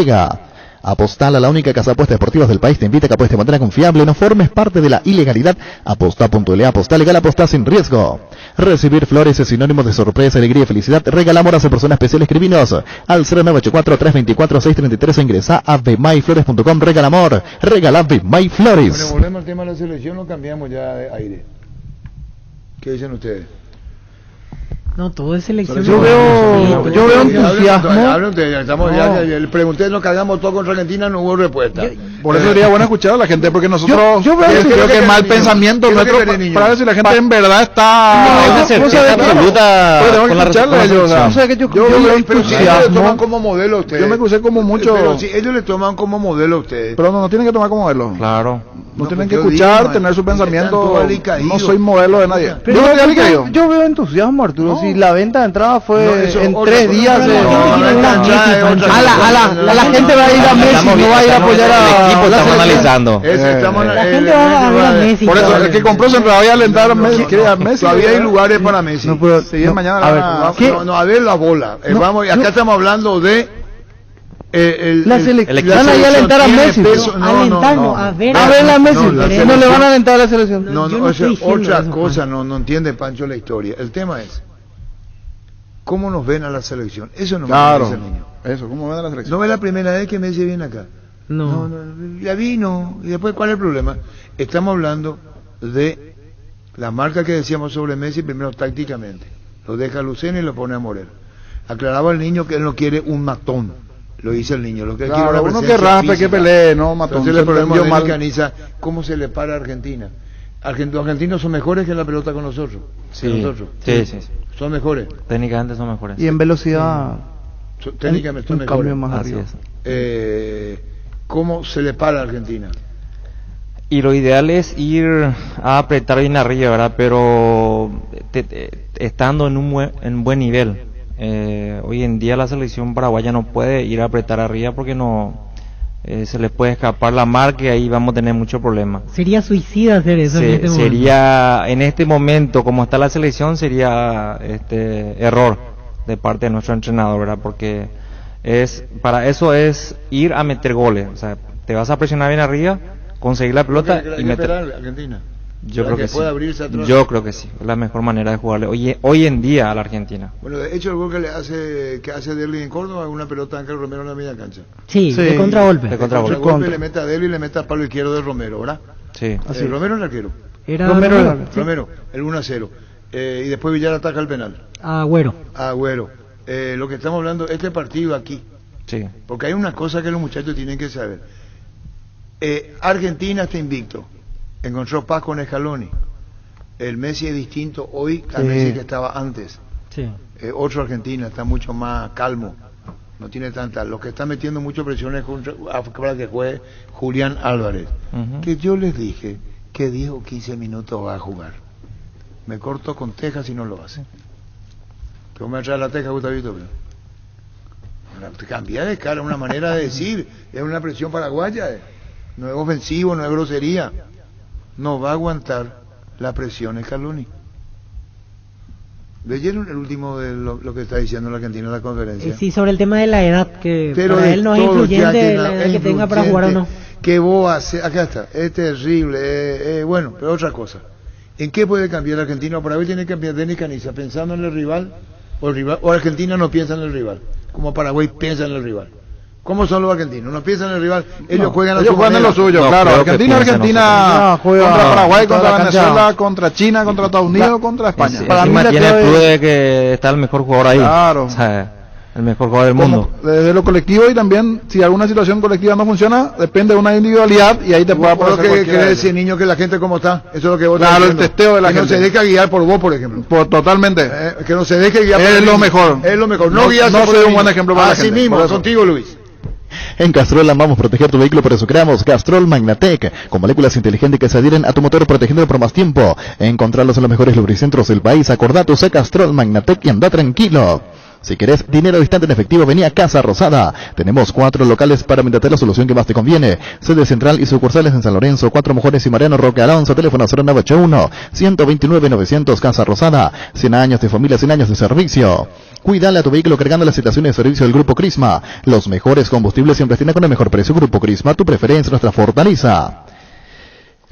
Apostal, a la única casa de apuestas deportivas del país, te invita a que apuestes de manera confiable, no formes parte de la ilegalidad. Aposta.la, aposta legal, aposta sin riesgo. Recibir flores es sinónimo de sorpresa, alegría y felicidad. Regala amor a persona especial. Escribinos al 0984-324-633 o ingresa a vmayflores.com. Regala amor, regala Vmayflores. Bueno, volvemos al tema de la selección, no cambiamos ya de aire. ¿Qué dicen ustedes? No, todo es selección. Yo veo entusiasmo. Hablen ustedes, estamos ya, le pregunté, nos cargamos todo contra Argentina, no hubo respuesta. Por eso sería bueno escuchar a la gente, porque nosotros yo creo que mal pensamiento nuestro para ver si la gente en verdad está una certeza absoluta con la respuesta. Yo veo entusiasmo. Ellos toman como modelo a ustedes. Yo me crucé como mucho. Pero si ellos le toman como modelo a ustedes. Pero no tienen que tomar como modelo. Claro. No tienen que escuchar, tener su pensamiento. No soy modelo de nadie. Yo veo entusiasmo, Arturo. Si la venta de entrada fue en 3 días. La gente va a ir a Messi, no va a ir a apoyar a equipo. Estamos analizando. La gente va a ver a Messi. Por eso, el que compró siempre va a alentar a Messi. Todavía hay lugares para Messi. No, pero mañana. A ver la bola. Vamos, acá estamos hablando de la selección. Van a ir a alentar a Messi. A ver a Messi. No le van a alentar a la selección. Otra cosa, no entiende Pancho la historia. El tema es ¿cómo nos ven a la selección? Eso no me dice el niño. Eso, ¿cómo ven a la selección? No es la primera vez que Messi viene acá. No, ya vino. Y después, ¿cuál es el problema? Estamos hablando de la marca que decíamos sobre Messi, primero tácticamente. Lo deja a Lucena y lo pone a Morel. Aclaraba el niño que él no quiere un matón. Lo dice el niño. Lo que quiere una uno que raspe, que pelee, no matón. Entonces el problema de Caniza, ¿cómo se le para a Argentina? Los argentinos son mejores que en la pelota con nosotros. Sí. Son mejores. Técnicamente son mejores. Y en velocidad. Técnicamente son mejores. Cambio más arriba. ¿Cómo se le para a Argentina? Y lo ideal es ir a apretar bien arriba, ¿verdad? Pero estando en un buen nivel. Hoy en día la selección paraguaya no puede ir a apretar arriba porque no se les puede escapar la marca y ahí vamos a tener muchos problemas. Sería suicida hacer eso. En este momento, como está la selección, sería error de parte de nuestro entrenador, ¿verdad? Porque para eso es ir a meter goles. O sea, te vas a presionar bien arriba, conseguir la pelota y meter. Argentina. Yo creo que sí. Yo creo que sí. Es la mejor manera de jugarle hoy en día a la Argentina. Bueno, de hecho el gol que hace Derli en Córdoba es una pelota de Ángel Romero en la media cancha. Sí, de contragolpe. De contragolpe. Le mete a Derli y le mete al palo izquierdo de Romero, ¿verdad? Sí. Romero el arquero. Romero, el 1-0. Y después Villar ataca el penal. Agüero. Lo que estamos hablando, este partido aquí. Sí. Porque hay una cosa que los muchachos tienen que saber. Argentina está invicto. Encontró paz con Scaloni. El Messi es distinto hoy al Messi que estaba antes. Sí. Otro Argentina está mucho más calmo. No tiene tanta. Lo que está metiendo mucho presión es para que juegue Julián Álvarez. Que yo les dije que 10 o 15 minutos va a jugar. Me corto con Tejas si no lo hace. ¿Cómo me trae la Teja, Gustavito? Cambia de cara, una manera de decir. Es una presión paraguaya. No es ofensivo, no es grosería. No va a aguantar la presión Scaloni. ¿Leyeron el último de lo que está diciendo la Argentina en la conferencia? Sí, sobre el tema de la edad, que pero para él no es influyente la edad que tenga para jugar o no. Que vos haces, acá está, es terrible, bueno, pero otra cosa. ¿En qué puede cambiar Argentina? Para hoy tiene que cambiar Denis Caniza, pensando en el rival, o Argentina no piensa en el rival, como Paraguay piensa en el rival. ¿Cómo son los argentinos? No piensan en el rival, ellos juegan a su manera. Lo suyo, claro. Argentina contra Paraguay, contra Venezuela, contra China, contra Estados Unidos, contra España. Sí, para mí tiene el plus de que está el mejor jugador ahí. Claro. O sea, el mejor jugador del mundo. Desde lo colectivo, y también si alguna situación colectiva no funciona, depende de una individualidad y ahí te puede aparecer cualquiera. ¿Qué quiere decir, niño, que la gente cómo está? Eso es lo que vos estás diciendo. El testeo de la gente. Que no se deje guiar por vos, por ejemplo. Totalmente. Que no se deje guiar por es lo mejor. Es lo mejor. No guiarse por soy un buen ejemplo para la gente. Así mismo, contigo, Luis. En Castrol amamos proteger tu vehículo, por eso creamos Castrol Magnatec, con moléculas inteligentes que se adhieren a tu motor protegiéndolo por más tiempo. Encontrarlos en los mejores lubricentros del país. Acordá, usa Castrol Magnatec y anda tranquilo. Si querés dinero al instante en efectivo, vení a Casa Rosada. Tenemos 4 locales para venderte la solución que más te conviene. Sede central y sucursales en San Lorenzo, 4 Mojones y Mariano Roque Alonso, teléfono 0981-129-900, Casa Rosada. 100 años de familia, 100 años de servicio. Cuídale a tu vehículo cargando las estaciones de servicio del Grupo Crisma. Los mejores combustibles siempre tienen con el mejor precio. Grupo Crisma, tu preferencia, nuestra fortaleza.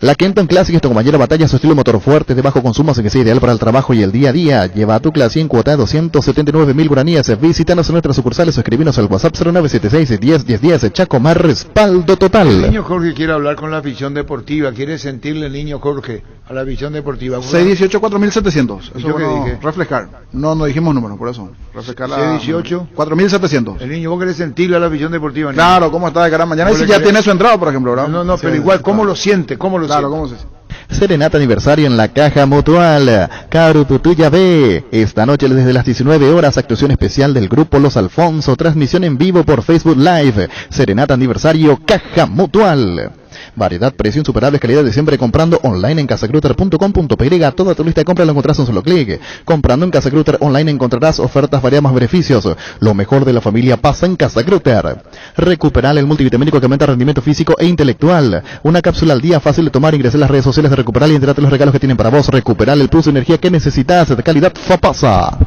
La Kenton Classic es tu compañera de batalla, su estilo motor fuerte de bajo consumo hace que sea ideal para el trabajo y el día a día. Lleva a tu Classic en cuota de 279.000 guaraníes. Visítanos en nuestras sucursales o escribinos al WhatsApp 0976-10-10-10. Chaco, más respaldo total. El niño Jorge quiere hablar con la visión deportiva, quiere sentirle el niño Jorge a la visión deportiva. 618-4700. ¿Y yo qué dije? Reflejar. No dijimos número, por eso. Reflejar la... 618. 4700. El niño, vos querés sentirle a la visión deportiva. Claro, niño. ¿Cómo está de cara a mañana? Y si ya tiene su entrada, por ejemplo, ¿verdad? No, pero igual, ¿cómo lo siente? ¿Cómo lo claro, siente? ¿cómo se siente? Serenata aniversario en la Caja Mutual. Caro Tutuya B. Esta noche desde las 19 horas, actuación especial del grupo Los Alfonso. Transmisión en vivo por Facebook Live. Serenata aniversario Caja Mutual. Variedad, precio insuperable, calidad de siempre. Comprando online en casagrutter.com.py. Toda tu lista de compra la encontrás en un solo clic. Comprando en Casa Grutter online encontrarás ofertas variadas más beneficios. Lo mejor de la familia pasa en Casa Grutter. Recuperar el multivitamínico que aumenta rendimiento físico e intelectual. Una cápsula al día, fácil de tomar. Ingresa en las redes sociales de Recuperar y entérate los regalos que tienen para vos. Recuperar el plus de energía que necesitas de calidad Fapasa.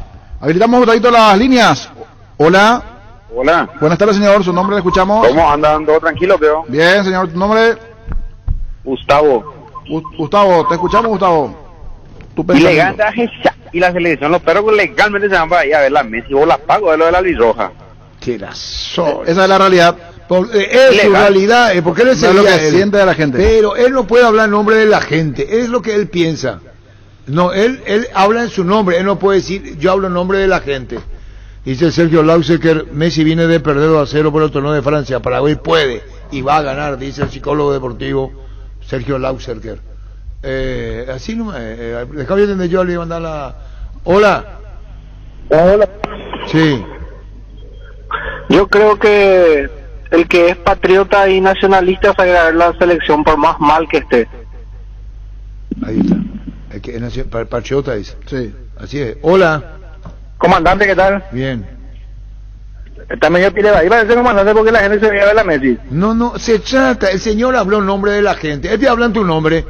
Habilitamos un ratito las líneas. Hola. Hola. Buenas tardes, señor. ¿Su nombre le escuchamos? ¿Cómo andan? ¿Todo tranquilo, creo? Bien, señor. ¿Tu nombre? Gustavo. Gustavo, te escuchamos, Gustavo. Tu Ilegal, y la selección, los perros legalmente se van para ahí a ver la Messi. Vos la pago de lo de la albirroja. Que la sol. Esa es la realidad. Es su realidad, porque él es lo que siente de la gente. Pero él no puede hablar en nombre de la gente, es lo que él piensa. No, él habla en su nombre, él no puede decir, yo hablo en nombre de la gente. Dice Sergio Lausecker, Messi viene de perder 2-0 por el torneo de Francia, Paraguay puede y va a ganar, dice el psicólogo deportivo Sergio Lausecker. Así no déjame entender, yo le iba a mandar la... Hola. Hola. Sí. Yo creo que el que es patriota y nacionalista se va a la selección por más mal que esté. Ahí está. El que es patriota dice. Sí. Así es. Hola. Comandante, ¿qué tal? Bien. Está medio pileva. Iba a decir comandante porque la gente se veía a ver la Messi. No, se trata, el señor habló en nombre de la gente. Él te habla en tu nombre.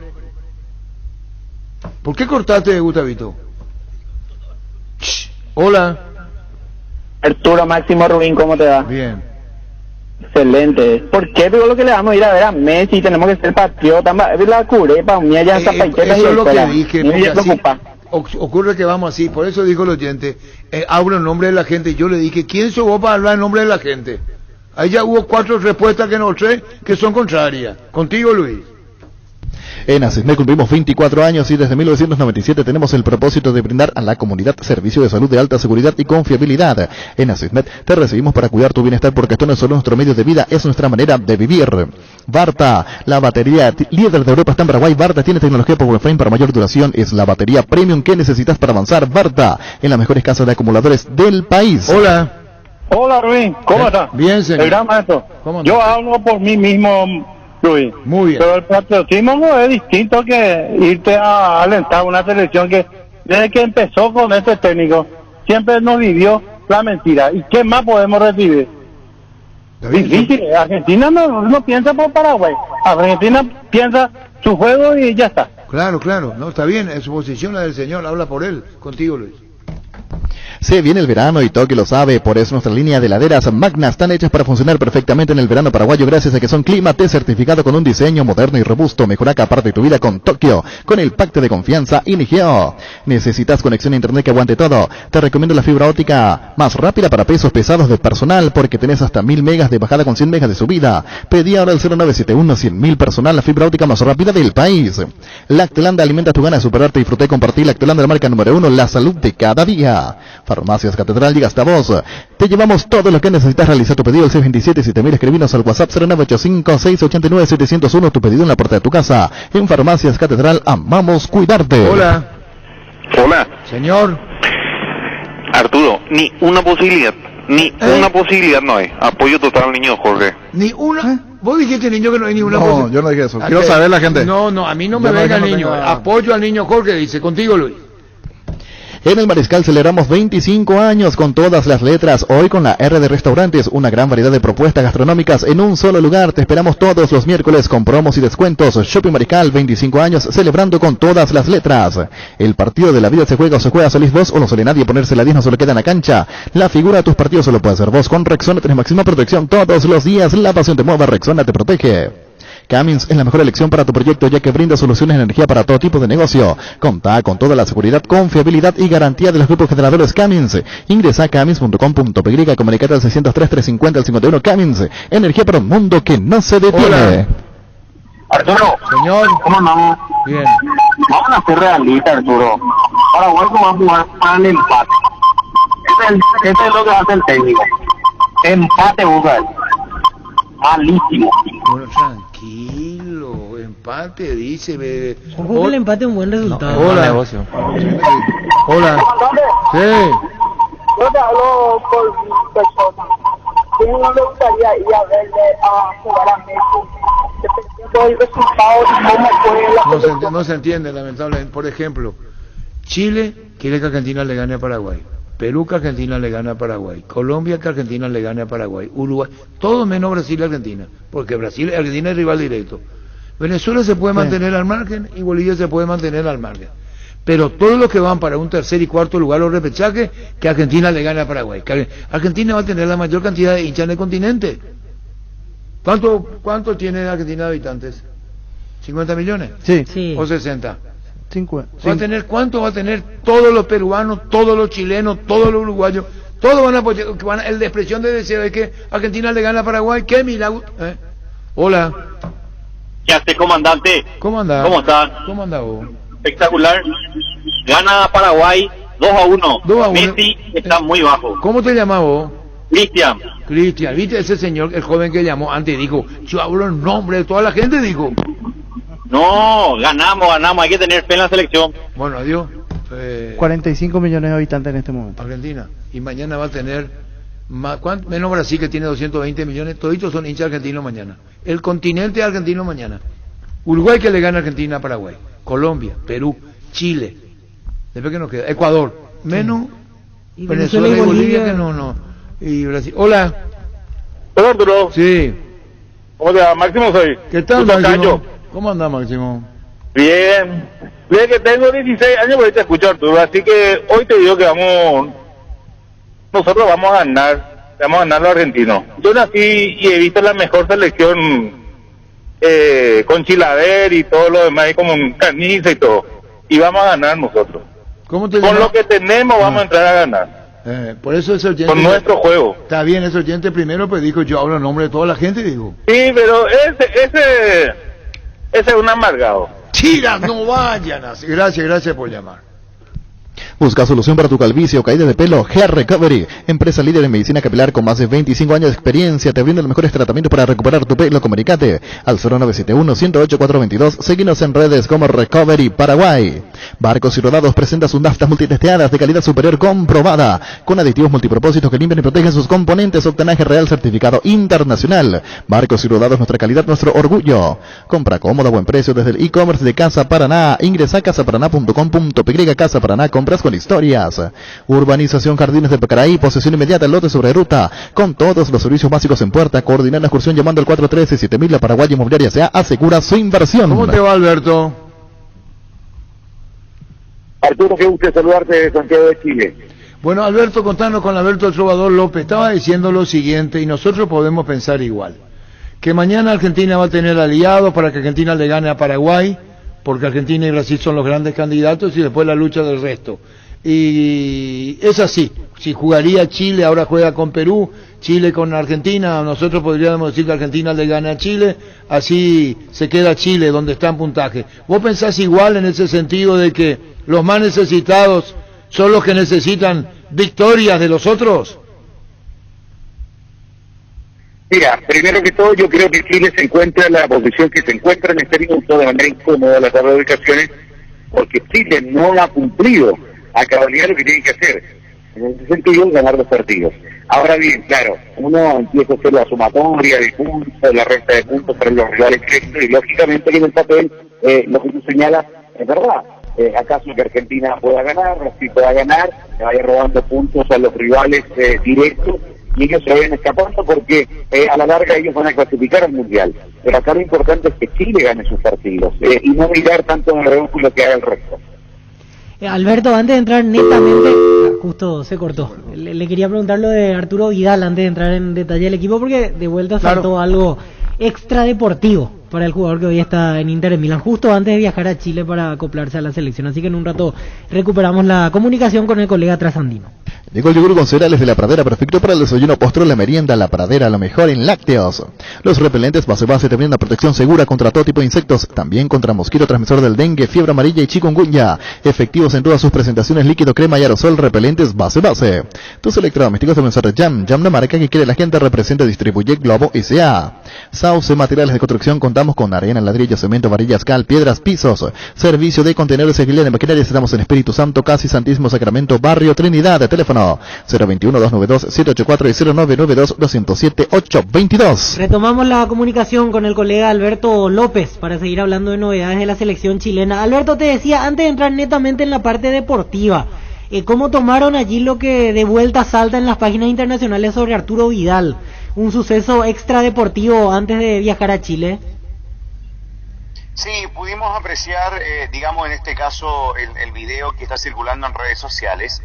¿Por qué cortaste, Gustavito? Hola. Arturo Máximo Rubín, ¿cómo te va? Bien. Excelente. ¿Por qué? Pero lo que le vamos a ir a ver a Messi, tenemos que ser patriotas. La curepa, mía ya está paiteta. Eso es lo que dije. Me preocupa. Ocurre que vamos así, por eso dijo el oyente, hablo en nombre de la gente. Yo le dije, ¿quién sos vos para hablar en nombre de la gente? Ahí ya hubo 4 respuestas que nos trae que son contrarias. Contigo, Luis. En Asismed cumplimos 24 años y desde 1997 tenemos el propósito de brindar a la comunidad servicio de salud de alta seguridad y confiabilidad. En Asismed te recibimos para cuidar tu bienestar porque esto no es solo nuestro medio de vida, es nuestra manera de vivir. Varta, la batería líder de Europa está en Paraguay. Varta tiene tecnología Power Frame para mayor duración. Es la batería premium que necesitas para avanzar. Varta, en las mejores casas de acumuladores del país. Hola. Hola, Rubén. ¿Cómo estás? Bien, señor. El gran maestro. Yo hablo por mí mismo, Luis. Muy bien. Pero el patriotismo no es distinto que irte a alentar una selección que desde que empezó con este técnico siempre nos vivió la mentira. ¿Y qué más podemos recibir? Difícil. Argentina no piensa por Paraguay. Argentina piensa su juego y ya está. Claro, no, está bien, es su posición la del señor, habla por él. Contigo, Luis. Se viene el verano y Toki lo sabe, por eso nuestra línea de heladeras Magna están hechas para funcionar perfectamente en el verano paraguayo gracias a que son Clima T certificado con un diseño moderno y robusto. Mejora cada parte de tu vida con Tokio, con el pacto de confianza Inigeo. ¿Necesitas conexión a internet que aguante todo? Te recomiendo la fibra óptica más rápida para pesos pesados de personal porque tenés hasta 1000 megas de bajada con 100 megas de subida. Pedí ahora el 0971 100.000 personal, la fibra óptica más rápida del país. Lactolanda alimenta tu gana de superarte, disfrutar y compartir. Lactolanda, la marca número 1, la salud de cada día. Farmacias Catedral, llega hasta vos. Te llevamos todo lo que necesitas. Realizar tu pedido al 627-7000. Escribinos al WhatsApp 0985-689-701. Tu pedido en la puerta de tu casa. En Farmacias Catedral, amamos cuidarte. Hola. Hola. Señor. Arturo, ni una posibilidad no hay. Apoyo total al niño Jorge. Ni una. Vos dijiste, niño, que no hay ni una posibilidad. No, yo no dije eso. Quiero saber la gente. No, a mí no me venga el niño. Apoyo al niño Jorge, dice. Contigo, Luis. En el Mariscal celebramos 25 años con todas las letras. Hoy con la R de Restaurantes, una gran variedad de propuestas gastronómicas en un solo lugar. Te esperamos todos los miércoles con promos y descuentos. Shopping Mariscal, 25 años celebrando con todas las letras. El partido de la vida se juega o se juega, salís vos o no suele nadie. Ponerse la 10 no solo queda en la cancha. La figura de tus partidos solo puede ser vos. Con Rexona tenés máxima protección todos los días. La pasión te mueve, Rexona te protege. Cummins es la mejor elección para tu proyecto, ya que brinda soluciones de energía para todo tipo de negocio. Contá con toda la seguridad, confiabilidad y garantía de los grupos generadores Cummins. Ingresa a cummins.com.py, comunicate al 603-350-51. Cummins, energía para un mundo que no se detiene. Hola. Arturo. Señor. ¿Cómo andamos? Bien. Vamos a ser realistas, Arturo. Paraguay va a jugar para el empate. Este es lo que hace el técnico. Empate busca él. Malísimo. Bueno, tranquilo, empate, dice. Ojo que el empate es un buen resultado. Hola. No, negocio. Hola. Sí. Yo te hablo por mi persona. ¿Quién no le gustaría ir a verle a jugar a Messi? Dependiendo del resultado y cómo fue la selección. No se entiende, lamentablemente. Por ejemplo, Chile quiere que Argentina le gane a Paraguay. Perú que Argentina le gane a Paraguay. Colombia que Argentina le gane a Paraguay. Uruguay, todo menos Brasil y Argentina. Porque Argentina es rival directo. Venezuela se puede mantener al margen y Bolivia se puede mantener al margen. Pero todos los que van para un tercer y cuarto lugar o repechaje, que Argentina le gane a Paraguay. Que Argentina va a tener la mayor cantidad de hinchas en el continente. ¿Cuánto tiene Argentina de habitantes? ¿50 millones? Sí. ¿O 60? 50. ¿Cuánto va a tener todos los peruanos, todos los chilenos, todos los uruguayos? Todos van a apoyar, el de expresión de deseo de que Argentina le gana a Paraguay. ¡Qué milagro! Hola. ¿Qué hace, comandante? ¿Cómo anda? ¿Cómo está? ¿Cómo anda vos? Espectacular. Gana Paraguay 2-1. 2-1. Messi está muy bajo. ¿Cómo te llamás vos? Cristian. ¿Viste ese señor, el joven que llamó antes? Dijo, yo hablo en nombre de toda la gente, dijo. No, ganamos, hay que tener fe en la selección. Bueno, adiós. 45 millones de habitantes en este momento. Argentina. Y mañana va a tener menos Brasil, que tiene 220 millones. Toditos son hinchas argentinos mañana. El continente argentino mañana. Uruguay que le gana a Argentina a Paraguay. Colombia, Perú, Chile. Después que nos queda Ecuador. Menos Y Venezuela y Bolivia que no. Y Brasil. Hola. Hola, Arturo. Sí. ¿Cómo te va? Máximo soy. ¿Qué tal, Tu Máximo? tocayo. ¿Cómo anda, Máximo? Bien. Bien, que tengo 16 años, pero te escucho, Arturo. Así que hoy te digo que nosotros vamos a ganar los argentinos. Yo nací y he visto la mejor selección con Chilaver y todo lo demás, y como un Caniza y todo. Y vamos a ganar nosotros. ¿Cómo te Con llamas? lo que tenemos vamos a entrar a ganar. Por eso ese oyente... Con nuestro juego. Está bien, ese oyente primero, pues dijo, yo hablo en nombre de toda la gente, digo. Sí, pero ese es un amargado. Chiras, no vayan así. Gracias por llamar. Busca solución para tu calvicie o caída de pelo. Hair Recovery, empresa líder en medicina capilar con más de 25 años de experiencia, te brinda los mejores tratamientos para recuperar tu pelo. Comunicate al 0971-108-422. Seguinos en redes como Recovery Paraguay. Barcos y Rodados presenta sus naftas multitesteadas de calidad superior comprobada, con aditivos multipropósitos que limpian y protegen sus componentes. Octanaje real certificado internacional. Barcos y Rodados, nuestra calidad, nuestro orgullo. Compra cómoda, buen precio desde el e-commerce de Casa Paraná. Ingresa a casaparaná.com.py. Casa Paraná, compras con historias. Urbanización Jardines de Pacaraí, posesión inmediata, lote sobre ruta, con todos los servicios básicos en puerta. Coordinar la excursión llamando al 413-7000. La Paraguay Inmobiliaria se asegura su inversión. ¿Cómo te va, Alberto? Arturo, qué gusto saludarte de Santiago de Chile. Bueno, Alberto, contanos con Alberto El Trovador López. Estaba diciendo lo siguiente, y nosotros podemos pensar igual. Que mañana Argentina va a tener aliados para que Argentina le gane a Paraguay, porque Argentina y Brasil son los grandes candidatos, y después la lucha del resto. Y es así. Si jugaría Chile, ahora juega con Perú, Chile con Argentina, nosotros podríamos decir que Argentina le gana a Chile, así se queda Chile donde está en puntaje. ¿Vos pensás igual en ese sentido de que los más necesitados son los que necesitan victorias de los otros? Mira, primero que todo yo creo que Chile se encuentra en la posición que se encuentra en este minuto de manera incómoda las tablas de ubicaciones, porque Chile no ha cumplido a cabalidad lo que tiene que hacer. En ese sentido, ganar los partidos. Ahora bien, claro, uno empieza a hacer la sumatoria de puntos, la resta de puntos para los rivales directos, y lógicamente que en el papel lo que se señala es verdad. ¿Acaso que Argentina pueda ganar, Brasil pueda ganar, le vaya robando puntos a los rivales directos y ellos se vayan escapando porque a la larga ellos van a clasificar al Mundial? Pero acá lo importante es que Chile gane sus partidos y no mirar tanto en el reojo lo que haga el resto. Alberto, antes de entrar netamente, justo se cortó, le quería preguntar lo de Arturo Vidal antes de entrar en detalle del equipo, porque de vuelta saltó algo extra deportivo para el jugador que hoy está en Inter de Milán, justo antes de viajar a Chile para acoplarse a la selección. Así que en un rato recuperamos la comunicación con el colega trasandino. Llegó el yogur con cereales de La Pradera, perfecto para el desayuno, postre, la merienda. La Pradera, lo mejor en lácteos. Los repelentes base te brindan protección segura contra todo tipo de insectos, también contra mosquito transmisor del dengue, fiebre amarilla y chikungunya. Efectivos en todas sus presentaciones, líquido, crema y aerosol. Repelentes base. Tus electrodomésticos deben ser Jam, la marca que quiere la gente, representa y distribuye Globo S.A. Sauce Materiales de Construcción, contamos con arena, ladrillo, cemento, varillas, cal, piedras, pisos. Servicio de contenedores y alquiler de maquinaria. Estamos en Espíritu Santo, casi Santísimo Sacramento, Barrio Trinidad. Teléfono 021-292-784 y 0992-207-822. Retomamos la comunicación con el colega Alberto López para seguir hablando de novedades de la selección chilena. Alberto, te decía, antes de entrar netamente en la parte deportiva, ¿cómo tomaron allí lo que de vuelta salta en las páginas internacionales sobre Arturo Vidal? Un suceso extra deportivo antes de viajar a Chile. Sí, pudimos apreciar, digamos en este caso, el video que está circulando en redes sociales.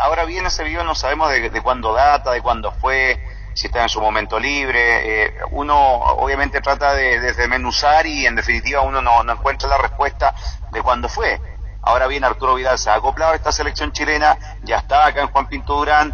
Ahora bien, ese video no sabemos de cuándo data, de cuándo fue, si está en su momento libre. Uno obviamente trata de desmenuzar y en definitiva uno no encuentra la respuesta de cuándo fue. Ahora bien, Arturo Vidal se ha acoplado a esta selección chilena, ya está acá en Juan Pinto Durán,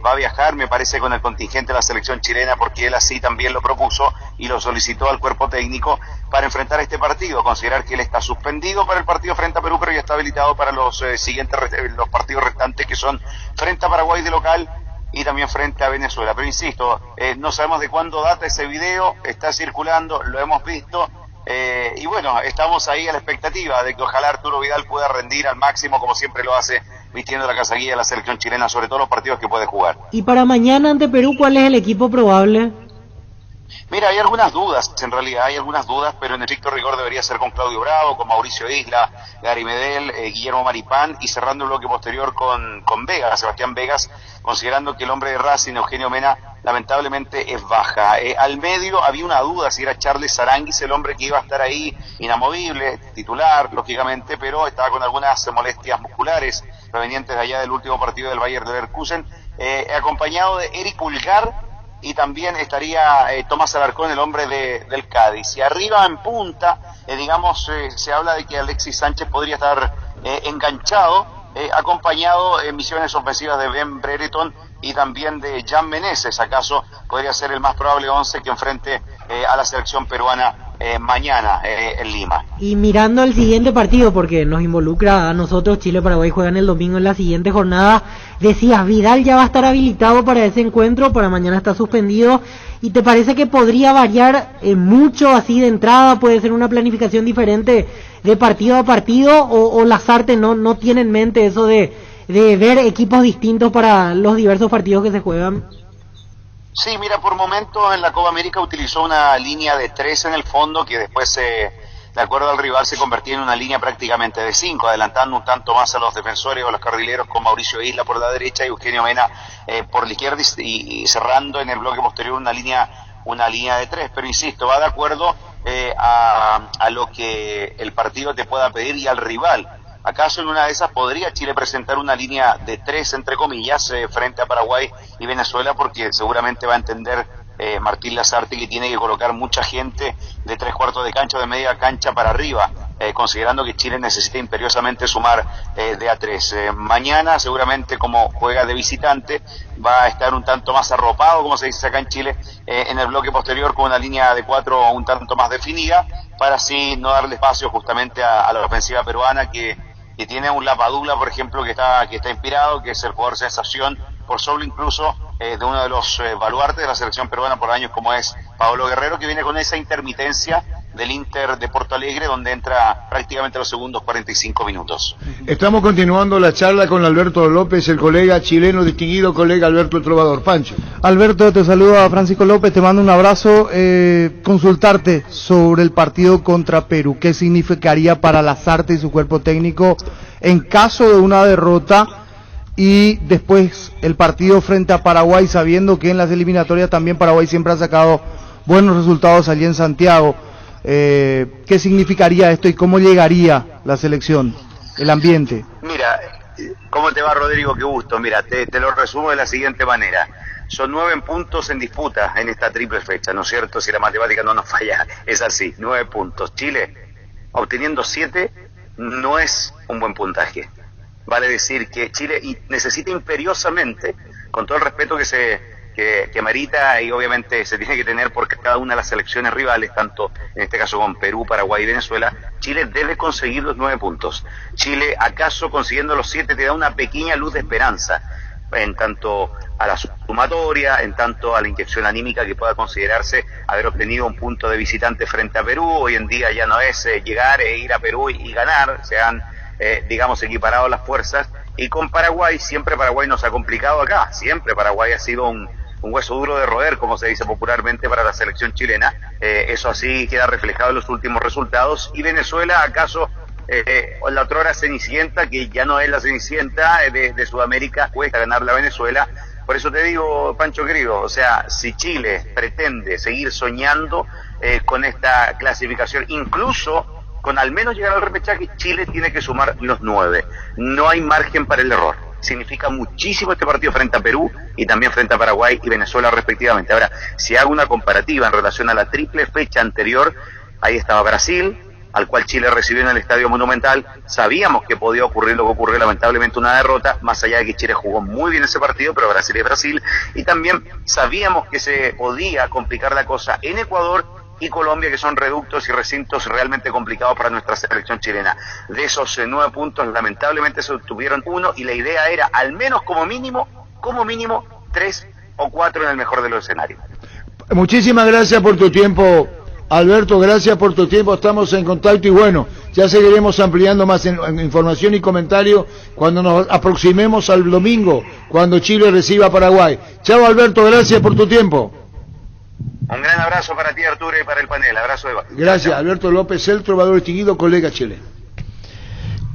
va a viajar, me parece, con el contingente de la selección chilena, porque él así también lo propuso y lo solicitó al cuerpo técnico para enfrentar este partido. Considerar que él está suspendido para el partido frente a Perú, pero ya está habilitado para los los partidos restantes, que son frente a Paraguay de local y también frente a Venezuela. Pero insisto, no sabemos de cuándo data ese video, está circulando, lo hemos visto. Y bueno, estamos ahí a la expectativa de que ojalá Arturo Vidal pueda rendir al máximo, como siempre lo hace, vistiendo la casaquilla de la selección chilena, sobre todo los partidos que puede jugar. Y para mañana ante Perú, ¿cuál es el equipo probable? Mira, hay algunas dudas, en realidad hay algunas dudas, pero en estricto rigor debería ser con Claudio Bravo, con Mauricio Isla, Gary Medel, Guillermo Maripán, y cerrando el bloque posterior con Vegas, Sebastián Vegas, considerando que el hombre de Racing, Eugenio Mena, lamentablemente es baja. Al medio había una duda si era Charles Aranguis el hombre que iba a estar ahí, inamovible, titular, lógicamente, pero estaba con algunas molestias musculares provenientes de allá del último partido del Bayer Leverkusen, acompañado de Eric Pulgar, y también estaría Tomás Alarcón, el hombre del Cádiz. Y arriba en punta, se habla de que Alexis Sánchez podría estar enganchado, acompañado en misiones ofensivas de Ben Brereton y también de Jan Meneses. Acaso podría ser el más probable 11 que enfrente a la selección peruana mañana en Lima. Y mirando el siguiente partido, porque nos involucra a nosotros, Chile-Paraguay juegan el domingo en la siguiente jornada, decías, Vidal ya va a estar habilitado para ese encuentro, para mañana está suspendido, ¿y te parece que podría variar mucho así de entrada? ¿Puede ser una planificación diferente de partido a partido? ¿O Lazarte no tiene en mente eso de ver equipos distintos para los diversos partidos que se juegan? Sí, mira, por momentos en la Copa América utilizó una línea de 3 en el fondo, que después, de acuerdo al rival, se convertía en una línea prácticamente de 5, adelantando un tanto más a los defensores o los carrileros, con Mauricio Isla por la derecha y Eugenio Mena por la izquierda, y cerrando en el bloque posterior una línea de 3. Pero insisto, va de acuerdo a lo que el partido te pueda pedir y al rival. ¿Acaso en una de esas podría Chile presentar una línea de 3, entre comillas, frente a Paraguay y Venezuela? Porque seguramente va a entender Martín Lazarte que tiene que colocar mucha gente de 3/4 de cancha o de media cancha para arriba, considerando que Chile necesita imperiosamente sumar de a 3. Mañana, seguramente, como juega de visitante, va a estar un tanto más arropado, como se dice acá en Chile, en el bloque posterior, con una línea de 4 un tanto más definida, para así no darle espacio justamente a la ofensiva peruana, que tiene un Lapadula, por ejemplo, que está inspirado, que es el jugador sensación, por sobre incluso de uno de los baluartes de la selección peruana por años, como es Pablo Guerrero, que viene con esa intermitencia del Inter de Porto Alegre, donde entra prácticamente a los segundos 45 minutos. Estamos continuando la charla con Alberto López, el colega chileno, distinguido colega Alberto el Trovador. Pancho. Alberto, te saluda Francisco López, te mando un abrazo. Consultarte sobre el partido contra Perú, ¿qué significaría para Lasarte y su cuerpo técnico en caso de una derrota? Y después el partido frente a Paraguay, sabiendo que en las eliminatorias también Paraguay siempre ha sacado buenos resultados allí en Santiago. ¿Qué significaría esto y cómo llegaría la selección, el ambiente? Mira, ¿cómo te va, Rodrigo? Qué gusto. Mira, te lo resumo de la siguiente manera. Son 9 puntos en disputa en esta triple fecha, ¿no es cierto? Si la matemática no nos falla, es así, 9 puntos. Chile, obteniendo 7, no es un buen puntaje. Vale decir que Chile necesita imperiosamente, con todo el respeto que merita y obviamente se tiene que tener por cada una de las selecciones rivales, tanto en este caso con Perú, Paraguay y Venezuela, Chile debe conseguir los 9 puntos. Chile, acaso consiguiendo los 7, te da una pequeña luz de esperanza, en tanto a la sumatoria, en tanto a la inyección anímica que pueda considerarse haber obtenido un punto de visitante frente a Perú. Hoy en día ya no es llegar e ir a Perú y ganar, se han digamos equiparado las fuerzas, y con Paraguay, siempre Paraguay nos ha complicado acá, siempre Paraguay ha sido un hueso duro de roer, como se dice popularmente, para la selección chilena. Eso así queda reflejado en los últimos resultados. Y Venezuela, acaso la otrora Cenicienta, que ya no es la Cenicienta de Sudamérica, cuesta ganarle a Venezuela. Por eso te digo, Pancho querido, o sea, si Chile pretende seguir soñando con esta clasificación, incluso con al menos llegar al repechaje, Chile tiene que sumar los 9. No hay margen para el error. Significa muchísimo este partido frente a Perú y también frente a Paraguay y Venezuela respectivamente. Ahora, si hago una comparativa en relación a la triple fecha anterior, ahí estaba Brasil, al cual Chile recibió en el Estadio Monumental. Sabíamos que podía ocurrir lo que ocurrió, lamentablemente una derrota, más allá de que Chile jugó muy bien ese partido, pero Brasil es Brasil. Y también sabíamos que se podía complicar la cosa en Ecuador y Colombia, que son reductos y recintos realmente complicados para nuestra selección chilena. De esos 9 puntos, lamentablemente se obtuvieron 1, y la idea era al menos como mínimo 3 o 4 en el mejor de los escenarios. Muchísimas gracias por tu tiempo, Alberto, gracias por tu tiempo, estamos en contacto y bueno, ya seguiremos ampliando más en información y comentario cuando nos aproximemos al domingo, cuando Chile reciba a Paraguay. Chao, Alberto, gracias por tu tiempo. Un gran abrazo para ti, Arturo, y para el panel. Abrazo, Eva. Gracias, Alberto López, el Trovador distinguido, colega chileno.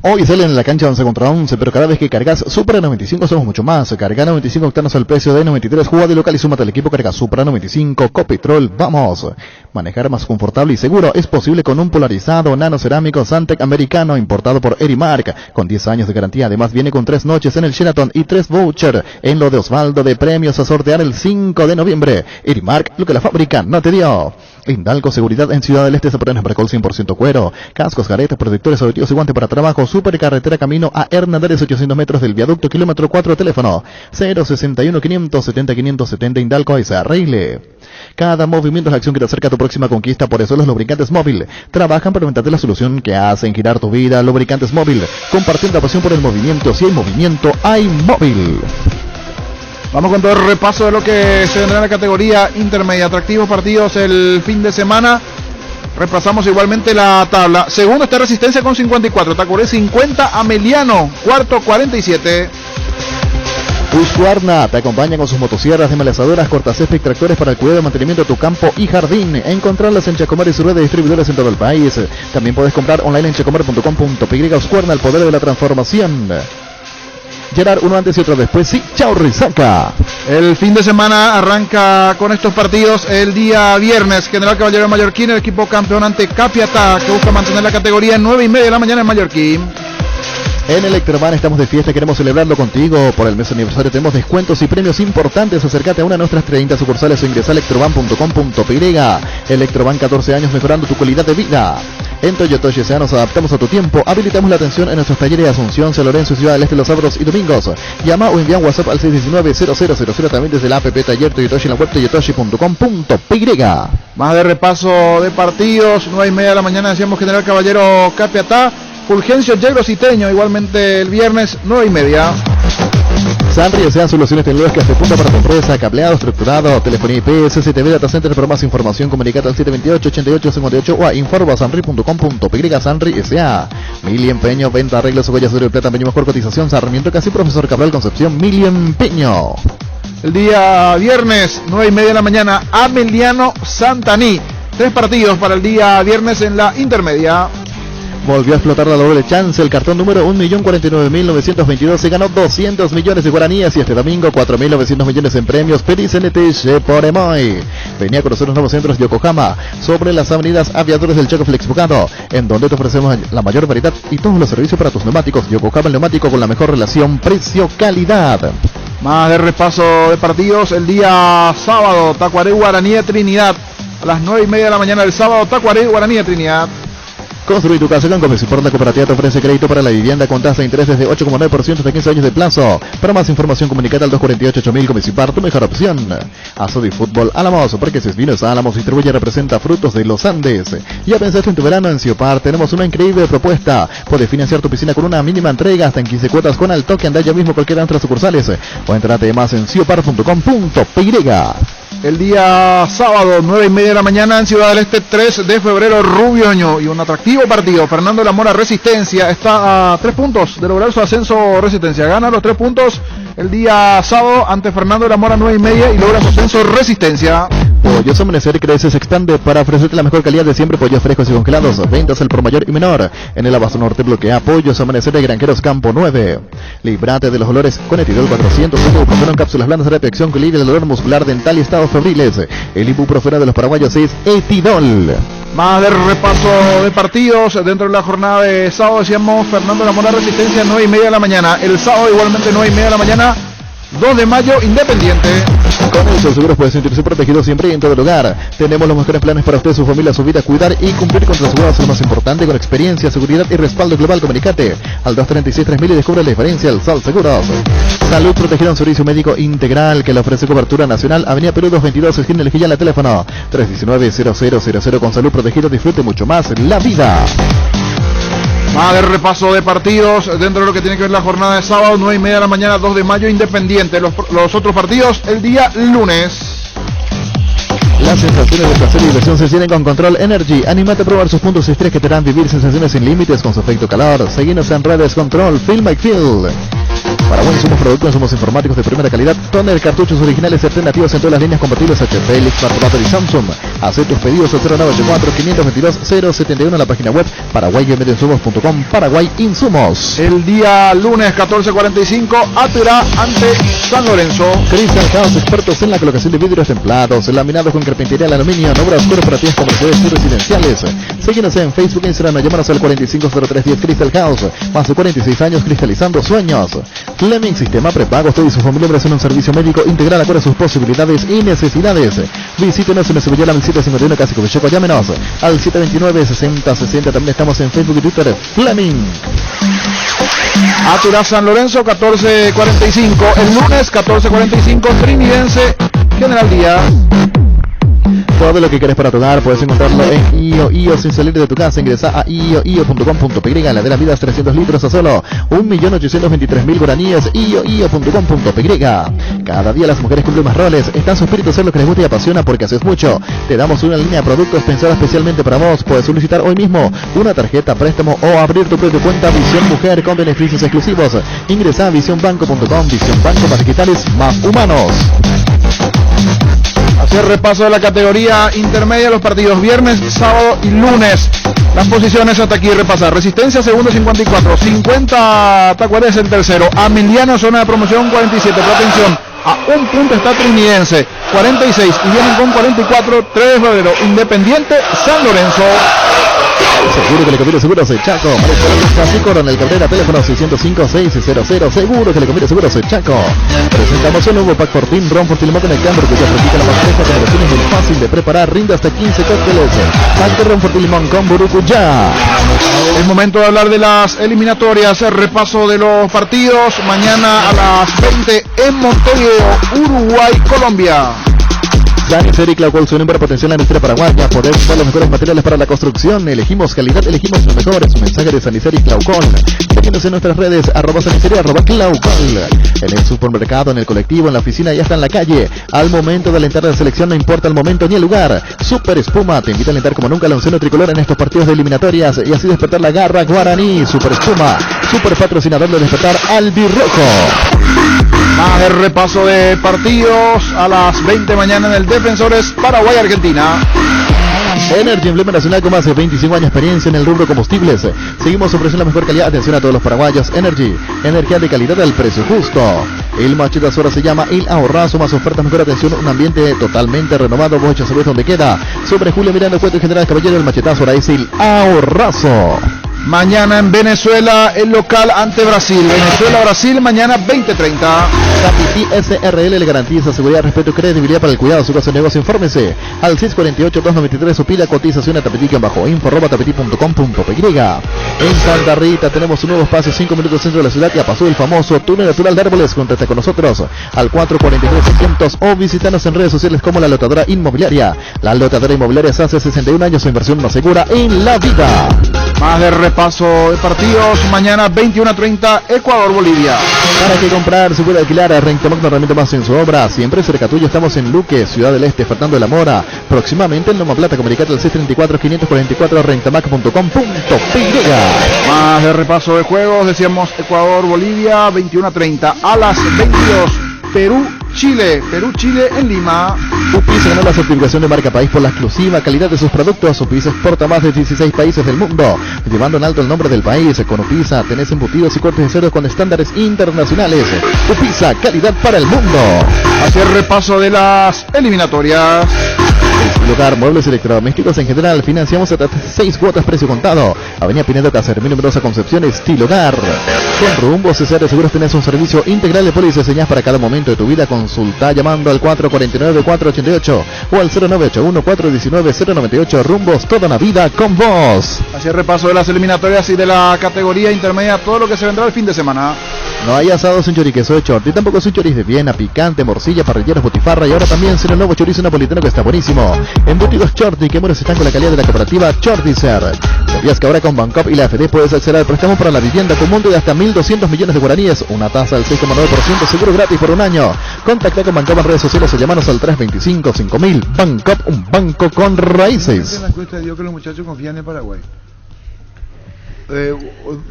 Hoy salen en la cancha 11 contra 11, pero cada vez que cargas Supra 95 somos mucho más. Carga 95 octanos al precio de 93, juega de local y súmate al equipo. Carga Supra 95, Copetrol, vamos. Manejar más confortable y seguro es posible con un polarizado nanocerámico Santec americano importado por Erimark, con 10 años de garantía. Además viene con 3 noches en el Sheraton y 3 voucher en lo de Osvaldo de premios a sortear el 5 de noviembre. Erimark, lo que la fábrica no te dio. Indalco Seguridad en Ciudad del Este, Zapoteos, Paracol 100% cuero, cascos, caretas, protectores auditivos y guantes para trabajo. Supercarretera camino a Hernandarias, 800 metros del viaducto, kilómetro 4, teléfono 061 570 570. Indalco es arregle. Cada movimiento es la acción que te acerca a tu próxima conquista, por eso los lubricantes Móvil trabajan para aumentarte la solución que hacen girar tu vida. Lubricantes Móvil, compartiendo la pasión por el movimiento. Si hay movimiento, hay móvil. Vamos con todo el repaso de lo que se vendrá en la categoría intermedia. Atractivos partidos el fin de semana. Repasamos igualmente la tabla. Segundo está Resistencia con 54. Tacuaré 50. Ameliano, cuarto 47. Husqvarna te acompaña con sus motosierras, desmalazadoras, cortacésped y tractores para el cuidado y mantenimiento de tu campo y jardín. Encontrarlas en Chacomar y su red de distribuidores en todo el país. También puedes comprar online en chacomar.com.py. Husqvarna, el poder de la transformación. Gerard, uno antes y otro después. Sí, chao Rizaca. El fin de semana arranca con estos partidos el día viernes. General Caballero Mallorquín, el equipo campeón ante Capiatá, que busca mantener la categoría en 9:30 de la mañana en Mallorquín. En Electroban estamos de fiesta, queremos celebrarlo contigo. Por el mes aniversario tenemos descuentos y premios importantes. Acércate a una de nuestras 30 sucursales o ingresa a electroban.com.py. Electroban, 14 años mejorando tu calidad de vida. En Toyota Yesea nos adaptamos a tu tiempo. Habilitamos la atención en nuestros talleres de Asunción, San Lorenzo y Ciudad del Este los sábados y domingos. Llama o envía un WhatsApp al 619-0000, también desde la app Taller Toyotoshi en la web toyotoshi.com.py. Más de repaso de partidos, 9:30 de la mañana decíamos General Caballero Capiatá. Fulgencio Yegro Citeño, igualmente el viernes 9:30. Sanri S.A. Soluciones Tecnológicas de punta para tu empresa, cableado, estructurado, telefonía IP, CCTV, data center. Para más información comunicate al 728-8858 o a info@sanri.com.py. Sanri S.A. Mili Empeño, venta, arreglos, huellas de oro y plata, empeño, mejor cotización, Sarmiento Casi, Profesor Cabral Concepción, Mili Empeño. El día viernes, 9:30 de la mañana, Ameliano Santaní. 3 partidos para el día viernes en la intermedia. Volvió a explotar la doble chance, el cartón número 1.049.922 se ganó 200 millones de guaraníes y este domingo 4.900 millones en premios. Pericnete por Emoy. Venía a conocer los nuevos centros Yokohama sobre las avenidas Aviadores del Choco Flexbocado, en donde te ofrecemos la mayor variedad y todos los servicios para tus neumáticos. Yokohama, el neumático con la mejor relación precio-calidad. Más de repaso de partidos el día sábado, Tacuaré Guaraní de Trinidad. A las 9:30 de la mañana del sábado, Tacuaré Guaraní de Trinidad. Construir tu casa con Comeciport. La cooperativa te ofrece crédito para la vivienda con tasa de interés desde 8,9% hasta 15 años de plazo. Para más información comunicate al 248-8000. Comeciport, tu mejor opción. Azodi Fútbol Álamos, porque si es Vinos Álamos distribuye y representa frutos de los Andes. Ya pensaste en tu verano en Ciopar. Tenemos una increíble propuesta. Puedes financiar tu piscina con una mínima entrega hasta en 15 cuotas con al toque. Anda ya mismo cualquiera de nuestras sucursales o entrate más en ciopar.com.py. El día sábado, 9:30 de la mañana en Ciudad del Este, 3 de febrero, Rubioño, y un atractivo partido. Fernando de la Mora Resistencia está a 3 puntos de lograr su ascenso. Resistencia gana los 3 puntos el día sábado ante Fernando de la Mora 9:30 y logra su ascenso. Resistencia. Pollos Amanecer crece, se expande para ofrecerte la mejor calidad de siempre. Pollos frescos y congelados, ventas al por mayor y menor. En el Abasto Norte bloquea Pollos Amanecer de Granjeros Campo 9. Líbrate de los olores con Etidol 400, ibuprofeno en cápsulas blandas de reacción que alivia el dolor muscular, dental y estados febriles. El ibuprofeno de los paraguayos es Etidol. Más de repaso de partidos dentro de la jornada de sábado. Decíamos Fernando de la Mora Resistencia, 9:30 de la mañana. El sábado igualmente 9:30 de la mañana. 2 de mayo, Independiente. Con el Seguros puede sentirse protegido siempre y en todo lugar. Tenemos los mejores planes para usted, su familia, su vida, cuidar y cumplir con sus seguros. Lo más importante, con experiencia, seguridad y respaldo global. Comunicate al 236-3000 y descubre la diferencia. El Sal Seguros. Salud Protegida, un servicio médico integral que le ofrece cobertura nacional. Avenida Perú 222, esquina Lejilla, la teléfono 319-0000. Con Salud Protegida disfrute mucho más la vida. Más de repaso de partidos dentro de lo que tiene que ver la jornada de sábado, 9:30 de la mañana, 2 de mayo, Independiente. Los otros partidos el día lunes. Las sensaciones de placer y diversión se tienen con Control Energy. Anímate a probar sus puntos estrés que te harán vivir sensaciones sin límites con su efecto calor. Seguinos en redes Control, Feel My Feel. Paraguay somos productos, somos informáticos de primera calidad. Toner, cartuchos originales alternativos en todas las líneas compatibles HP, Lixmark, Battery, Samsung. Haz tus pedidos al 0984-522-071 en la página web paraguay-insumos.com. Paraguay Insumos. El día lunes 14:45, Aturá ante San Lorenzo. Crystal House, expertos en la colocación de vidrios templados, laminados con carpintería al aluminio, en obras corporativas, comerciales y residenciales. Síguenos en Facebook e Instagram, llámanos al 450310 Crystal House. Más de 46 años cristalizando sueños. Fleming Sistema Prepago, usted y su familia merecen un servicio médico integral acorde a sus posibilidades y necesidades. Visítenos en Sevilla, 751 Casi Covicheco, llámenos al 729-6060. También estamos en Facebook y Twitter, Fleming. Aturá San Lorenzo, 14:45. El lunes, 14:45, Trinidense, General Díaz. Todo lo que quieres para tu hogar puedes encontrarlo en IO sin salir de tu casa. Ingresa a io.com.py. La de las vidas 300 litros a solo 1.823.000 guaraníes. io.com.py. Cada día las mujeres cumplen más roles. Está en su espíritu hacer lo que les gusta y apasiona porque haces mucho. Te damos una línea de productos pensada especialmente para vos. Puedes solicitar hoy mismo una tarjeta, préstamo o abrir tu propia cuenta Visión Mujer con beneficios exclusivos. Ingresa a visionbanco.com. Visión Banco, para digitales más humanos. Hacer repaso de la categoría intermedia, los partidos viernes, sábado y lunes. Las posiciones hasta aquí repasar. Resistencia segundo 54, 50 Tacuarés el tercero, Ameliano zona de promoción 47, pero atención, a un punto está Trinidense, 46 y vienen con 44, 3 de febrero, Independiente, San Lorenzo. Seguro que le conviene seguros de Chaco. Casi Coronel Cabrera, teléfono 605-600. Seguro que le conviene seguros de Chaco. Presentamos el nuevo pack Fortín, Ron Fortín con el Cambro, que te practica la más fresca combinación muy fácil de preparar, rinde hasta 15 cócteles. Pack de Ron Fortín Limón con Burucuyá. Es momento de hablar de las eliminatorias, el repaso de los partidos. Mañana a las 20 en Montevideo, Uruguay, Colombia. Dani y Claucol suelen para potenciar la industria paraguaya, poder usar los mejores materiales para la construcción, elegimos calidad, elegimos los mejores. Mensaje de Saniceri Claucol. Síguenos en nuestras redes, @Saniceri, @Claucol. En el supermercado, en el colectivo, en la oficina y hasta en la calle. Al momento de alentar la selección, no importa el momento ni el lugar. Super Espuma te invita a alentar como nunca al onceno tricolor en estos partidos de eliminatorias y así despertar la garra guaraní. Super Espuma, super patrocinador de despertar albirrojo. Más de repaso de partidos a las 20 mañana en el Defensores Paraguay-Argentina. Energy, emblema nacional con más de 25 años de experiencia en el rubro combustibles. Seguimos ofreciendo la mejor calidad. Atención a todos los paraguayos. Energy, energía de calidad al precio justo. El machetazo ahora se llama El Ahorrazo, más ofertas, mejor atención, un ambiente totalmente renovado. Vos ya sabés dónde queda. Sobre Julio Miranda, Cuento y General Caballero, el machetazo ahora es El Ahorrazo. Mañana en Venezuela, el local ante Brasil. Venezuela-Brasil, mañana 20:30. Tapiti SRL le garantiza seguridad, respeto y credibilidad para el cuidado de su casa de negocio. Infórmese al 648-293 o pila cotización a tapiti.com.py. En Santa Rita tenemos un nuevo espacio, 5 minutos centro de la ciudad, y a paso el famoso túnel natural de árboles. Contacta con nosotros al 443-600 o visítanos en redes sociales como La Lotadora Inmobiliaria. La Lotadora Inmobiliaria se hace 61 años, su inversión más segura en la vida. Más de repaso de partidos, mañana 21:30, Ecuador-Bolivia. Para que comprar se puede alquilar a Rentamac, no realmente más en su obra. Siempre cerca tuyo, estamos en Luque, Ciudad del Este, Fernando de la Mora. Próximamente en Loma Plata, comunicate al 634-544 rentamac.com.py. Más de repaso de juegos, decíamos Ecuador-Bolivia, 21:30. A las 22, Perú-Chile en Lima. UPIS ganó la certificación de marca país por la exclusiva calidad de sus productos. UPIS exporta a más de 16 países del mundo, llevando en alto el nombre del país. Con UPISA tenés embutidos y cortes de cerdo con estándares internacionales. UPISA, calidad para el mundo. Hacer repaso de las eliminatorias. En lugar, muebles electrodomésticos en general, financiamos hasta 6 cuotas precio contado. Avenida Pinedo, Casermín, numerosa Concepción, estilo hogar. Con Rumbo CCR Seguros tenés un servicio integral de pólizas y señas para cada momento de tu vida. Consulta llamando al 449-488 o al 0981-419-098. Rumbos, toda una vida con vos. Hacer repaso de las eliminatorias y de la categoría intermedia, todo lo que se vendrá el fin de semana. No hay asados sin choriqueso de Chorti, tampoco sin choriz de Viena, picante, morcilla, parrilleros, botifarra, y ahora también sin el nuevo chorizo napolitano que está buenísimo. Embutidos Chorti, que buenos están con la calidad de la cooperativa Chortizer. ¿Sabías que ahora con Bancop y la AFD puedes acceder al préstamo para la vivienda con monto de hasta 1.200 millones de guaraníes? Una tasa del 6,9%, seguro gratis por un año. Contacta con Bancop en redes sociales o llamanos al 325-5000. Bancop, un banco con raíces. La encuesta dio que los muchachos confían en Paraguay. 2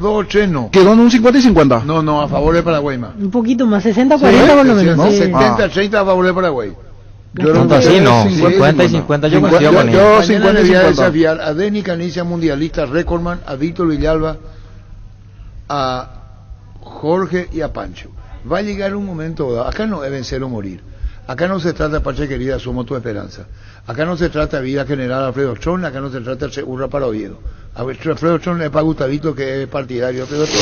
o 3 no. Quedó en un 50 y 50. No, a favor de Paraguay más. Un poquito más, 60-40 por lo menos. ¿no? Sí. 70-30 a favor de Paraguay. Yo no, sí, no, 50 y 50 yo coincido con él. Yo 50 y 50. Desafiar a Denis Canicia, mundialista, recordman, a Víctor Villalba, a Jorge y a Pancho. Va a llegar un momento, acá no es vencer o morir. Acá no se trata, Pacha querida, somos tu esperanza. Acá no se trata de vida general Alfredo Tron, acá no se trata de Urra para Oviedo. Alfredo Tron es para Gustavito, que es partidario. Pero se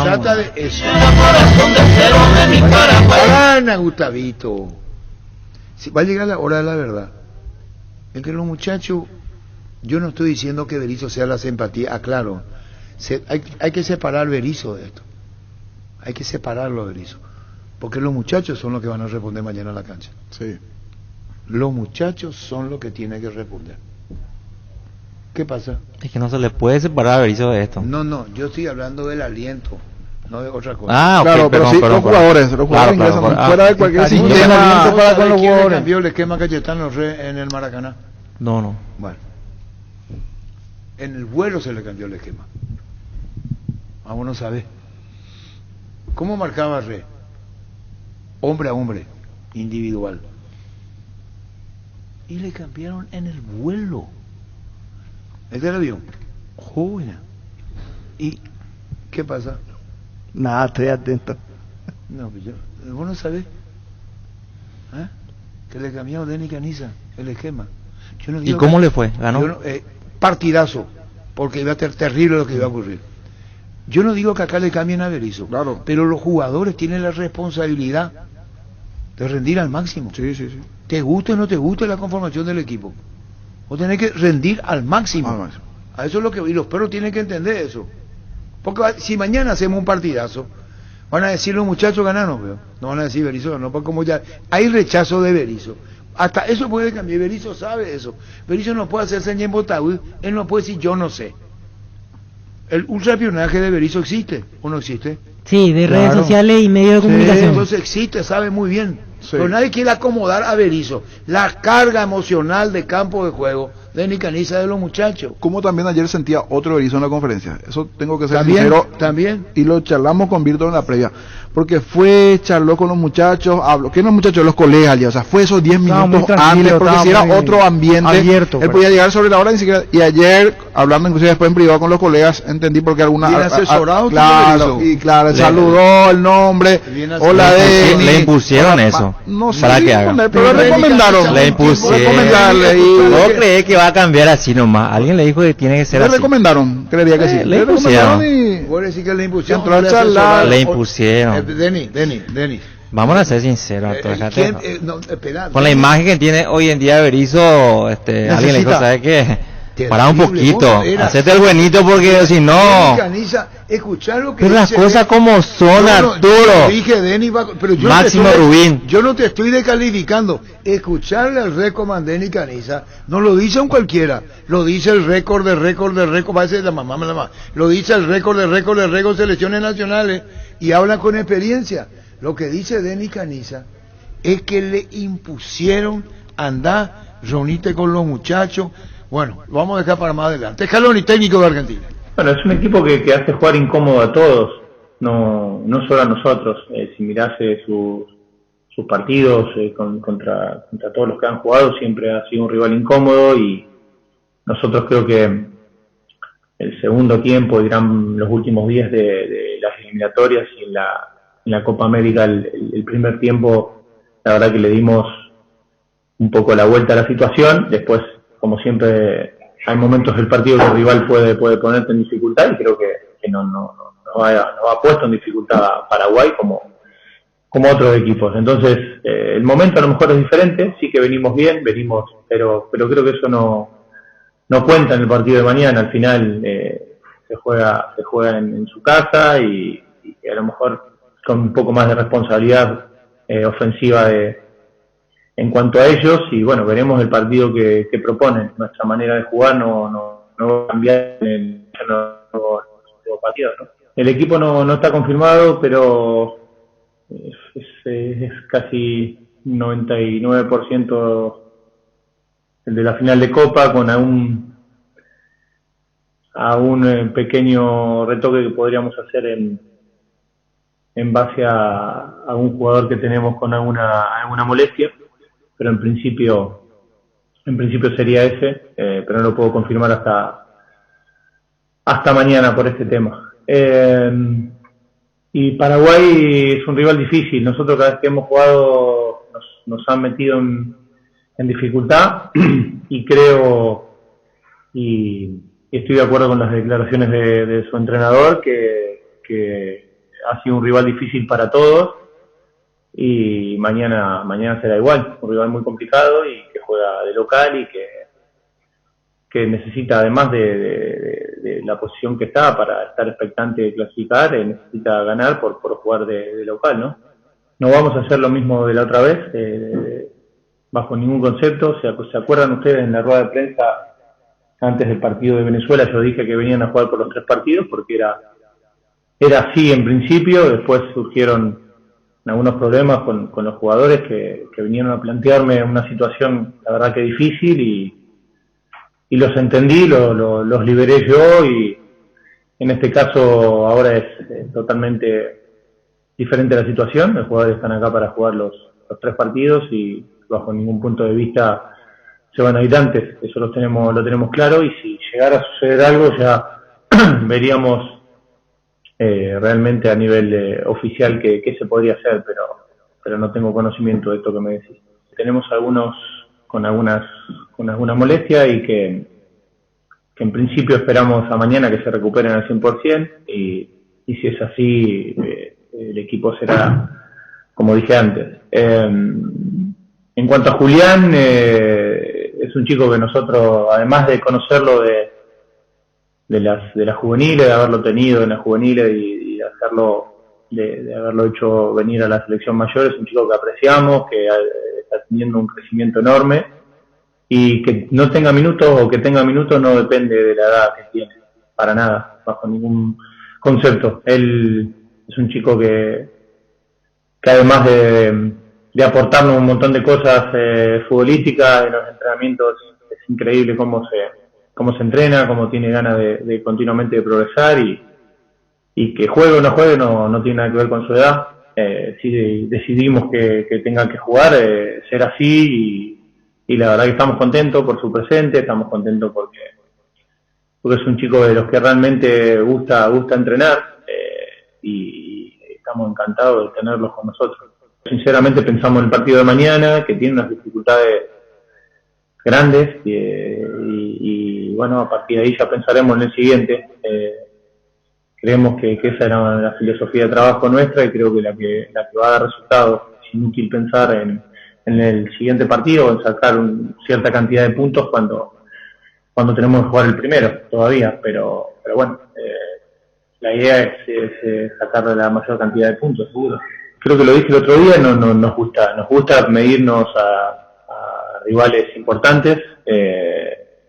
trata de eso. Gana Gustavito. Si va a llegar la hora de la verdad. Es que los muchachos, yo no estoy diciendo que Berizzo sea la simpatía, aclaro. Hay que separar Berizzo de esto. Hay que separarlo de Berizzo. Porque los muchachos son los que van a responder mañana a la cancha. Sí. Los muchachos son los que tienen que responder. ¿Qué pasa? Es que no se le puede separar a Berizzo de esto. No, yo estoy hablando del aliento, no de otra cosa. Ah, okay, claro, pero sí, los jugadores ingresan fuera de cualquier sistema para con los jugadores. ¿Cambió el esquema Cayetano en el Maracaná? No. Bueno, en el vuelo se le cambió el esquema. Vos no sabés. ¿Cómo marcaba Re? Hombre a hombre, individual. Y le cambiaron en el vuelo. ¿Es del avión? Joder. ¿Y qué pasa? Nada, estoy atento. No, pues vos no sabés. ¿Eh? Que le cambiaron Denis Caniza el esquema. Yo no digo ¿Y cómo le fue? ¿Ganó? Partidazo, porque iba a ser terrible lo que iba a ocurrir. Yo no digo que acá le cambien a Berizzo, claro, pero los jugadores tienen la responsabilidad de rendir al máximo. Sí. Te guste o no te guste la conformación del equipo. Vos tenés que rendir al máximo. A eso es lo que... Y los perros tienen que entender eso. Porque si mañana hacemos un partidazo, Van a decir los muchachos ganaron, pero no van a decir Berizzo, no, porque como ya hay rechazo de Berizzo. Hasta eso puede cambiar, Berizzo sabe eso. Berizzo no puede hacerse en Botaú, él no puede decir yo no sé. ¿El ultraespionaje de Berizzo existe o no existe? Sí, de redes sociales y medios de comunicación. Entonces existe, sabe muy bien. Sí. Pero nadie quiere acomodar a Berizzo. La carga emocional de campo de juego de Nicaniza de los muchachos. Como también ayer sentía otro Berizzo en la conferencia. Eso tengo que ser También, sincero. también. Y lo charlamos con Virto en la previa. Porque charló con los muchachos, habló, ¿qué los muchachos? Los colegas ya. O sea, fue esos 10 minutos antes, porque si era otro ambiente, abierto, él podía llegar sobre la hora ni siquiera. Y ayer, hablando inclusive después en privado con los colegas, entendí por qué alguna. Bien asesorado, claro, y claro, saludó el nombre. Hola, Deni. Le impusieron eso. No sé, para que haga. pero le recomendaron. Le impusieron. No cree que va a cambiar así nomás. Alguien le dijo que tiene que ser le así. recomendaron, creería que sí. Le impusieron. Puede decir que le impusieron. Entró a charlar. Le impusieron. Denis. Vamos a ser sinceros. Con la Denis, imagen que tiene hoy en día Berizzo, alguien le dijo, ¿sabe qué? Para un poquito, hacete el buenito porque si no... Escuchar lo que pero las dice cosas como son, Arturo. Yo dije Denis, pero yo Máximo Rubín. Yo no te estoy descalificando. Escucharle al récord a Denis Caniza no lo dice un cualquiera. Lo dice el récord, parece la mamá. Lo dice el récord de selecciones nacionales y habla con experiencia. Lo que dice Denis Caniza es que le impusieron andar, reunirte con los muchachos. Bueno, lo vamos a dejar para más adelante. Scaloni, técnico de Argentina. Bueno, es un equipo que hace jugar incómodo a todos, no solo a nosotros. Si mirás sus partidos contra todos los que han jugado, siempre ha sido un rival incómodo y nosotros creo que el segundo tiempo, dirán los últimos días de las eliminatorias y en la Copa América, el primer tiempo, la verdad que le dimos un poco la vuelta a la situación. Después, como siempre, hay momentos del partido que el rival puede ponerte en dificultad y creo que no ha puesto en dificultad a Paraguay como otros equipos. Entonces, el momento a lo mejor es diferente, sí que venimos bien, pero creo que eso no cuenta en el partido de mañana. Al final se juega en su casa y a lo mejor con un poco más de responsabilidad ofensiva en cuanto a ellos, y bueno, veremos el partido que proponen. Nuestra manera de jugar no va a cambiar en los partidos, ¿no? El equipo no está confirmado, pero es casi 99% el de la final de Copa, con a un pequeño retoque que podríamos hacer en base a un jugador que tenemos con alguna molestia, pero en principio sería ese, pero no lo puedo confirmar hasta mañana por este tema. Y Paraguay es un rival difícil. Nosotros cada vez que hemos jugado nos han metido en dificultad y creo y estoy de acuerdo con las declaraciones de su entrenador que ha sido un rival difícil para todos. Y mañana será igual, un rival muy complicado y que juega de local y que necesita, además de la posición que está para estar expectante de clasificar, necesita ganar por jugar de local, ¿no? No vamos a hacer lo mismo de la otra vez, bajo ningún concepto. ¿Se acuerdan ustedes en la rueda de prensa antes del partido de Venezuela? Yo dije que venían a jugar por los 3 partidos porque era así en principio. Después surgieron algunos problemas con los jugadores que vinieron a plantearme una situación, la verdad que difícil, y los entendí, los liberé yo, y en este caso ahora es totalmente diferente la situación. Los jugadores están acá para jugar los 3 partidos y bajo ningún punto de vista se van a ir antes. Eso lo tenemos claro, y si llegara a suceder algo ya veríamos realmente a nivel oficial que se podría hacer, pero no tengo conocimiento de esto que me decís. Tenemos algunos con alguna molestia y que en principio esperamos a mañana que se recuperen al 100%, y si es así, el equipo será como dije antes. En cuanto a Julián, es un chico que nosotros, además de conocerlo de las juveniles, de haberlo tenido en las juveniles y de hacerlo de haberlo hecho venir a la selección mayor. Es un chico que apreciamos, que está teniendo un crecimiento enorme, y que no tenga minutos o que tenga minutos no depende de la edad que tiene, para nada, bajo ningún concepto. Él es un chico que además de aportarnos un montón de cosas futbolísticas en los entrenamientos, es increíble cómo se entrena, cómo tiene ganas de continuamente de progresar, y que juegue o no juegue no tiene nada que ver con su edad. Si decidimos que tenga que jugar, ser así, y la verdad que estamos contentos por su presente, estamos contentos porque es un chico de los que realmente gusta entrenar, y estamos encantados de tenerlos con nosotros. Sinceramente pensamos en el partido de mañana, que tiene unas dificultades grandes, y bueno, a partir de ahí ya pensaremos en el siguiente. Creemos que esa era la filosofía de trabajo nuestra, y creo que la que va a dar resultados. Es inútil pensar en el siguiente partido, en sacar cierta cantidad de puntos cuando tenemos que jugar el primero todavía, pero bueno, la idea es sacar la mayor cantidad de puntos, seguro. Creo que lo dije el otro día, nos gusta medirnos a rivales importantes,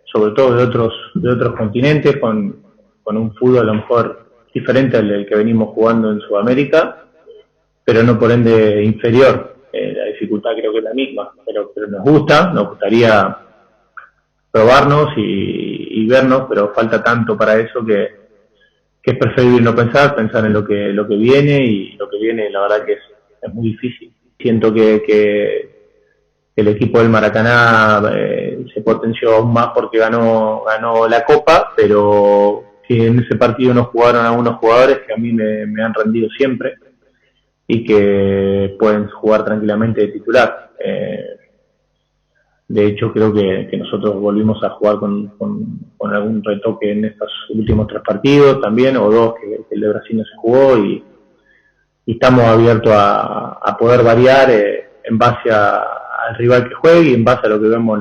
sobre todo de otros continentes, con un fútbol a lo mejor diferente al del que venimos jugando en Sudamérica, pero no por ende inferior. La dificultad creo que es la misma, pero nos gustaría probarnos y vernos, pero falta tanto para eso que es preferible no pensar en lo que viene, y lo que viene la verdad que es muy difícil. Siento que el equipo del Maracaná se potenció aún más porque ganó la Copa, pero que en ese partido nos jugaron algunos jugadores que a mí me han rendido siempre y que pueden jugar tranquilamente de titular. De hecho, creo que nosotros volvimos a jugar con algún retoque en estos últimos 3 partidos también, o 2 que el de Brasil no se jugó, y estamos abiertos a poder variar en base al rival que juegue y en base a lo que vemos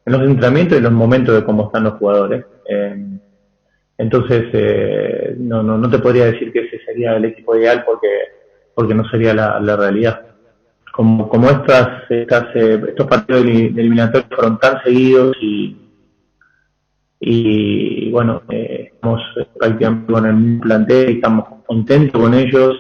en los entrenamientos y en los momentos de cómo están los jugadores. Entonces, no te podría decir que ese sería el equipo ideal porque no sería la realidad. Como estos partidos de eliminatorios fueron tan seguidos, y bueno, estamos prácticamente con el mismo plantel y estamos contentos con ellos.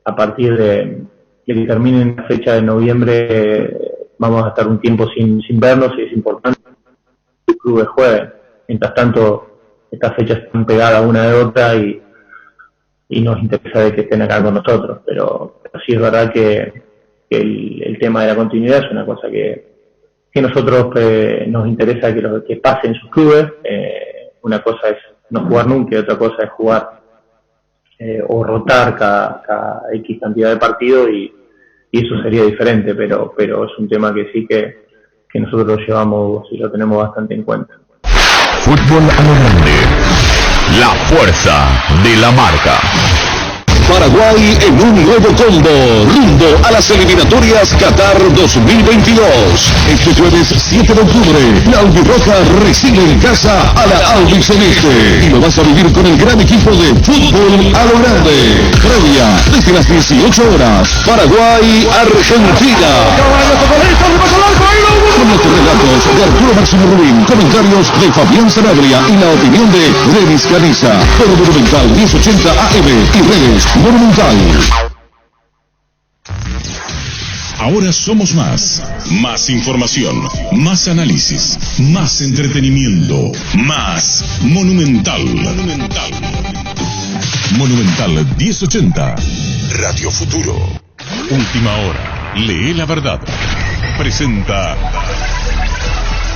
A partir de que termine la fecha de noviembre, vamos a estar un tiempo sin vernos, y es importante que los clubes jueguen. Mientras tanto, estas fechas están pegadas una de otra, y nos interesa de que estén acá con nosotros, pero sí es verdad que el tema de la continuidad es una cosa que nosotros nos interesa que pase en sus clubes. Una cosa es no jugar nunca, y otra cosa es jugar o rotar cada X cantidad de partidos, y eso sería diferente, pero es un tema que sí que nosotros lo llevamos y lo tenemos bastante en cuenta. Fútbol a lo grande, la fuerza de la marca. Paraguay en un nuevo combo, rumbo a las eliminatorias Qatar 2022. Este jueves 7 de octubre, la albirroja recibe en casa a la albiceleste, y lo vas a vivir con el gran equipo de Fútbol a lo grande. Previa desde las 18 horas, Paraguay-Argentina. Con los relatos de Arturo Máximo Rubín, comentarios de Fabián Sanabria y la opinión de Denis Caniza. Por Monumental 1080 AM y redes Monumental. Ahora somos más información, más análisis, más entretenimiento, más Monumental. Monumental 1080, Radio Futuro. Última hora, lee la verdad. Presenta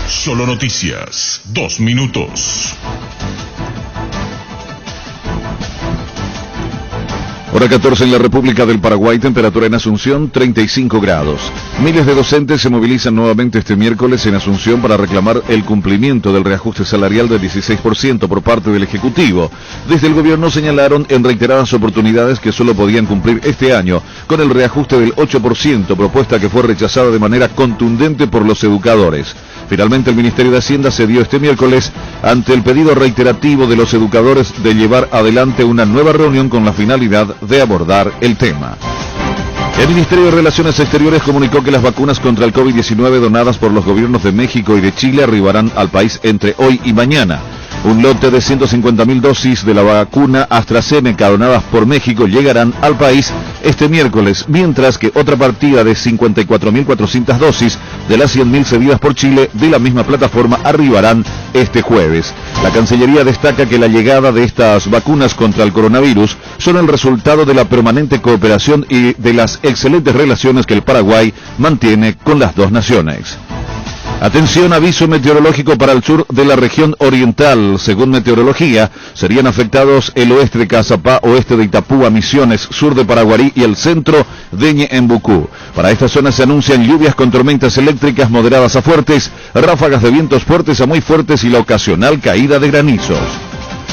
Solo Noticias, 2 minutos. Hora 14 en la República del Paraguay, temperatura en Asunción 35 grados. Miles de docentes se movilizan nuevamente este miércoles en Asunción para reclamar el cumplimiento del reajuste salarial del 16% por parte del Ejecutivo. Desde el gobierno señalaron en reiteradas oportunidades que solo podían cumplir este año con el reajuste del 8%, propuesta que fue rechazada de manera contundente por los educadores. Finalmente, el Ministerio de Hacienda cedió este miércoles ante el pedido reiterativo de los educadores de llevar adelante una nueva reunión con la finalidad de abordar el tema. El Ministerio de Relaciones Exteriores comunicó que las vacunas contra el COVID-19 donadas por los gobiernos de México y de Chile arribarán al país entre hoy y mañana. Un lote de 150.000 dosis de la vacuna AstraZeneca donadas por México llegarán al país este miércoles, mientras que otra partida de 54.400 dosis de las 100.000 cedidas por Chile de la misma plataforma arribarán este jueves. La Cancillería destaca que la llegada de estas vacunas contra el coronavirus son el resultado de la permanente cooperación y de las excelentes relaciones que el Paraguay mantiene con las dos naciones. Atención, aviso meteorológico para el sur de la región oriental. Según meteorología, serían afectados el oeste de Cazapá, oeste de Itapúa, Misiones, sur de Paraguarí y el centro de Ñeembucú. Para esta zona se anuncian lluvias con tormentas eléctricas moderadas a fuertes, ráfagas de vientos fuertes a muy fuertes y la ocasional caída de granizos.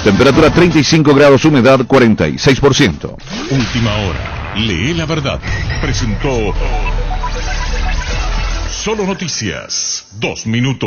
Temperatura 35 grados, humedad 46%. Última hora. Lee la verdad. Presentó Solo Noticias. 2 minutos.